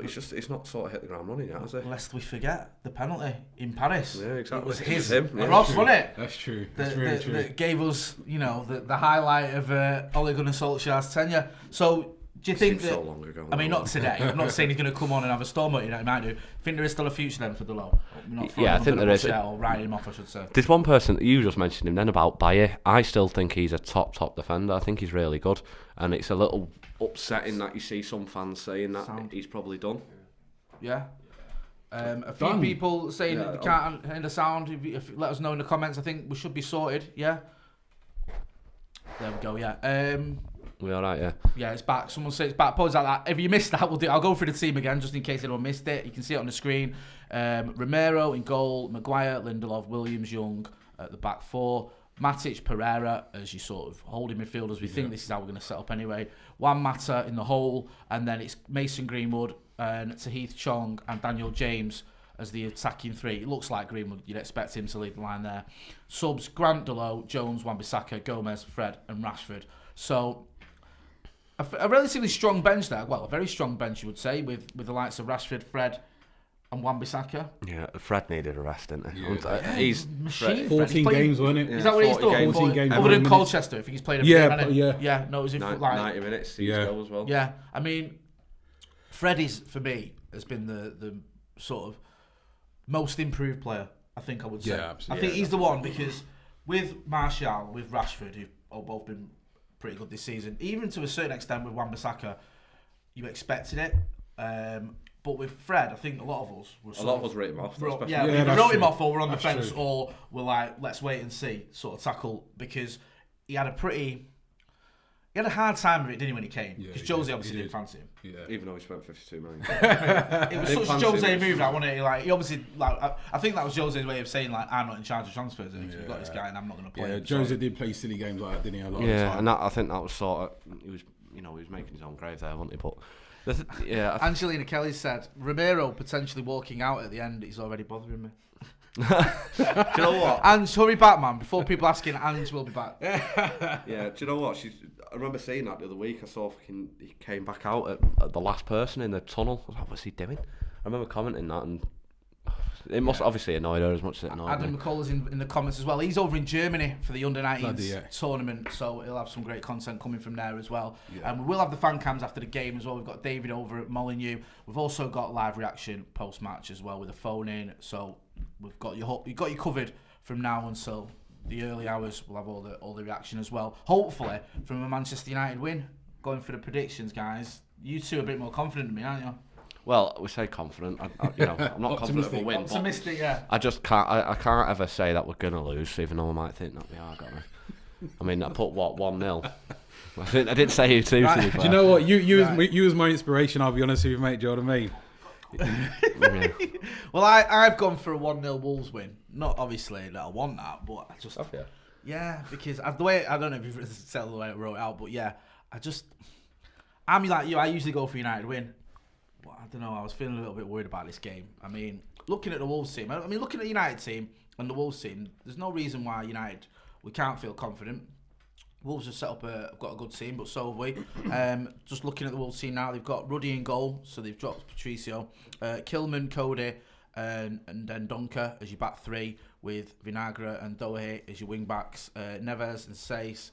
It's not sort of hit the ground running yet, has it? Lest we forget the penalty in Paris. Yeah, exactly. It was his him. Ross, wasn't it? That's true. That's very true. That gave us, the highlight of Ole Gunnar Solskjaer's tenure. So, do you think that? So long ago. I mean, not today. I'm not saying he's going to come on and have a storm at United. He might do. Think there is still a future then for Delo? Yeah, I think there is. Or writing him off, I should say. There's one person you just mentioned him then about Bayer. I still think he's a top defender. I think he's really good, and it's a little upsetting that you see some fans saying that he's probably done. Yeah. A few people saying that they can't hear the sound. If let us know in the comments. I think we should be sorted. Yeah. There we go. Yeah. We all right? Yeah. Yeah, it's back. Someone said it's back. Pause like that. If you missed that, I'll go through the team again just in case anyone missed it. You can see it on the screen. Romero in goal. Maguire, Lindelof, Williams, Young at the back four. Matic, Pereira as you sort of holding midfielders. We think this is how we're going to set up anyway. Juan Mata in the hole, and then it's Mason Greenwood and Tahith Chong and Daniel James as the attacking three. It looks like Greenwood. You'd expect him to lead the line there. Subs: Grant, Delo, Jones, Wan-Bissaka, Gomez, Fred, and Rashford. So a relatively strong bench there. Well, a very strong bench, you would say, with the likes of Rashford, Fred, and Wan-Bissaka. Yeah, Fred needed a rest, didn't he? Yeah. He's machine. 14 games, wasn't it? Is that what he's done? 14 games. Other than Colchester, I think he's played a game. Yeah. No, it was 90 minutes. Goal as well. Yeah, I mean, Fred is for me has been the sort of most improved player. I think I would say. Yeah, absolutely. I think he's the one because with Martial, with Rashford, who've both been pretty good this season. Even to a certain extent with Wan-Bissaka, you expected it. But with Fred, I think a lot of us wrote him off. Wrote him off, or we're on the fence, or we're like, let's wait and see, sort of tackle, because he had a hard time with it, didn't he, when he came? Because Jose obviously didn't fancy him. Yeah. Even though he spent 52 million. It was such a Jose move, wasn't it? Like, he obviously, I think that was Jose's way of saying, like, I'm not in charge of transfers, and we've got this guy, and I'm not going to play him. Jose did play silly games like that, didn't he? A lot of the time. And I think that was sort of he was making his own grave there, wasn't he? But Angelina Kelly said Romero potentially walking out at the end is already bothering me. Do you know what? Ange, hurry back, man! Before people asking, Ange will be back. Yeah. Do you know what? I remember seeing that the other week. I saw he came back out at the last person in the tunnel. I was like, what's he doing? I remember commenting that, and it must obviously annoy her as much as it annoyed Adam me. McCullough's in the comments as well. He's over in Germany for the under-19s tournament, so he'll have some great content coming from there as well. Yeah. And we will have the fan cams after the game as well. We've got David over at Molineux. We've also got live reaction post-match as well with a phone in. So we've got you covered from now until the early hours. We'll have all the reaction as well. Hopefully from a Manchester United win. Going for the predictions, guys. You two are a bit more confident than me, aren't you? Well, we say confident. I'm not confident of a win. Optimistic, yeah. I just can't. I can't ever say that we're gonna lose, even though I might think that we are gonna. I mean, I put 1-0. I did say you too. Right. To be fair. Do you know what? You was my inspiration. I'll be honest with you, mate. Do you know what I mean? Well, I've gone for a 1-0 Wolves win. Not obviously that I want that, but I just because the way I don't know if you've said the way I wrote it out, but I'm like you. I usually go for United win. But I don't know, I was feeling a little bit worried about this game. I mean, looking at the Wolves team, looking at the United team and the Wolves team, there's no reason why United, we can't feel confident. Wolves have set up got a good team, but so have we. Just looking at the Wolves team now, they've got Ruddy in goal, so they've dropped Patricio. Kilman, Cody, and then Dunker as your back three, with Vinagre and Dohe as your wing backs. Neves and Sace,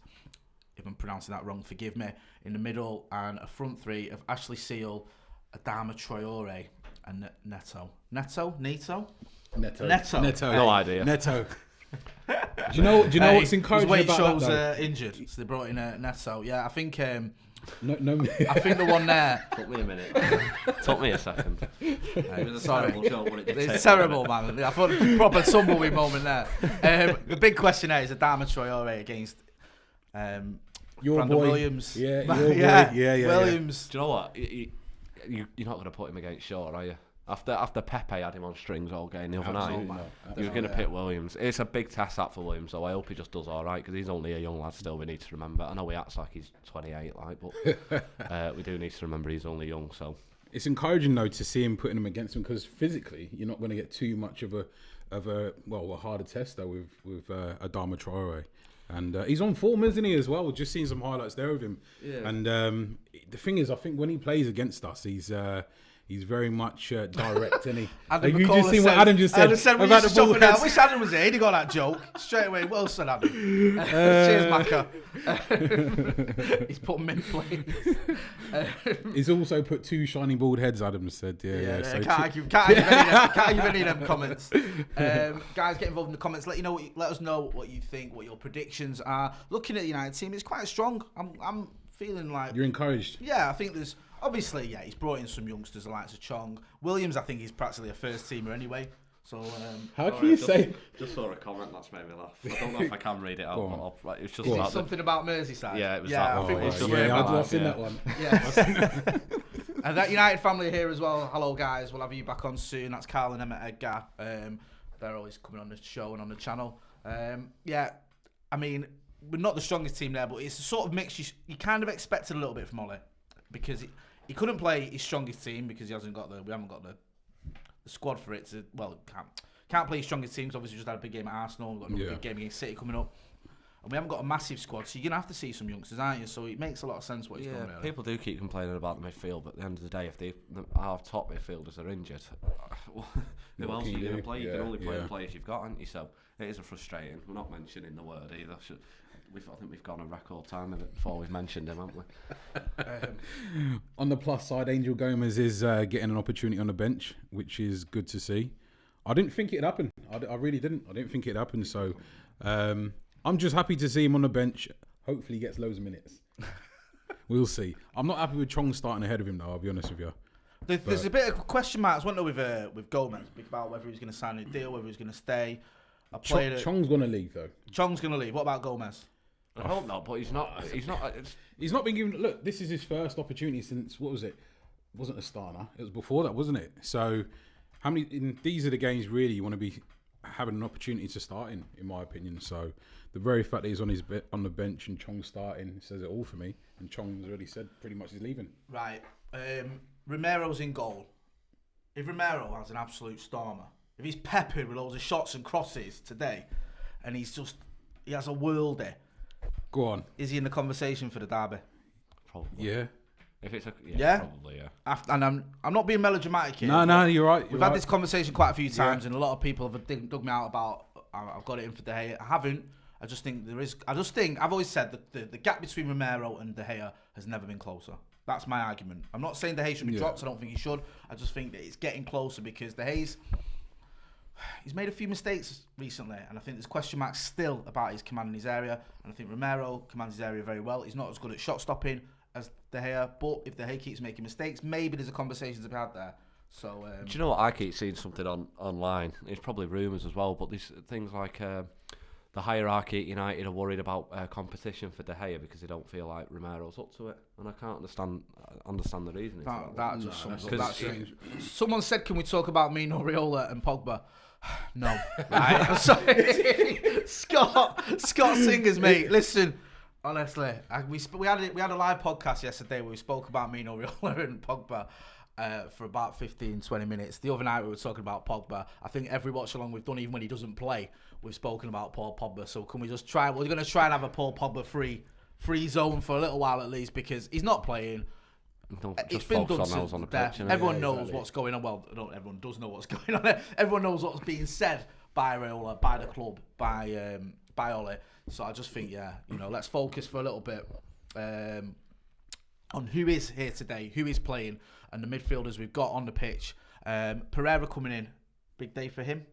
if I'm pronouncing that wrong, forgive me, in the middle, and a front three of Ashley Seal, Adama Traore, and Neto. Neto. No idea. Neto. Do you know what's encouraging Wade about Show's that? Injured, so they brought in Neto. Yeah, I think. No. I think the one there. Took me a minute. Took me a second. It was a Sorry. terrible job, but It's terrible, man. I thought proper tumbleweed moment there. The big question there is Adama Traore against Your Brandon boy. Williams. Yeah, your boy. Yeah. Williams. Do you know what? You're not going to put him against Shaw, are you? After Pepe had him on strings all game the other night, you're going to pick Williams. It's a big test that for Williams, so I hope he just does all right, because he's only a young lad still. We need to remember. I know he acts like he's 28, but we do need to remember he's only young. So it's encouraging though to see him putting him against him, because physically you're not going to get too much of a harder test though with Adama Traore. And he's on form, isn't he, as well? We've just seen some highlights there of him. Yeah. And the thing is, I think when he plays against us, He's very much direct, isn't he? Adam Like, you McCullough just seen what said- Adam just said Adam said, about the ball out. I heads. wish Adam was here. He got that joke straight away. Well said, Adam. Cheers, Macca. He's put him in place. He's also put 2 shiny bald heads, Adam said. Yeah. So can't argue any of them comments. Guys, get involved in the comments. Let us know what you think, what your predictions are. Looking at the United team, it's quite strong. I'm feeling like you're encouraged. Yeah, I think there's obviously he's brought in some youngsters, the likes of Chong. Williams, I think he's practically a first teamer anyway. So how can you say? Just saw a comment that's made me laugh. I don't know if I can read it out. But it's just about something about Merseyside. Yeah, it was that that one. I think I've seen that one. Yeah. And that United family here as well. Hello, guys. We'll have you back on soon. That's Carl and Emma Edgar. They're always coming on the show and on the channel. Yeah, I mean, we're not the strongest team there, but it's a sort of mix. You kind of expected a little bit from Ollie because he couldn't play his strongest team because we haven't got the squad for it to. Well, can't play his strongest teams. Obviously, just had a big game at Arsenal. We've got another big game against City coming up. And we haven't got a massive squad, so you're going to have to see some youngsters, aren't you? So it makes a lot of sense what he's done, really. People do keep complaining about the midfield, but at the end of the day, if our top midfielders are injured, who else are you going to play? You can only play the players you've got, haven't you? So it is frustrating. We're not mentioning the word either. I think we've gone a record time of it before we've mentioned him, haven't we? On the plus side, Angel Gomez is getting an opportunity on the bench, which is good to see. I didn't think it'd happen. I really didn't. I didn't think it'd happen. So I'm just happy to see him on the bench. Hopefully he gets loads of minutes. We'll see. I'm not happy with Chong starting ahead of him, though, I'll be honest with you. There's a bit of question marks, wasn't there, with Gomez, about whether he's going to sign a deal, whether he's going to stay. Chong's going to leave, though. Chong's going to leave. What about Gomez? I hope not, but he's not. He's not been given. Look, this is his first opportunity since what was it? It wasn't a starter. It was before that, wasn't it? So, how many? These are the games really you want to be having an opportunity to start in my opinion. So, the very fact that he's on the bench and Chong starting says it all for me. And Chong's already said pretty much he's leaving. Right. Romero's in goal. If Romero has an absolute stormer, if he's peppered with loads of shots and crosses today, and he has a worldie. Go on. Is he in the conversation for the derby? Probably. Yeah. If it's probably, yeah. And I'm not being melodramatic here. No, you're right. We've had this conversation quite a few times, and a lot of people have dug me out about I've got it in for De Gea. I haven't. I just think I've always said that the gap between Romero and De Gea has never been closer. That's my argument. I'm not saying De Gea should be dropped. I don't think he should. I just think that it's getting closer because De Gea's he's made a few mistakes recently, and I think there's question marks still about his command in his area. And I think Romero commands his area very well. He's not as good at shot stopping as De Gea, but if De Gea keeps making mistakes, maybe there's a conversation to be had there. So, do you know what? I keep seeing something online. It's probably rumours as well, but these things like the hierarchy at United are worried about competition for De Gea because they don't feel like Romero's up to it, and I can't understand the reasoning. That just sums up that strange. Someone said, "Can we talk about Mino Raiola and Pogba?" No, right? I'm sorry, Scott Singers, mate. Listen, honestly, we had a live podcast yesterday where we spoke about Mino Raiola and Pogba. For about 15-20 minutes. The other night we were talking about Pogba. I think every watch along we've done, even when he doesn't play, we've spoken about Paul Pogba. So can we just try? We're going to try and have a Paul Pogba free zone for a little while at least because he's not playing. It's been done to death. Everyone knows what's going on. Well, everyone does know what's going on. Everyone knows what's being said by Raiola, by the club, by Ole. So I just think, let's focus for a little bit on who is here today, who is playing, and the midfielders we've got on the pitch. Pereira coming in, big day for him.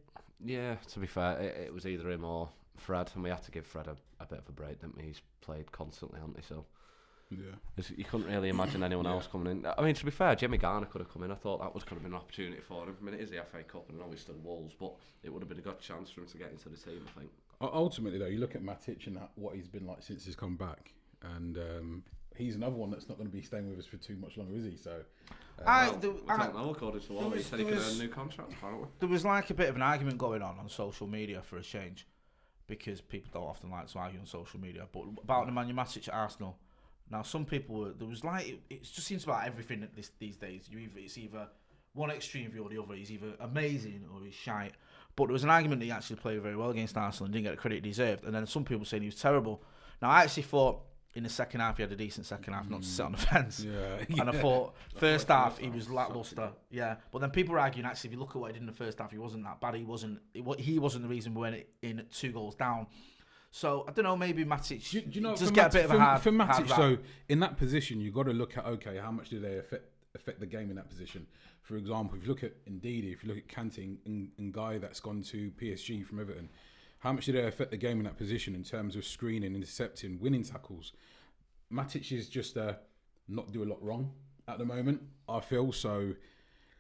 Yeah, to be fair, it was either him or Fred, and we had to give Fred a bit of a break, didn't we? He's played constantly, hasn't he? So you couldn't really imagine anyone else coming in. I mean, to be fair, Jimmy Garner could have come in. I thought that could have been an opportunity for him. I mean, it is the FA Cup, and I know he's still Wolves, but it would have been a good chance for him to get into the team, I think. Ultimately, though, you look at Matic and what he's been like since he's come back, and he's another one that's not going to be staying with us for too much longer, is he? So, I don't know. According to what he said, he could earn a new contract. Apparently, there was like a bit of an argument going on social media for a change, because people don't often like to argue on social media. But about Nemanja Matic at Arsenal, now some people there was like it just seems about everything these days. It's either one extreme view or the other. He's either amazing or he's shite. But there was an argument that he actually played very well against Arsenal and didn't get the credit he deserved. And then some people saying he was terrible. Now I actually thought in the second half, he had a decent second half, not to sit on the fence. Yeah. And I thought first half he was lacklustre. Yeah, but then people were arguing actually, if you look at what he did in the first half, he wasn't that bad. He wasn't the reason we went in 2 goals down. So I don't know, maybe Matic just get a bit of a hard. For Matic, hard so in that position, you've got to look at how much do they affect the game in that position. For example, if you look at Ndidi, if you look at Kante and Guy that's gone to PSG from Everton, how much do they affect the game in that position in terms of screening, intercepting, winning tackles? Matic is just not do a lot wrong at the moment, I feel. So,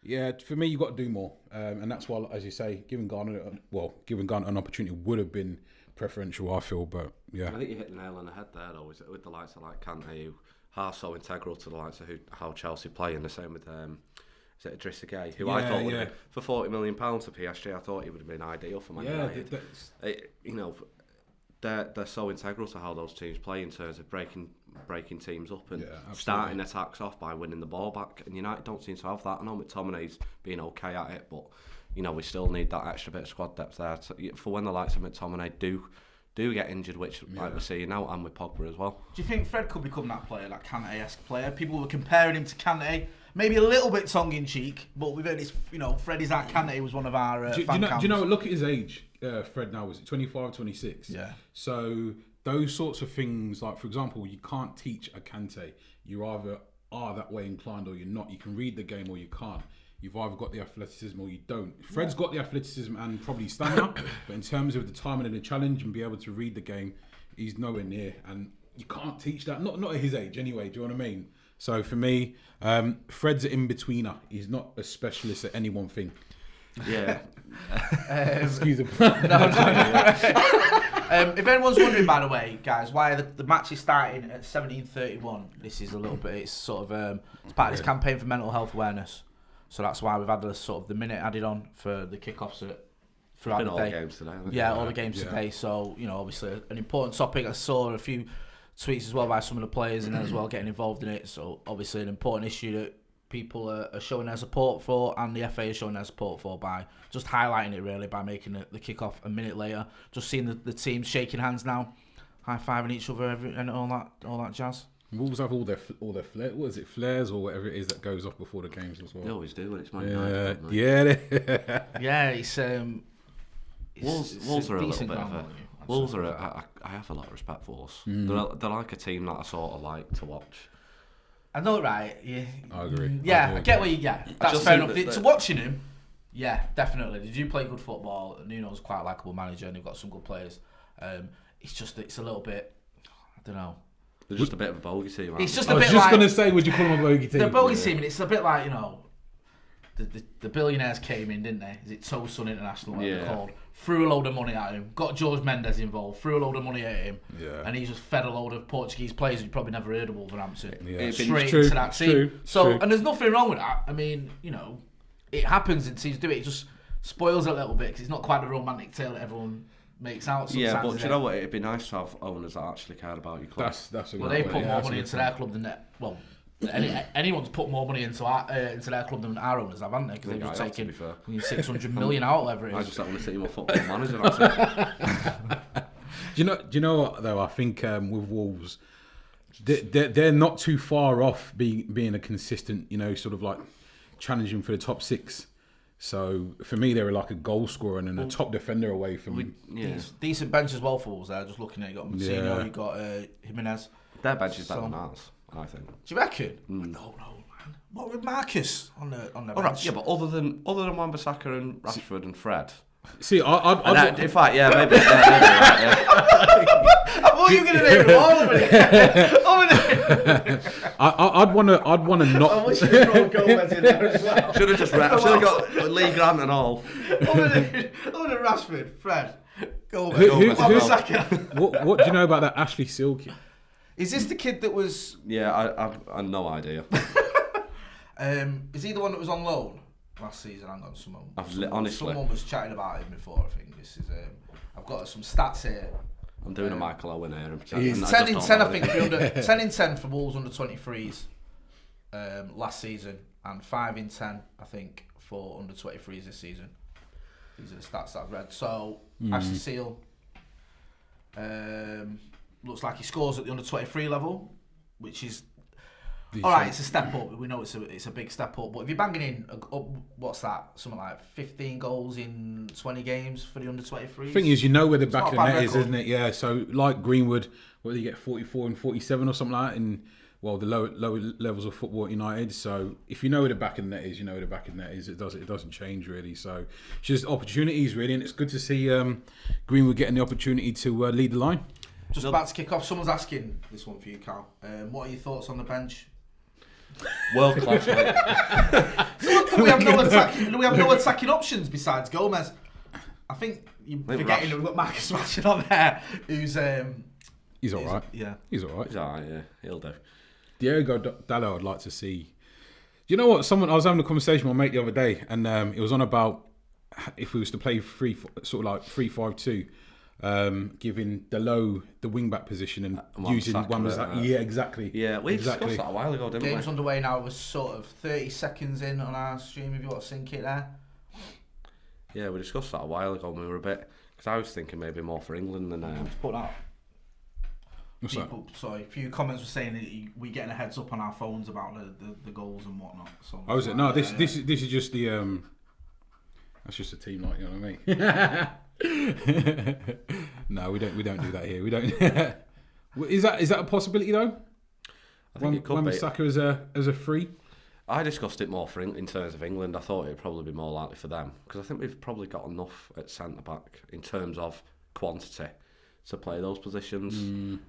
yeah, for me, you've got to do more. And that's why, as you say, giving Garner an opportunity would have been preferential, I feel. But, yeah. I think you hit the nail on the head there, though, with the likes of like Kante, who are so integral to the likes of how Chelsea play, and the same with is it Idrissa Gueye, who I thought would have been, for £40 million to PSG, I thought he would have been ideal for Man United. They're so integral to how those teams play in terms of breaking teams up and starting attacks off by winning the ball back. And United don't seem to have that. I know McTominay's been okay at it, but we still need that extra bit of squad depth there for when the likes of McTominay do get injured, which like we're seeing now, and with Pogba as well. Do you think Fred could become that player, that Kante-esque player? People were comparing him to Kante, maybe a little bit tongue-in-cheek, but we've heard this, Fred is like Kante was one of our do you know, look at his age, Fred now, was it 25, 26? Yeah. So those sorts of things, like, for example, you can't teach a Kante. You either are that way inclined or you're not. You can read the game or you can't. You've either got the athleticism or you don't. Fred's got the athleticism and probably stamina, but in terms of the timing and the challenge and be able to read the game, he's nowhere near. And you can't teach that, not at his age anyway, do you know what I mean? So for me, Fred's an in-betweener. He's not a specialist at any one thing. Yeah. Excuse me. If anyone's wondering, by the way, guys, why the match is starting at 17:31, this is a little bit, it's sort of, it's part of this campaign for mental health awareness. So that's why we've had the minute added on for the kickoffs throughout the day. All the games today. All the games today. So, obviously an important topic. I saw a few tweets as well by some of the players and as well getting involved in it. So obviously an important issue that people are showing their support for, and the FA is showing their support for by just highlighting it really, by making the kickoff a minute later. Just seeing the teams shaking hands now, high-fiving each other and all that jazz. Wolves have all their flares. What is it, flares or whatever it is that goes off before the games as well? They always do when it's Man United. It's Wolves are a little bit of a. Wolves are. I have a lot of respect for Wolves. They're like a team that I sort of like to watch. I know, right? Yeah, I agree. Yeah, I get what you get. That's fair enough. To watching him, yeah, definitely. They do play good football. Nuno's quite a likeable manager, and they've got some good players. It's a little bit. I don't know. They're just a bit of a bogey team. It's just I was just going to say, would you call them a bogey team? The bogey team, and it's a bit like, the billionaires came in, didn't they? Is it Tosun International, what they're called? Threw a load of money at him, got George Mendes involved, threw a load of money at him, and he just fed a load of Portuguese players who probably never heard of Wolverhampton straight into that team. And there's nothing wrong with that. I mean, it happens and teams do it. It just spoils it a little bit because it's not quite the romantic tale that everyone makes out sometimes. Yeah, but do you know what? It'd be nice to have owners that actually cared about your club. That's a well, they put more money into their club than that. Well, anyone's put more money into their club than our owners have, haven't they? Because they've just taken 600 million out, whatever it is. I just don't want to see my football manager. That's it. Do you know what though? I think with Wolves, they're not too far off being a consistent, sort of like challenging for the top 6. So for me, they're like a goal scorer and a top defender away from. Decent bench as well for Wolves there. Just looking at it, you got Moutinho, you got Jimenez. Their bench is better than ours, I think. Do you reckon? I don't know, man. What with Marcus on the bench? Right, yeah, but other than Wan-Bissaka and Rashford and Fred. See, I'd in fact, yeah, maybe. Right, I thought you were going to name them all of it. I'd want to not. I wish you had thrown Gomez in there as well. Should have got Lee Grant and all. Other than Rashford, Fred, Gomez, Wan-Bissaka. What do you know about that Ashley Silky? Is this the kid that was? Yeah, I have no idea. Is he the one that was on loan last season? Hang on, honestly, someone was chatting about him before. I think this is. I've got some stats here. I'm doing a Michael Owen here. He's 10 in 10, I think. 10 in 10 for Wolves under 23s last season, and 5 in 10, I think, for under 23s this season. These are the stats that I've read. So Ashley Seal, looks like he scores at the under-23 level, which is all right. It's a step up. We know it's a big step up. But if you're banging in, what's that? Something like 15 goals in 20 games for the under-23s. The thing is, you know where the back of the net is, isn't it? Yeah. So like Greenwood, whether you get 44 and 47 or something like that, in the lower levels of football at United. So if you know where the back of the net is, you know where the back of the net is. It doesn't change really. So it's just opportunities really, and it's good to see Greenwood getting the opportunity to lead the line. Just about to kick off. Someone's asking this one for you, Cal. What are your thoughts on the bench? World class. Do we have no attacking options besides Gomez? I think you're forgetting that we've got Marcus Rashford on there, who's he's all right. Yeah, he's all right. He's all right. Yeah, he'll do. Diogo Dalot, I'd like to see. Do you know what? I was having a conversation with my mate the other day, and it was on about if we was to play 3-5-2. Giving Dalot the wing back position and using Wan-Bissaka. Yeah, exactly. Yeah, we discussed that a while ago, didn't we? Game's underway now. We're sort of 30 seconds in on our stream. If you want to sync it there. Yeah, we discussed that a while ago. And we were a bit because I was thinking maybe more for England than. Put that. What's people, that? Sorry, a few comments were saying that we're getting a heads up on our phones about the goals and whatnot. So is it? No, this is just the that's just a team night. You know what I mean? No, we don't do that here. We don't. Is that a possibility though? I think it could be. Wan-Bissaka as a free. I discussed it more in terms of England. I thought it'd probably be more likely for them because I think we've probably got enough at centre back in terms of quantity to play those positions,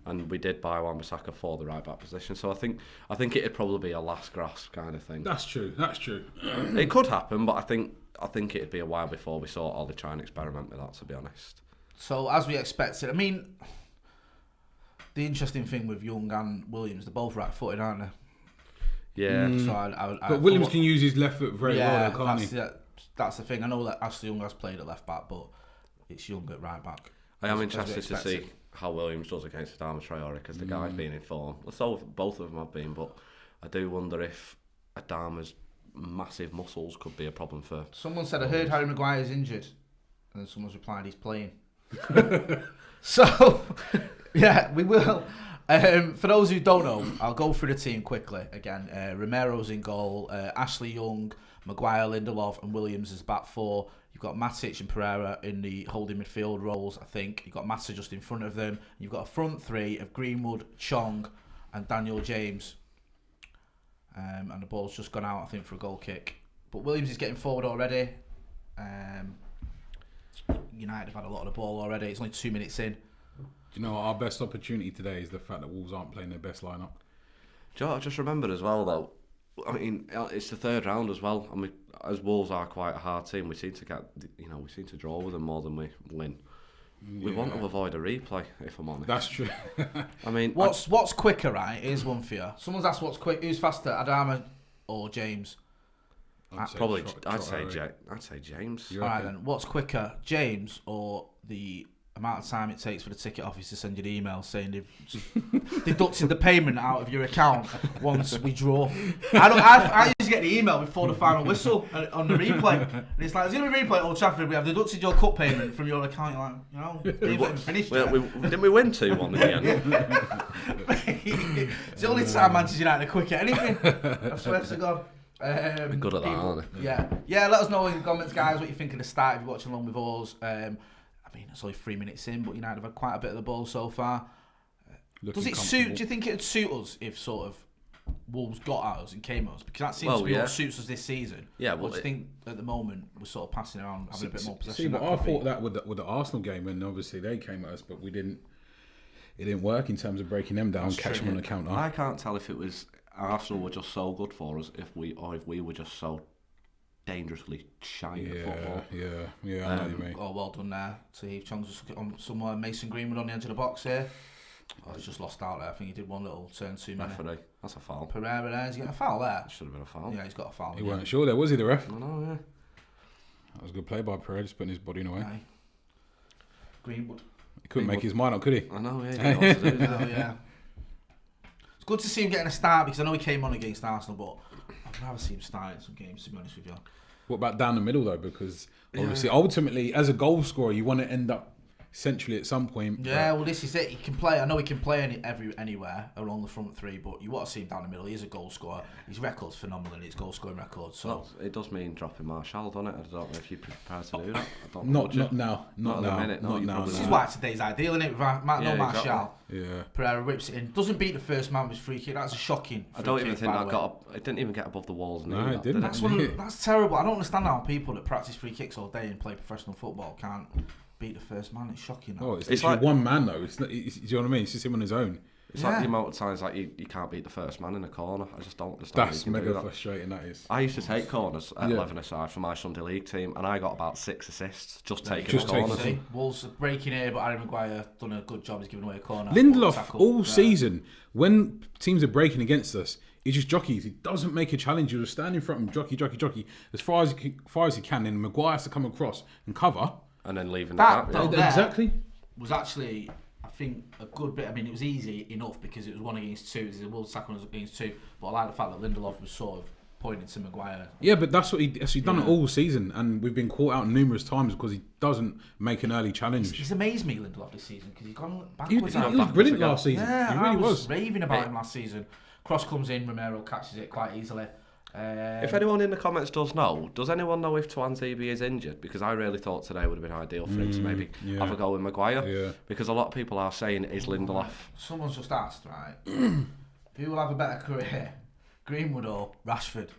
and we did buy Wan-Bissaka for the right back position. So I think it'd probably be a last grasp kind of thing. That's true. It could happen, but I think it'd be a while before we saw Ollie try and experiment with that, to be honest. So, as we expected, I mean, the interesting thing with Young and Williams, they're both right-footed, aren't they? Yeah. So but Williams can use his left foot very well, can't he? That's the thing. I know that Ashley Young has played at left-back, but it's Young at right-back. I am interested to see how Williams does against Adama Traore, because the guy's been in form. So both of them have been, but I do wonder if Adama's massive muscles could be a problem for. Someone said, I heard Harry Maguire's injured, and then someone's replied, he's playing. So, yeah, we will. For those who don't know, I'll go through the team quickly again. Romero's in goal, Ashley Young, Maguire, Lindelof, and Williams as back four. You've got Matic and Pereira in the holding midfield roles, I think. You've got Mata just in front of them. You've got a front three of Greenwood, Chong, and Daniel James. And the ball's just gone out, I think, for a goal kick. But Williams is getting forward already. United have had a lot of the ball already. It's only 2 minutes in. Do you know what, our best opportunity today is the fact that Wolves aren't playing their best lineup. Do you know what I just remembered as well, though? I mean, it's the third round as well, and as Wolves are quite a hard team, we seem to draw with them more than we win. Yeah. We want to avoid a replay, if I'm honest. That's true. I mean, what's quicker, right? Here's one for you. Someone's asked who's faster, Adama or James? I'd say James. All right then. What's quicker, James or the amount of time it takes for the ticket office to send you the email saying they've deducted the payment out of your account once we draw? I usually get the email before the final whistle on the replay, and it's like, there's going to be a replay at Old Trafford. We have deducted your cup payment from your account. You're like, finished. Didn't we win 2-1 in the end? It's the only time Manchester United are quick at anything. I swear to God. We're good at that, aren't we? Yeah. Let us know in the comments, guys, what you think of the start if you're watching along with us. I mean, it's only 3 minutes in, but United have had quite a bit of the ball so far. Does it suit? Do you think it'd suit us if sort of Wolves got at us and came at us? Because that seems to be what suits us this season. Yeah. Well, I think at the moment we're sort of passing around, having a bit more possession. But I thought that with the Arsenal game, and obviously they came at us, but we didn't. It didn't work in terms of breaking them down, catching them on the counter. I can't tell if it was Arsenal were just so good for us, if we were just so dangerously shy at football. Yeah. I know what you mean. Oh, well done there to Heath Chong's just on somewhere. Mason Greenwood on the edge of the box here. Oh, he's just lost out there. I think he did one little turn too many. Referee, that's a foul. Pereira there, he's getting a foul there. Should have been a foul. Yeah, he's got a foul. He weren't sure there, was he, the ref? I know, yeah. That was a good play by Pereira, just putting his body in the way. Okay. Greenwood. He couldn't make his mind up, could he? I know, yeah. He to do, yeah. It's good to see him getting a start, because I know he came on against Arsenal, but I'd rather see him start in some games, to be honest with you. What about down the middle though? Because obviously, ultimately, as a goal scorer, you want to end up centrally at some point. Yeah, well, this is it. He can play. I know he can play anywhere along the front three, but you want to see him down the middle. He's a goal scorer. His record's phenomenal. His goal scoring record. So well, it does mean dropping Martial, doesn't it? I don't know if you're prepared to do that. Not now. Not at the minute. Not now. This is why today's ideal, isn't it? No Martial. Exactly. Yeah. Pereira whips it in. Doesn't beat the first man with his free kick. That's a shocking. I don't even think that it didn't even get above the walls. No, it didn't. That's terrible. I don't understand how people that practice free kicks all day and play professional football can't beat the first man. It's shocking. Oh, it's like one man though. Do you know what I mean? It's just him on his own. It's like the amount of times like you can't beat the first man in a corner. I just don't understand. That's mega frustrating. That is. I used to take corners at 11-a-side for my Sunday league team, and I got about 6 assists just taking corners. Wolves breaking here, but Harry Maguire done a good job. He's giving away a corner. Lindelof all season, when teams are breaking against us, he just jockeys. He doesn't make a challenge. He'll just stand in front of him, jockey, as far as he can. And Maguire has to come across and cover, and then leaving that. Exactly. Was actually, I think, a good bit. I mean, it was easy enough because it was 1 against 2. It was a Wolves tackle against 2. But I like the fact that Lindelof was sort of pointing to Maguire. Yeah, but that's what he's done it all season, and we've been caught out numerous times because he doesn't make an early challenge. He's amazed me, Lindelof, this season because he's gone backwards. He was brilliant last season. Yeah, he really I was was raving about him last season. Cross comes in, Romero catches it quite easily. If anyone in the comments does anyone know if Tuanzebe is injured? Because I really thought today would have been ideal for him to maybe have a go with Maguire. Yeah. Because a lot of people are saying it is Lindelof. Someone's just asked, right? Who will have a better career, Greenwood or Rashford?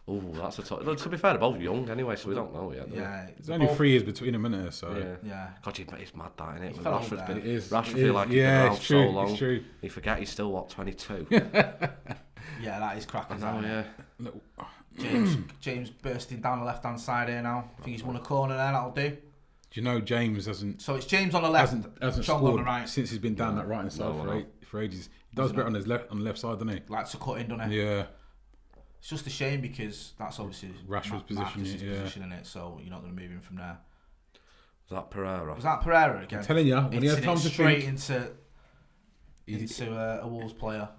Oh, that's a tough. To be fair, they're both young anyway, so we don't know yet. Yeah, there's only 3 years between them, isn't there? So yeah. God, it's mad that, isn't it? Rashford's feel like he's been around true, so long. It's true. You forget he's still 22. Yeah, that is cracking. Yeah. James bursting down the left hand side here now. I think he's won a corner there. That'll do. Do you know James hasn't? So it's James on the left, hasn't Chong scored on the right. since he's been down that right hand side for ages. He does better on the left side, doesn't he? Likes to cut in, doesn't he? Yeah. It's just a shame because that's obviously Rashford's position in it, so you're not going to move him from there. Was that Pereira? Was that Pereira again? I'm telling you, when he has time to straight think, into a Wolves player.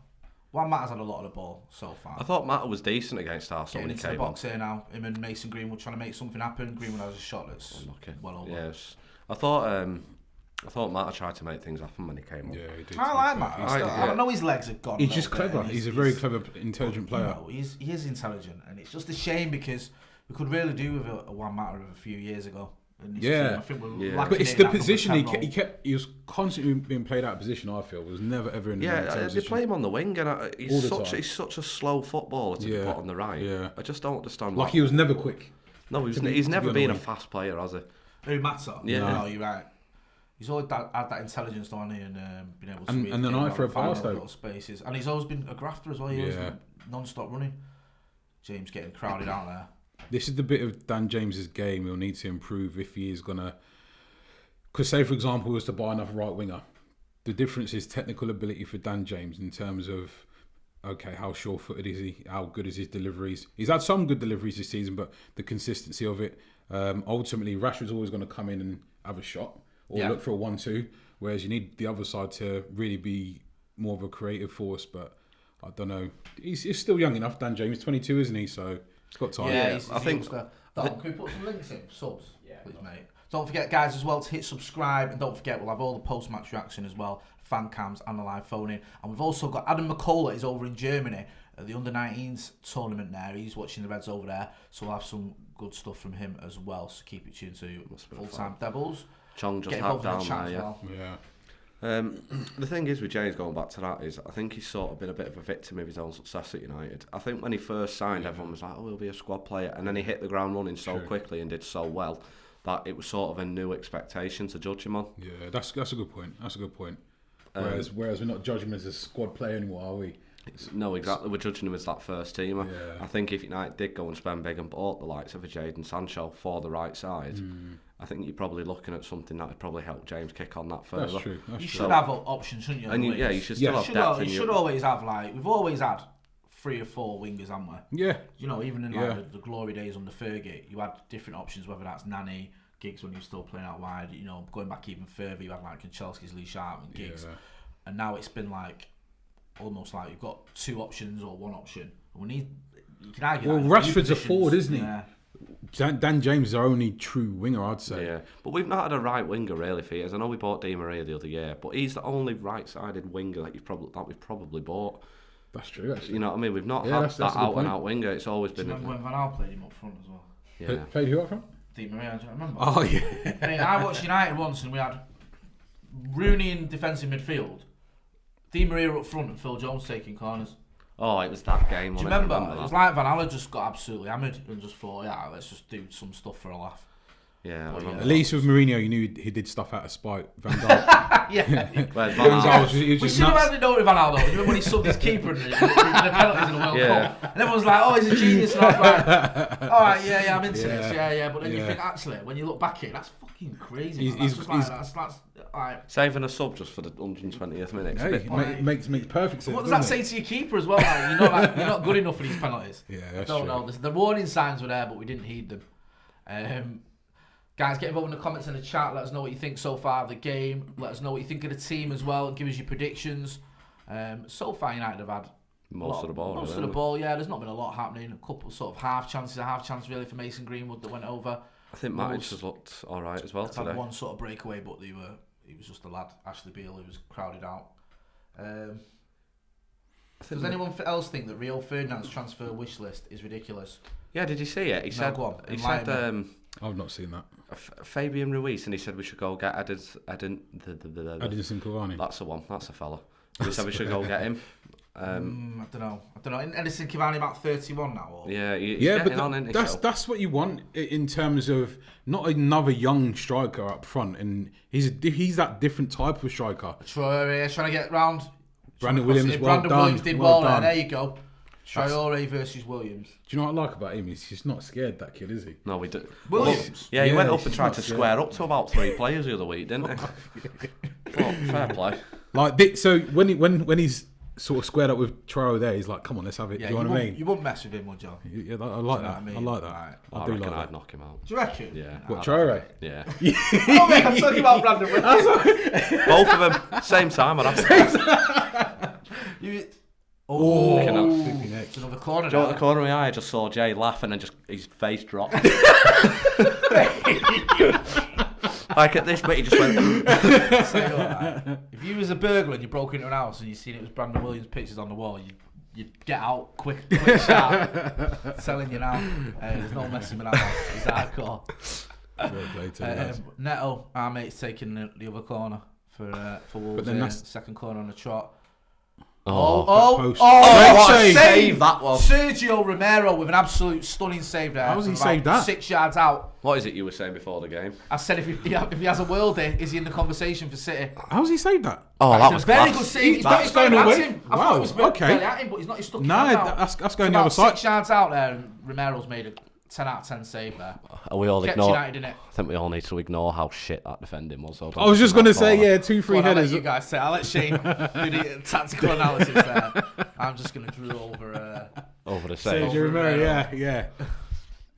Juan Mata's had a lot of the ball so far. I thought Mata was decent against Arsenal when he came the box here now. Him and Mason Greenwood trying to make something happen. Greenwood has a shot that's well over. Yes, I thought Mata tried to make things happen when he came on. Yeah, he did. I like Mata. I don't know his legs are gone. He's just clever. He's a very clever, intelligent player. He is intelligent, and it's just a shame because we could really do with a Juan Mata of a few years ago. Yeah, I think we're lacking but it's the position he was constantly being played out of position. I feel was never ever in the position. They play him on the wing, and he's such a slow footballer to be put on the right. Yeah. I just don't understand. Like he was never quick. No, he's never been a fast player, has he? Who Mata? Yeah, no, you're right. He's always had that intelligence, don't he, and been able to and an eye for a pass though. Little spaces, and he's always been a grafter as well. He always non-stop running. James getting crowded out there. This is the bit of Dan James's game he'll need to improve if he is gonna. Because say for example, he was to buy another right winger, the difference is technical ability for Dan James in terms of how sure-footed is he, how good is his deliveries. He's had some good deliveries this season, but the consistency of it. Ultimately, Rashford's always going to come in and have a shot or look for a 1-2, whereas you need the other side to really be more of a creative force. But I don't know. He's still young enough, Dan James, 22, isn't he? So he's got time. Yeah, I think. Can we put some links in? Subs, please, mate. Don't forget, guys, as well to hit subscribe, and don't forget we'll have all the post-match reaction as well, fan cams and the live phone-in. And we've also got Adam McCullough is over in Germany at the under-19s tournament there. He's watching the Reds over there, so we'll have some good stuff from him as well. So keep it tuned to Full-Time Devils. Chong just had down there, yeah. The thing is with James, going back to that, is I think he's sort of been a bit of a victim of his own success at United. I think when he first signed, everyone was like, oh, he'll be a squad player, and then he hit the ground running so quickly and did so well that it was sort of a new expectation to judge him on. Yeah, that's a good point. That's a good point. Whereas we're not judging him as a squad player anymore, are we? No, exactly. We're judging him as that first teamer. Yeah. I think if United did go and spend big and bought the likes of a Jadon Sancho for the right side, I think you're probably looking at something that would probably help James kick on that further. That's true. You should have options, shouldn't you? And you should still have depth. You should always have, we've always had 3 or 4 wingers, haven't we? Yeah. Even in the glory days under Fergie, you had different options, whether that's Nani, Giggs when he was still playing out wide, going back even further, you had Kanchelski's, Lee Sharp and Giggs. Yeah. And now it's been almost you've got 2 options or 1 option. You can argue Rashford's a forward, isn't he? Yeah. Dan James is our only true winger, I'd say. Yeah, but we've not had a right winger really for years. I know we bought Di Maria the other year, but he's the only right-sided winger that we've probably bought. That's true, actually. You know what I mean? We've not had that out-and-out winger. It's always been... Do you remember when Van Gaal played him up front as well? Yeah. Played who up front? Di Maria, do you remember? Oh, yeah. I mean, I watched United once and we had Rooney in defensive midfield, Di Maria up front and Phil Jones taking corners. Oh, it was that game. Do you remember? It was like Van Gaal just got absolutely hammered and just thought, yeah, let's just do some stuff for a laugh. Yeah, I remember. At least with Mourinho, you knew he did stuff out of spite. Van Gaal. Yeah. Where's Van Gaal? We should have had it done with Van Gaal though. Do you remember when he subbed his keeper and the penalties in the World Cup? And everyone was like, oh, he's a genius. And I was like, all right, yeah, I'm into this. Yeah. But then you think, actually, when you look back at it, that's fucking crazy. That's like... Saving a sub just for the 120th minute. Hey, makes perfect sense. What does that say to your keeper as well? Like, you're not good enough for these penalties. Yeah, that's true. true. No, the warning signs were there, but we didn't heed them. Guys, get involved in the comments in the chat. Let us know what you think so far of the game. Let us know what you think of the team as well. Give us your predictions. So far, United have had most of the ball. Most of the ball, yeah. There's not been a lot happening. A couple sort of half chance really for Mason Greenwood that went over. I think Matic has looked all right as well today. Had one sort of breakaway, but he was just a lad, Ashley Beale, who was crowded out. Does anyone else think that Rio Ferdinand's transfer wish list is ridiculous? Yeah, did you see it? He said I've not seen that. Fabian Ruiz, and he said we should go get Edinson Cavani. That's the one. That's the fella. He said we should go get him. I don't know. Edinson Cavani about 31 now. Or? Yeah, he's getting on, isn't he? That's what you want in terms of not another young striker up front, and he's that different type of striker. Traore trying to get round. Brandon Williams, Williams did well there. There you go. Traore versus Williams. Do you know what I like about him? He's just not scared, that kid, is he? No, we do. Williams? Yeah, he went up and tried to square up to about 3 players the other week, didn't he? Well, fair play. So when he's sort of squared up with Traore there, he's like, come on, let's have it. Yeah, do you know what I mean? You wouldn't mess with him, would you? Yeah, I like that. I like that. Right. I do reckon like I'd that. knock him out. Do you reckon? Yeah. What, Traore? Yeah. Oh, mate, I'm talking about Brandon Williams. Both of them, same time. I'd have to. It's another corner. Do you know what the corner of my eye? I just saw Jay laughing and just his face dropped. Like at this bit, he just went. If you was a burglar and you broke into an house and you seen it was Brandon Williams pictures on the wall, you'd get out quick sharp. Telling you now, there's no messing with that one. He's hardcore. Neto, our mate's taking the other corner for Wolves. Second corner on the trot. Save that one. Sergio Romero with an absolute stunning save there. How's he saved that? 6 yards out. What is it you were saying before the game? I said if he has a worldie, is he in the conversation for City? How's he saved that? Oh, that was very good save. He's not going at away. him. I thought it was okay. at him, but he's not. He's stuck. That's going the other side. 6 yards out there, and Romero's made a 10 out of 10 save there. Are we all Kept ignore? United in it. I think we all need to ignore how shit that defending was. I was just going to say, 2-3 headers. I'll let you guys say. I'll let Shane do the tactical analysis there. I'm just going to drill over the save. Sergio Romero, yeah.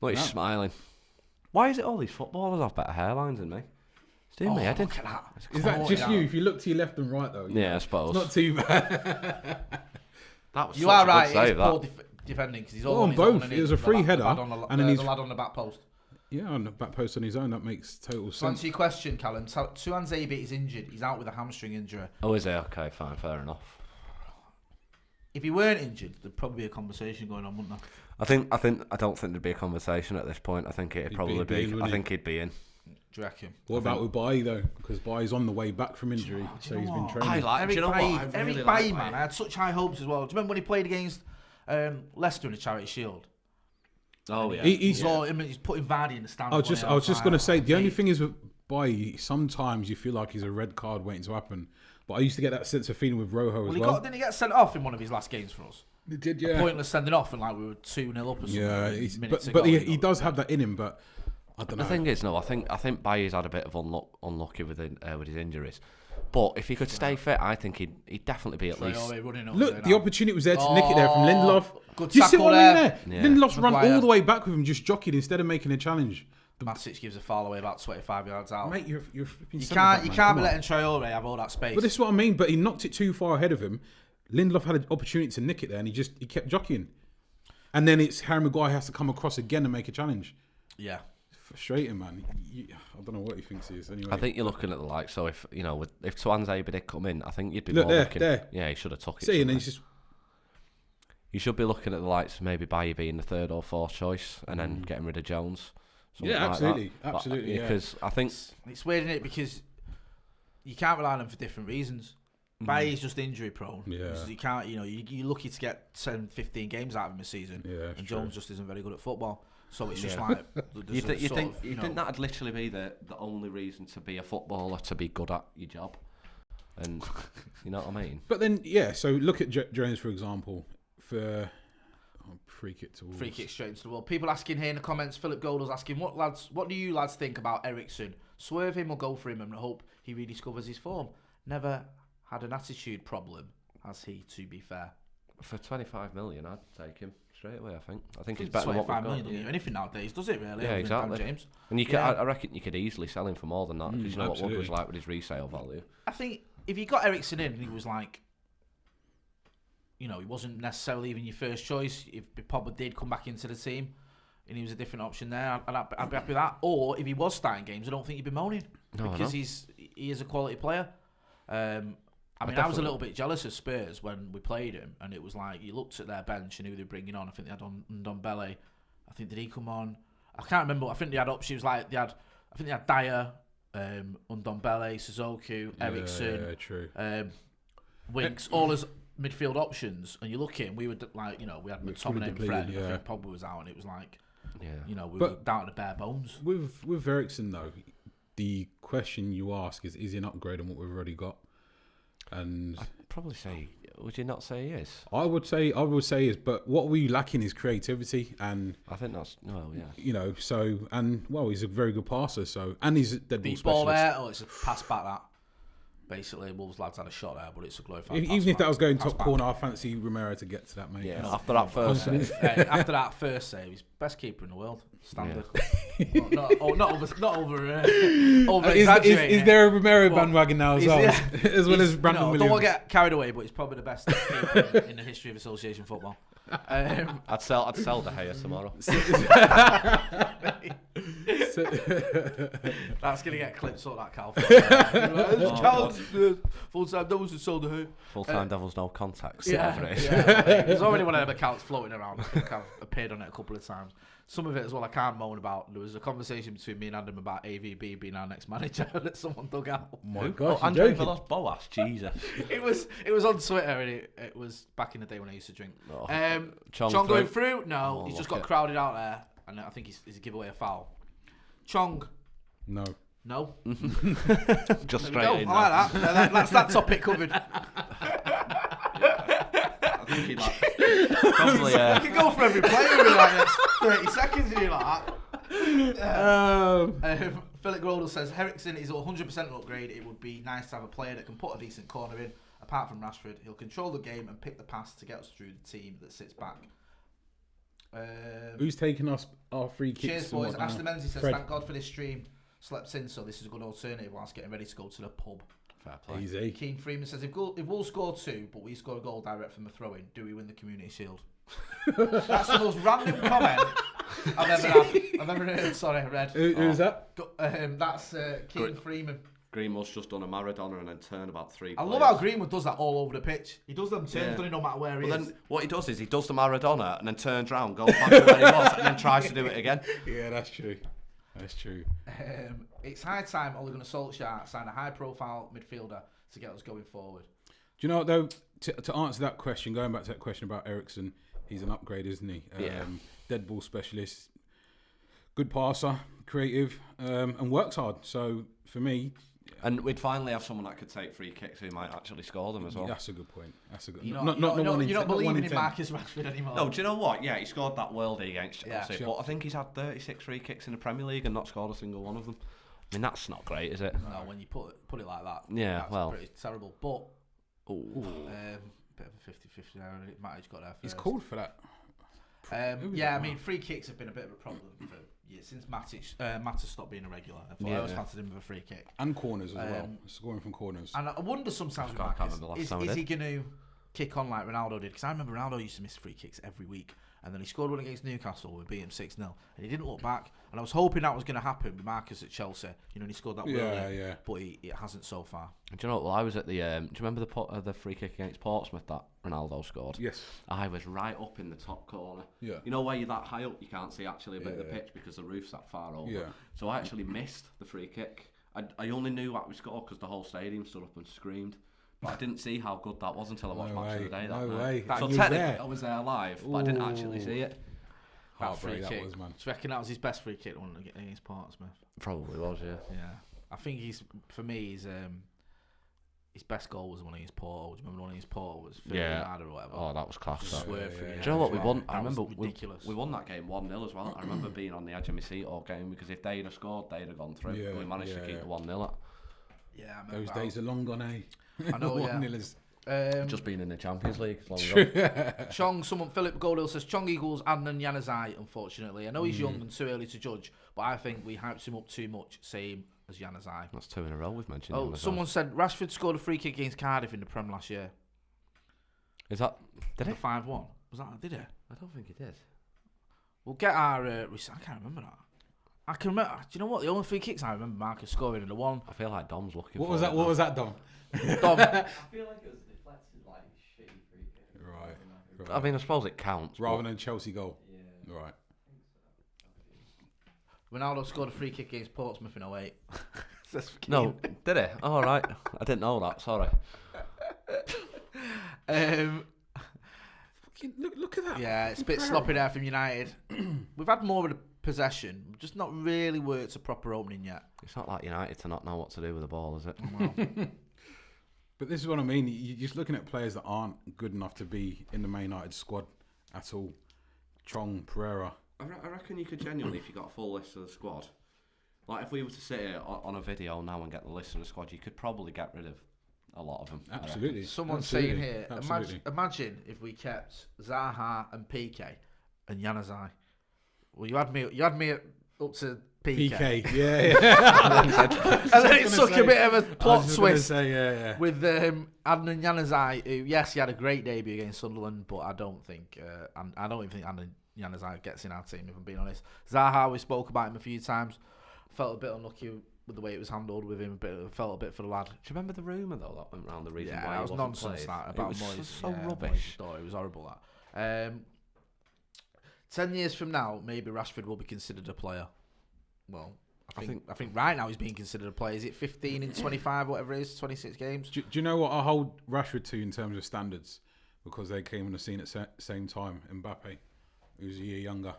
Look, he's smiling. Why is it all these footballers have better hairlines than me? It's doing me head in. Look at that. Is that just you? If you look to your left and right, though. Yeah, I suppose. It's not too bad. That was you are right. Save, it's poor defending because he's all on his both. own, It was a free header, and then the lad on the back post. Yeah, on the back post on his own. That makes total sense. To answer your question, Callum, Tuanzebe is injured. He's out with a hamstring injury. Oh, is he? Okay, fine, fair enough. If he weren't injured, there'd probably be a conversation going on, wouldn't there? I don't think there'd be a conversation at this point. I think it'd probably be. I think he'd be in. Do you reckon? What about with Bailly though? Because Bailly's on the way back from injury, so he's been training. Eric Bailly, man. I had such high hopes as well. Do you remember when he played against Leicester in the Charity Shield? Oh yeah. He's putting Vardy in the stand. I was just going to say the only thing is with Bailly, sometimes you feel like he's a red card waiting to happen. But I used to get that sense of feeling with Rojo as well. Didn't he get sent off in one of his last games for us? He did, yeah. Pointless sending off, and like we were 2-0 up or something. Yeah, but he does have that in him. But I don't know. The thing is, I think Bailly's had a bit of unlucky with his injuries. But if he could stay fit, I think he'd definitely be at least. Look, the opportunity was there to nick it there from Lindelof. Good you see what I mean there? Yeah. Lindelof's run all the way back with him, just jockeyed instead of making a challenge. Matic gives a foul away about 25 yards out. Mate, you can't be letting Traore have all that space. But this is what I mean. But he knocked it too far ahead of him. Lindelof had an opportunity to nick it there, and he kept jockeying. and then it's Harry Maguire has to come across again and make a challenge. Yeah. Frustrating, man. I don't know what he thinks he is. Anyway, I think you're looking at the like. So if if Swansea did come in, I think you'd be Look more there, looking. there. Yeah, he should have took it. See, and then shouldn't he's just. You should be looking at the likes, maybe Bailly being the third or fourth choice, and then getting rid of Jones. Yeah, absolutely, absolutely. Because I think it's weird, isn't it? Because you can't rely on them for different reasons. Bailly's just injury prone. Yeah. So you can't, you're lucky to get 10, 15 games out of him a season. Yeah, and Jones just isn't very good at football. So it's just like you think that'd literally be the only reason to be a footballer, to be good at your job, and you know what I mean. But then so look at Jones for example for free kick to Wolves. Free kick straight into the wall. People asking here in the comments. Philip Golders asking, what do you lads think about Ericsson? Swerve him or go for him and hope he rediscovers his form. Never had an attitude problem, has he? To be fair, for 25 million, I'd take him straight away. I think he's better than what 25 we've got. million. Anything nowadays, does it really? Yeah, exactly. James. And you could, I reckon you could easily sell him for more than that, because you know what Wood was like with his resale value. I think if you got Ericsson in and he was like, he wasn't necessarily even your first choice. If Pogba did come back into the team and he was a different option there, I'd be happy with that. Or if he was starting games, I don't think you'd be moaning, because he is a quality player. I was a little bit jealous of Spurs when we played him, and it was like you looked at their bench and who they were bringing on. I think they had Ndombele. I think did he come on? I can't remember. I think they had options like they had Dyer, Ndombele, Suzuki, Ericsson, yeah, true. Winks, all as midfield options. And you look at him, we were like, we had McTominay and Fred. I think Pogba was out, and it was like, we were down to bare bones. With Ericsson though, the question you ask is he an upgrade on what we've already got? And I'd probably say, would you not say he is? I would say he is, but what we lacking is creativity, and I think that's he's a very good passer. So, and he's a dead ball Deep specialist. ball there, or it's a pass back that. Basically, Wolves lads had a shot there, but it's a glorified pass Even if that was going top back. corner, I fancy Romero to get to that, mate. Yeah, after that first save. After that first save, he's best keeper in the world. Standard. not over exaggerating. Is there a Romero bandwagon now as well? As well as Brandon Williams? Don't want to get carried away, but he's probably the best keeper in the history of association football. I'd sell De Gea tomorrow. That's gonna get clipped, sort that Cal. Full-time Devils who sold De Gea. Full-time Devils, no contacts. There's already one of them accounts floating around. I think I've appeared on it a couple of times. Some of it as well I can't moan about. There was a conversation between me and Adam about AVB being our next manager that someone dug out. Oh my gosh, Andre Villas-Boas, Jesus. It was on Twitter, and it was back in the day when I used to drink. Chong going through? No, he's just got crowded out there, and I think he's a giveaway a foul. Chong? No. Just straight in. I like that. That's that topic covered. I think he'd probably. You can go for every player in like next 30 seconds, and you're like that. Philip Groldel says Ericsson is 100% an upgrade. It would be nice to have a player that can put a decent corner in. Apart from Rashford, he'll control the game and pick the pass to get us through the team that sits back. Who's taking us our free kicks? Cheers, boys. Ashley Menzies says, Thank God for this stream. Slept in, so this is a good alternative whilst getting ready to go to the pub. Fair play. Easy. Keane Freeman says, if Wolves score 2, but we score a goal direct from a throw-in, do we win the Community Shield? That's the most random comment I've ever heard. Sorry, I read. Who's that? That's Keane Freeman. Greenwood's just done a Maradona and then turned about 3 I players. love how Greenwood does that all over the pitch. He does them turns, doesn't he, no matter where he is. Then what he does is he does the Maradona and then turns around, goes back to where he was, and then tries to do it again. Yeah, that's true. That's true. It's high time Ole Gunnar Solskjaer signed a high-profile midfielder to get us going forward. Do you know what, though? To answer that question, going back to that question about Ericsson, he's an upgrade, isn't he? Dead ball specialist, good passer, creative, and works hard. So for me, and we'd finally have someone that could take free kicks who might actually score them as well. That's a good point. That's a good. You're not believing in Marcus Rashford anymore. No, do you know what? Yeah, he scored that worldie against Chelsea, but I think he's had 36 free kicks in the Premier League and not scored a single one of them. I mean, that's not great, is it? No, when you put it like that. Yeah, that's pretty terrible. But bit of a 50-50 there. Matic got there first. He's called for that. I mean, free kicks have been a bit of a problem for years since Matic stopped being a regular. I always fancied him with a free kick and corners as well. Scoring from corners. And I wonder sometimes with Marcus, is he going to kick on like Ronaldo did. Because I remember Ronaldo used to miss free kicks every week. And then he scored one against Newcastle. We beat him 6-0. And he didn't look back. And I was hoping that was going to happen with Marcus at Chelsea. You know, and he scored that earlier. But it hasn't so far. Do you know what? Well, I was at the... do you remember the free kick against Portsmouth that Ronaldo scored? Yes. I was right up in the top corner. Yeah. You know where you're that high up, you can't see actually a bit of the pitch because the roof's that far over. Yeah. So I actually missed the free kick. I only knew what we scored because the whole stadium stood up and screamed. But I didn't see how good that was until I watched Match of the Day that night. So technically I was there live, but I didn't actually see it. That free kick. Was, man. Do you reckon that was his best free kick one against Portsmouth? Probably was, yeah. Yeah. I think for me, his best goal was the one against Porto. Do you remember the one against Porto? Was Ferdinand or whatever. Oh, that was class. Do you know what we won? I remember we won that game 1-0 as well. I remember being on the edge of my seat all game because if they'd have scored, they'd have gone through. Yeah, we managed to keep the 1-0 up. Yeah, I remember those days are long gone, eh? I know, yeah. Just being in the Champions League, it's long gone. Chong, Philip Goldhill says Chong equals Adnan Januzaj, unfortunately. I know he's young and too early to judge, but I think we hyped him up too much, same as Januzaj. That's 2 in a row we've mentioned. Oh, someone said Rashford scored a free kick against Cardiff in the Prem last year. Is that... Did it? 5-1. Was that... Did it? I don't think it did. We'll get our... I can't remember that. I can remember... Do you know what? The only free kicks I remember Marcus scoring in the one... I feel like Dom's looking What for was that? What was that, Dom? Dom. I feel like it was a deflected, like, shitty free kick. Right. I mean, I suppose it counts. Rather than Chelsea goal. Yeah. Right. Ronaldo scored a free kick against Portsmouth in 08. No, did it? Oh, right. I didn't know that, sorry. Look at that. Yeah, it's a bit sloppy there from United. We've had more of the possession, we've just not really worked a proper opening yet. It's not like United to not know what to do with the ball, is it? Well, But this is what I mean. You're just looking at players that aren't good enough to be in the Man United squad at all. Chong, Pereira. I reckon you could genuinely, if you got a full list of the squad, like if we were to sit here on a video now and get the list of the squad, you could probably get rid of a lot of them. Absolutely. someone's saying here, imagine if we kept Zaha and PK and Januzaj. Well, you had me up to PK. Yeah. And then it took a bit of a plot twist Yeah. with Adnan Januzaj, who, yes, he had a great debut against Sunderland, but I don't think, I don't even think Adnan Januzaj gets in our team, if I'm being honest. Zaha, we spoke about him a few times. Felt a bit unlucky with the way it was handled with him. Felt a bit for the lad. Do you remember the rumour though that went around the reason why that was he wasn't nonsense. played? That about it was Moyes. so Yeah, rubbish. Moyes' it was horrible. That 10 years from now, maybe Rashford will be considered a player. Well, I think right now he's being considered a player. Is it 15 in 25, whatever it is, 26 games? Do you know what I hold Rashford to in terms of standards? Because they came on the scene at the same time. Mbappe, who's a year younger.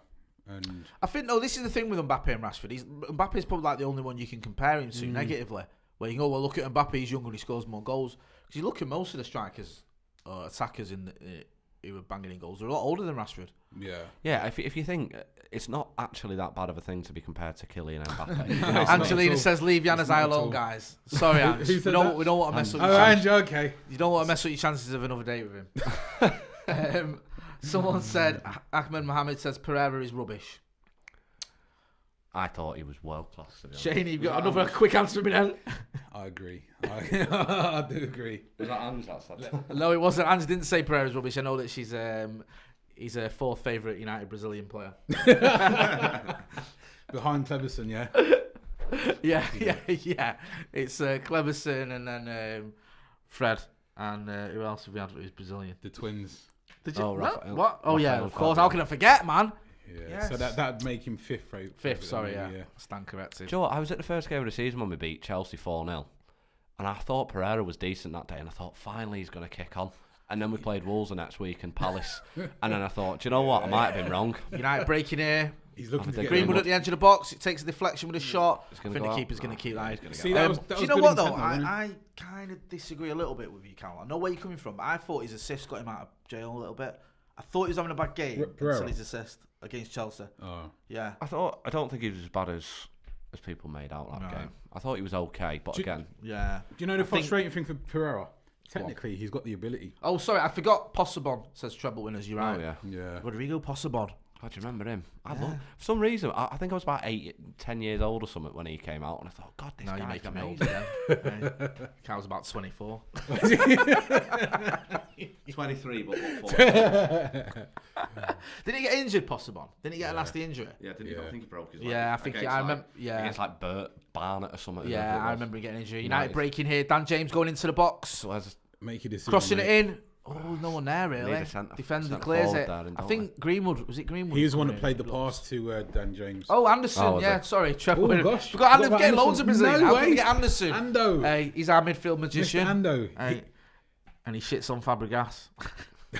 And I think, no, this is the thing with Mbappe and Rashford. Mbappe's probably like the only one you can compare him to negatively. Where you go, well, look at Mbappe, he's younger and he scores more goals. Because you look at most of the strikers, or attackers who were banging in goals, they're a lot older than Rashford. Yeah, if you think it's not actually that bad of a thing to be compared to Kylian Mbappe. No, Angelina says, leave Januzaj alone, guys. Sorry, Ange. We don't want to mess up your chances. Ange, okay. You don't want to mess up your chances of another date with him. Someone said, Ahmed Mohammed says Pereira is rubbish. I thought he was world class. Shane, you've got another quick answer for me then? I agree. I do agree. Was that Ange that said that? No, it wasn't. Ange didn't say Pereira's rubbish. I know that he's a fourth favourite United Brazilian player. Behind Cleberson, yeah? Yeah. It's Cleberson and then Fred. And who else have we had who's Brazilian? The twins. Did you? Rafael. What? Oh, yeah, Rafael of course. Fabio. How can I forget, man? Yeah. Yes. So that'd make him fifth, right? Fifth, sorry, yeah. Stand corrected. Do you know what? I was at the first game of the season when we beat Chelsea 4-0. And I thought Pereira was decent that day. And I thought, finally, he's going to kick on. And then we played Wolves the next week and Palace. And then I thought, do you know what? I might have been wrong. United breaking here. He's looking to get Greenwood at the edge of the box. It takes a deflection with a shot. I think the keeper's going to keep that. See, that was do you know good what, though? intent, I kind of disagree a little bit with you, Callum. I know where you're coming from, but I thought his assist got him out of jail a little bit. I thought he was having a bad game until his assist against Chelsea. Oh. Yeah. I don't think he was as bad as people made out that game. I thought he was okay, but again... Yeah. Do you know the frustrating thing for Pereira? Technically, he's got the ability. Oh, sorry, I forgot Possebon, says Treble Winners. You're right. Oh, yeah. Yeah. Rodrigo Possebon. God, do you remember him? For some reason, I think I was about 10 years old or something when he came out, and I thought, God, this Now you're guy's making me amazing. old again. I was about 24. 23, but what for? Didn't he get injured, Possebon? Didn't he get a nasty injury? Yeah, didn't he? I think he broke his leg. Yeah, I think I remember. Yeah, Against like Bert Barnett or something. yeah, I remember him getting injured. United breaking here. Dan James going into the box, So Make a decision. crossing mate. it in. Oh, no one there really. Need a centre- Defender centre clears forward it. there, don't I think Greenwood, was it Greenwood? He was the one that played the pass to Dan James. Oh, Anderson, Oh, was yeah, it? sorry. Trevor. Oh, gosh. Forgot What Anderson. about Getting loads Anderson? of Brazilian. No How can we way. get Anderson? Ando. Hey, he's our midfield magician. Mr. Ando. Hey, and he shits on Fabregas.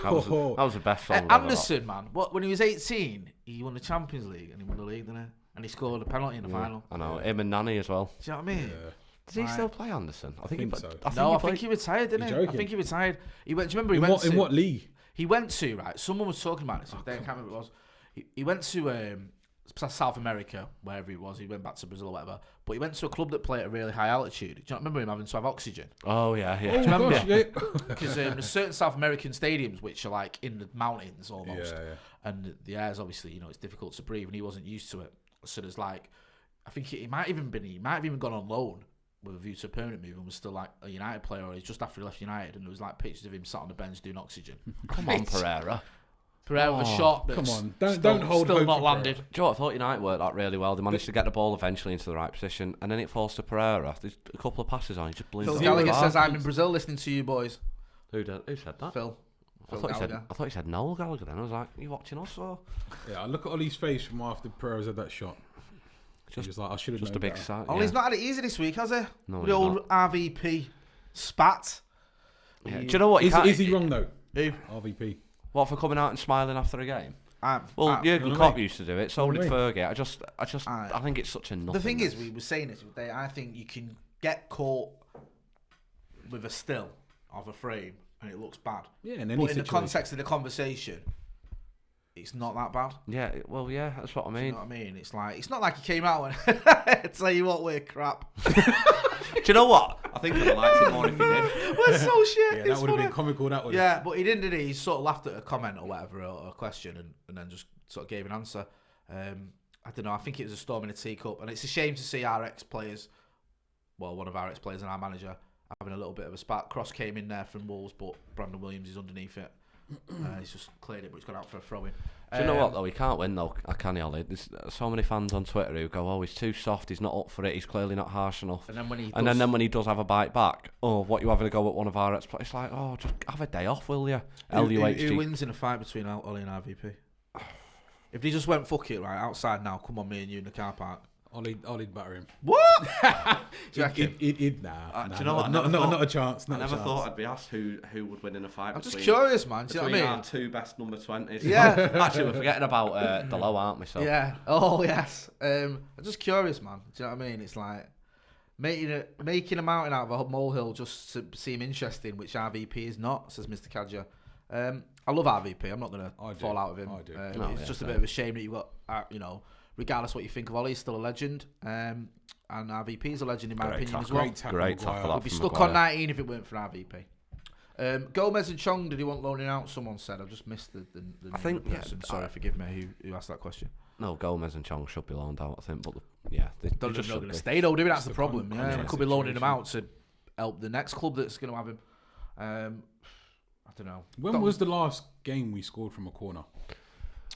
That was the best song. I've ever Anderson, man, when he was 18, he won the Champions League and he won the league, didn't he? And he scored a penalty in the final. I know. Him and Nanny as well. Do you know what I mean? Yeah. Does he still play Anderson? I think so. I think he retired, didn't he? You're I joking. think he retired. He went. Do you remember he went to In what league? He went to, right, someone was talking about this, I can't remember what it was. He went to South America, wherever he was. He went back to Brazil or whatever. But he went to a club that played at a really high altitude. Do you not remember him having to have oxygen? Oh, yeah. Oh, remember? gosh, yeah. Because there's certain South American stadiums which are like in the mountains almost. Yeah. And the air's obviously, it's difficult to breathe, and he wasn't used to it. So there's like, I think he might have even gone on loan with a view to a permanent move and was still like a United player, or he's just after he left United, and there was like pictures of him sat on the bench doing oxygen. Come on, Pereira. Pereira with a shot that's Come on, don't hold still hope not for landed. Do you know what? I thought United worked that really well. They managed to get the ball eventually into the right position, and then it falls to Pereira. There's a couple of passes on, he just blew Phil it. Gallagher says, "I'm in Brazil listening to you boys." Who said that? Phil. I thought he said Noel Gallagher then. I was like, are you watching us or? Yeah, I look at Ollie's face from after Pereira had that shot. He was like, I should have Just known a big better. sign. Ollie's not had it easy this week, has he? No, The he's old RVP spat. Yeah. Do you know what? Is he wrong though? Who? RVP. What, for coming out and smiling after a game? Well, you Jurgen know Klopp what I used to do it. So did Fergie. I think it's such a nothing. The thing is, we were saying this today. I think you can get caught with a still of a frame and it looks bad. Yeah, But in the context of the conversation, it's not that bad. Yeah, well, yeah, that's what I Do mean. you know what I mean? It's not like he came out and tell you what, we're crap. Do you know what? I think I'd have liked it more if he did. We're so shit. Yeah, it's that would have funny. been comical. That would. Yeah, but he didn't, did he? He sort of laughed at a comment or whatever, or a question, and then just sort of gave an answer. I don't know. I think it was a storm in a teacup, and it's a shame to see our ex-players, well, one of our ex-players and our manager, having a little bit of a spat. Cross came in there from Wolves, but Brandon Williams is underneath it. He's just cleared it, but he's gone out for a throw-in. Do you know what though? He can't win though, can he, Ollie? There's so many fans on Twitter who go, "Oh, he's too soft. He's not up for it. He's clearly not harsh enough." And then when he then when he does have a bite back, oh, what, you having a go at one of our ex-players? It's like, oh, just have a day off, will you? LUHG. Who wins in a fight between Ollie and RVP? If they just went fuck it right outside now, come on, me and you in the car park. Ollie'd batter him. What? Do you know what? Not a chance. I never thought I'd be asked who would win in a fight. I'm just curious, man. Do you know what I mean? Our two best number 20s. Yeah. Actually, we're forgetting about Delo, aren't we? So. Yeah. Oh yes. I'm just curious, man. Do you know what I mean? It's like making a mountain out of a molehill just to seem interesting, which RVP is not, says Mr. Kadja. I love RVP. I'm not gonna fall out with him. I do. It's just a bit of a shame that you got, regardless what you think of Ollie, he's still a legend. And RVP is a legend in my opinion as well. Great tackle. We'd be stuck on 19 if it weren't for RVP. Gomez and Chong, did he want loaning out? Someone said. I've just missed the I think, person. Sorry, forgive me. Who asked that question? No, Gomez and Chong should be loaned out, I think. But they Don't just know should going be. to stay though, do we? That's the the problem. Yeah, we contract could be loaning them situation. out to help the next club that's going to have him. I don't know. When was the last game we scored from a corner?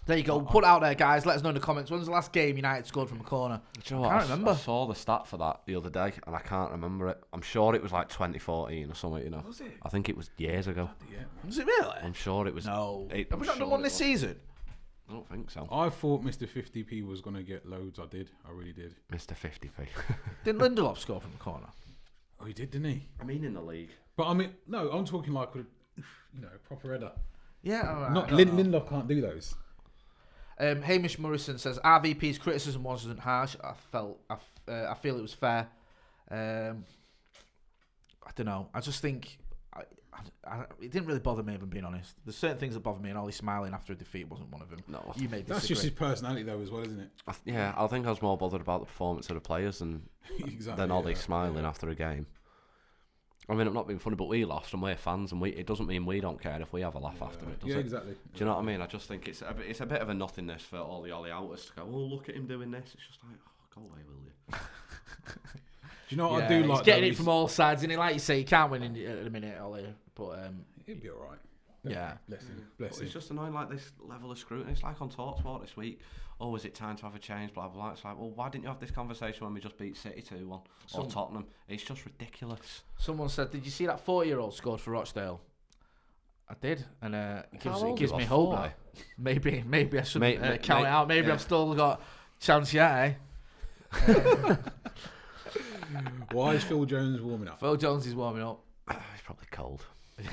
There you go. Put it out there, guys. Let us know in the comments. When's the last game United scored from a corner? Do you know what? I can't remember. I saw the stat for that the other day, and I can't remember it. I'm sure it was like 2014 or something. You know. Was it? I think it was years ago. Yeah. Was it really? I'm sure it was. No. I'm Have we not sure done one it this was. season? I don't think so. I thought Mr. 50p was going to get loads. I did. I really did. Mr. 50p. Didn't Lindelof score from the corner? Oh, he did, didn't he? I mean, in the league. But I mean, no, I'm talking like with a proper header. Yeah, all right. Not I don't know. Lindelof can't do those. Hamish Morrison says RVP's criticism wasn't harsh. I feel it was fair. I don't know. I just think it didn't really bother me, if I'm being honest. There's certain things that bother me, and Ollie smiling after a defeat wasn't one of them. No. You may That's disagree. just his personality, though, as well, isn't it? I think I was more bothered about the performance of the players than Exactly. Ollie smiling after a game. I mean, I'm not being funny, but we lost and we're fans, and it doesn't mean we don't care if we have a laugh after it, does it? Exactly. Do you know what I mean? I just think it's a bit of a nothingness for all the Ollie outers to go, oh, look at him doing this. It's just like, oh, go away, will you? Do you know what I do like? He's getting it from all sides, and like you say, he can't win at the minute, Ollie. But he'll be all right. Yeah. Bless him. It's just annoying, like this level of scrutiny. It's like on TalkSport this week. Oh, is it time to have a change? Blah, blah, blah. It's like, well, why didn't you have this conversation when we just beat City 2-1 or Tottenham? It's just ridiculous. Someone said, did you see that 40-year-old scored for Rochdale? I did, and it gives me hope. Now. Maybe I shouldn't count it out. Maybe I've still got chance yet, eh? Why is Phil Jones warming up? Phil Jones is warming up. He's probably cold.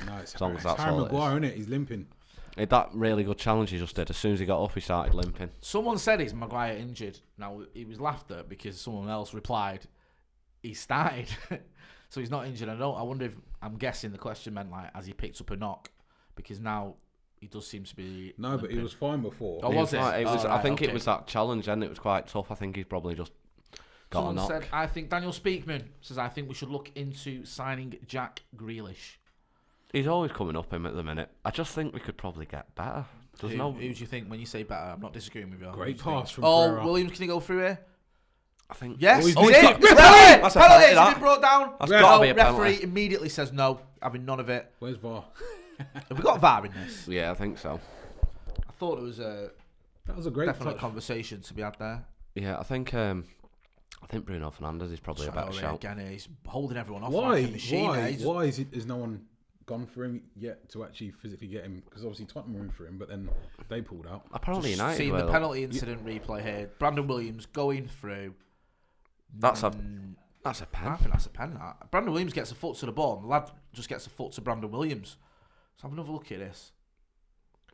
No, it's Harry Maguire, isn't it? He's limping. That really good challenge he just did. As soon as he got up, he started limping. Someone said, is Maguire injured? Now, he was laughed at because someone else replied, he started. So he's not injured. I'm guessing the question meant, like, has he picked up a knock? Because now he does seem to be No, limping. but he was fine before. Oh, was it? I think it was that challenge, and it was quite tough. I think he's probably just got Someone a knock. said, I think Daniel Speakman says, I think we should look into signing Jack Grealish. He's always coming up him at the minute. I just think we could probably get better. Who do you think when you say better? I'm not disagreeing with you. Great pass from Pereira. Williams, can you go through here? I think. Yes. he's Penalty! That's a penalty, It's that. been brought down. That's gotta be a referee penalty. immediately says no, having none of it. Where's VAR? Have we got VAR in this? Yeah, I think so. I thought it was a That was a great definite touch. conversation to be had there. Yeah, I think Bruno Fernandes is probably a better shout. Again, he's holding everyone off Why? like a machine. Why is no one gone for him yet to actually physically get him? Because obviously Tottenham were in for him, but then they pulled out. Apparently United. Seeing the penalty incident replay here, Brandon Williams going through. That's a pen. pen. I think that's a pen. That. Brandon Williams gets a foot to the ball, and the lad just gets a foot to Brandon Williams. So have another look at this.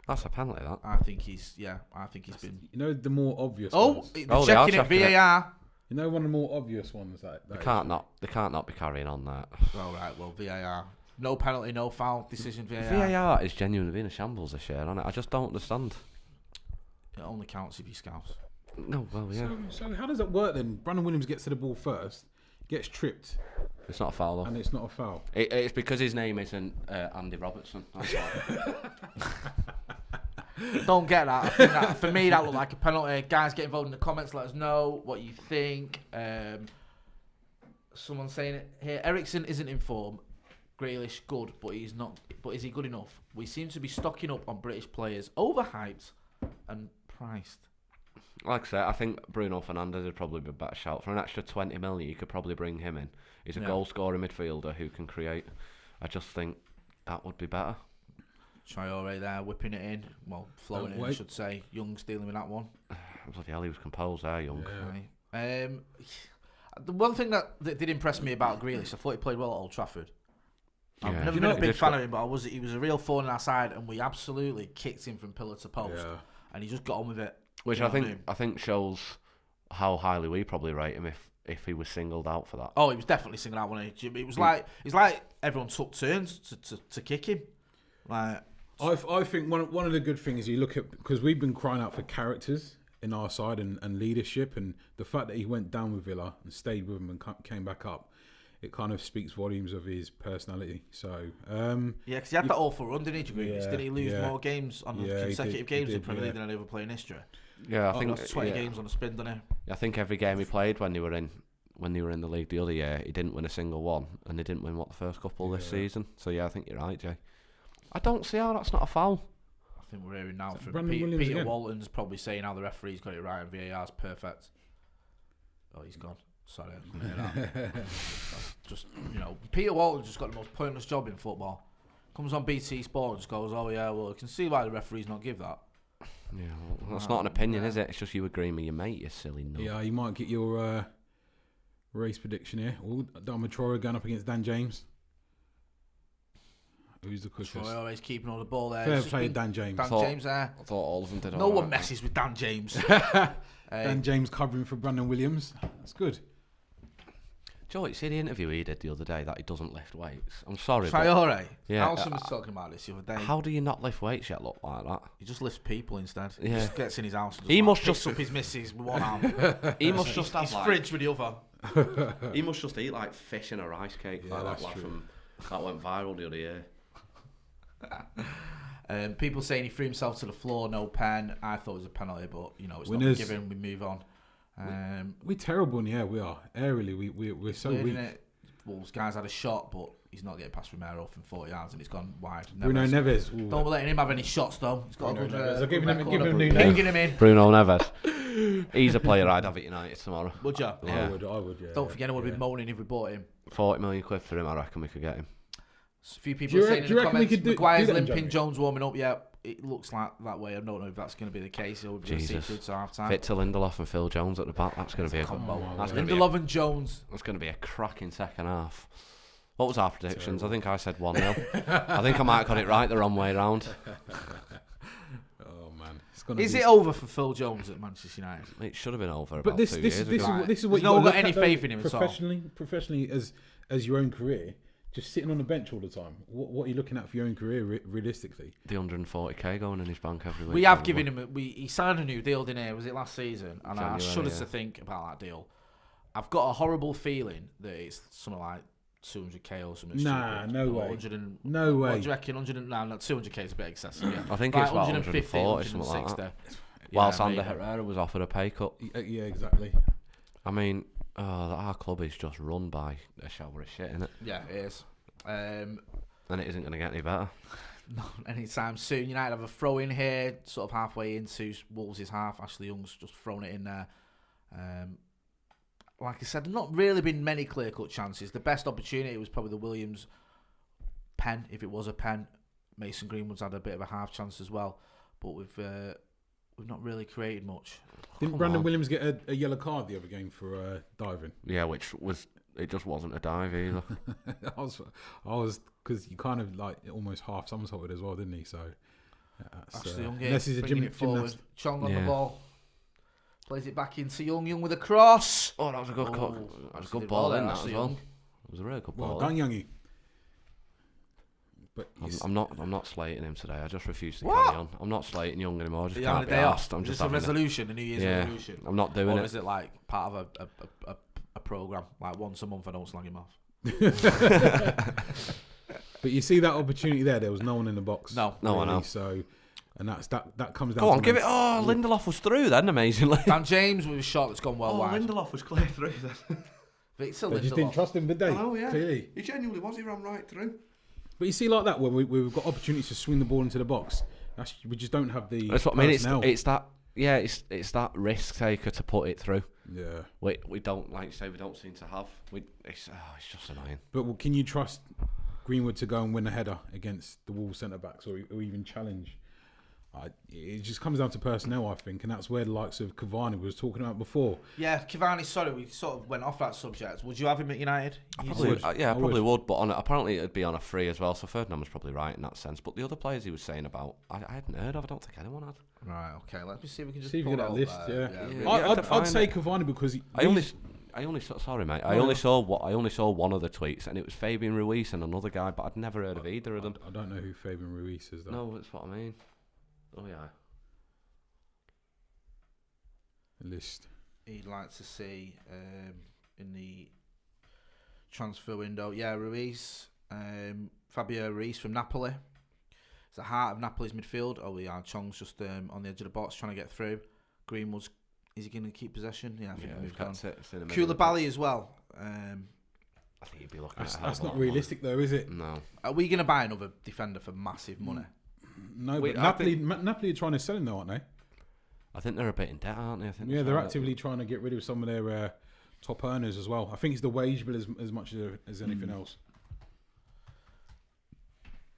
That's a penalty. That. I think he's been. You know the more obvious. Oh, ones? they're they are checking it. checking it. VAR. You know one of the more obvious ones that They can't not be carrying on that. All right. Well, VAR. No penalty, no foul. Decision VAR. VAR is genuinely being a shambles this year, isn't it? I just don't understand. It only counts if you scouse. No, well, yeah. So how does that work then? Brandon Williams gets to the ball first, gets tripped, It's not a foul, though. and it's not a foul. It's because his name isn't Andy Robertson. That's why. Don't get that. I think that. For me, that looked like a penalty. Guys, get involved in the comments. Let us know what you think. Someone saying it here. Ericsson isn't in form. Grealish good, but he's not. But is he good enough? We seem to be stocking up on British players, overhyped and priced. Like I said, I think Bruno Fernandes would probably be a better shout. For an extra 20 million, you could probably bring him in. He's a goal-scoring midfielder who can create. I just think that would be better. Traore there, whipping it in. Well, flowing in, I should say. Young's dealing with that one. Bloody hell, he was composed there, Young. Yeah. Right. The one thing that did impress me about Grealish, I thought he played well at Old Trafford. I've never been a big fan of him, but he was a real thorn in our side, and we absolutely kicked him from pillar to post, and he just got on with it. Which I think shows how highly we probably rate him if he was singled out for that. Oh, he was definitely singled out, wasn't he? It was like everyone took turns to kick him. Like I think one of the good things you look at, because we've been crying out for characters in our side and leadership, and the fact that he went down with Villa and stayed with them and came back up, it kind of speaks volumes of his personality. So because he had that awful run, didn't he? Yeah, didn't he lose more games on consecutive games in Premier League than any other player in history? Yeah, I think 20 games on a spin, didn't he? I think every game he played when they were in the league the other year, he didn't win a single one, and he didn't win the first couple this season. So I think you're right, Jay. I don't see how that's not a foul. I think we're hearing now from Peter again? Walton's probably saying how the referee's got it right and VAR's perfect. Oh, he's gone. Sorry, I couldn't hear that. Just, Peter Walton's just got the most pointless job in football. Comes on BT Sport and just goes, oh yeah, well, I can see why the referees not give that. Yeah, well, that's not an opinion, is it? It's just you agreeing with your mate, you silly nut. yeah, you might get your race prediction here. Traore going up against Dan James. Who's the quickest? Troy always keeping on the ball there. Fair play, Dan James. James there. I thought all of them did. No one messes with Dan James. Dan James covering for Brandon Williams. That's good. Joe, you see the interview he did the other day that he doesn't lift weights. I'm sorry. Traore. Yeah. Alison was talking about this the other day. How do you not lift weights yet look like that? He just lifts people instead. Yeah. He just gets in his house and He must picks just up his missus with one arm. He must just have his fridge with the other. He must just eat like fish and a rice cake like that, like That went viral the other year. People saying he threw himself to the floor, no pen. I thought it was a penalty, but you know it's Winners. not given. We move on. We're terrible in the air. We are aerially. We're so weak. Wolves guys had a shot, but he's not getting past Romero from 40 yards, and it's gone wide. Bruno Neves. Ooh. Don't be letting him have any shots though. He's got Bruno a good. Neves. I'll give him Pinging him in. Bruno Neves. He's a player I'd have at United tomorrow. Would you? Yeah. I would. Yeah. Don't think anyone would be moaning if we bought him. 40 million quid for him, I reckon we could get him. A few people saying in the comments, do Maguire's that, limping, Johnny? Jones warming up. Yeah, it looks like that way. I don't know if that's going to be the case. Or we're going to see through to half time. Victor Lindelof and Phil Jones at the back. That's going to be a combo. Lindelof and Jones. That's going to be a cracking second half. What was our predictions? I think I said 1-0. I think I might have got it right the wrong way round. Oh man, Is it over for Phil Jones at Manchester United? It should have been over But about this 2 this years this ago. is this is what No you got any faith in him at all. professionally as your own career. Just sitting on the bench all the time. What are you looking at for your own career realistically? The 140k going in his bank every week. We have given him. He signed a new deal, didn't he? Was it last season? And I January, shudder to think about that deal. I've got a horrible feeling that it's something like 200k or something. Nah, stupid. no Or way. 100 No way. What do you reckon? 100? No, not 200k is a bit excessive. Yeah. I think Like it's about 150, 140, something like 160. that. Yeah, While Sander maybe. Herrera was offered a pay cut. Yeah, exactly. I mean, our club is just run by a shower of shit, innit? Yeah, it is. And it isn't going to get any better. Not anytime soon. United have a throw in here, sort of halfway into Wolves' half. Ashley Young's just thrown it in there. Like I said, not really been many clear-cut chances. The best opportunity was probably the Williams pen, if it was a pen. Mason Greenwood's had a bit of a half chance as well, but we've not really created much. Didn't Brandon Williams get a yellow card the other game for diving? Yeah, which was it just wasn't a dive either. I was because you kind of like almost half somersaulted as well, didn't he? So Ashley Young unless he's a bringing it forward. gymnast. Chong on the ball. Plays it back into Young. Young with a cross. Oh, that was a good cut. That was a good ball in that as well. It was a really good ball. Well done, Youngie. But I'm not slating him today. I just refuse to carry on. I'm not slating Young anymore. I just can't be asked. I'm just a having resolution, a New Year's resolution. I'm not doing or it. is it like part of a program? Like once a month, I don't slag him off. But you see that opportunity there. There was no one in the box. No, I know. Really, so, and that comes down. Go on, to give it. Oh, Lindelof was through then, amazingly. Dan James with a shot that's gone well wide. Lindelof was clear through then. Victor They just didn't trust him, did they? Oh yeah, Clearly. he genuinely was. He ran right through. But you see, like that, when we've got opportunities to swing the ball into the box, we just don't have the. That's what I mean. personnel. It's that. Yeah, it's that risk taker to put it through. Yeah. We don't, like you say, we don't seem to have. It's just annoying. But can you trust Greenwood to go and win a header against the Wolves centre backs, or even challenge? It just comes down to personnel, I think, and that's where the likes of Cavani we was talking about before. Yeah, Cavani. Sorry, we sort of went off that subject. Would you have him at United? I probably would. But apparently it'd be on a free as well. So Ferdinand was probably right in that sense. But the other players he was saying about, I hadn't heard of. I don't think anyone had. Right. Okay. Let me see if we can just See if you pull get that out list. there. I'd say Cavani because I only saw one of the tweets, and it was Fabian Ruiz and another guy, but I'd never heard of either of them. I don't know who Fabian Ruiz is though. No, that's what I mean. Oh yeah. List. He'd like to see in the transfer window. Yeah, Ruiz, Fabio Ruiz from Napoli. It's the heart of Napoli's midfield. Oh yeah, Chong's just on the edge of the box trying to get through. Greenwood's, is he going to keep possession? Yeah, I think he moved on. Koulibaly as well. I think you'd be looking at That's not realistic though, is it? No. Are we going to buy another defender for massive money? No, Wait, but Napoli are trying to sell him though, aren't they? I think they're a bit in debt, aren't they? I think They're actively trying to get rid of some of their top earners as well. I think it's the wage bill as much as anything else.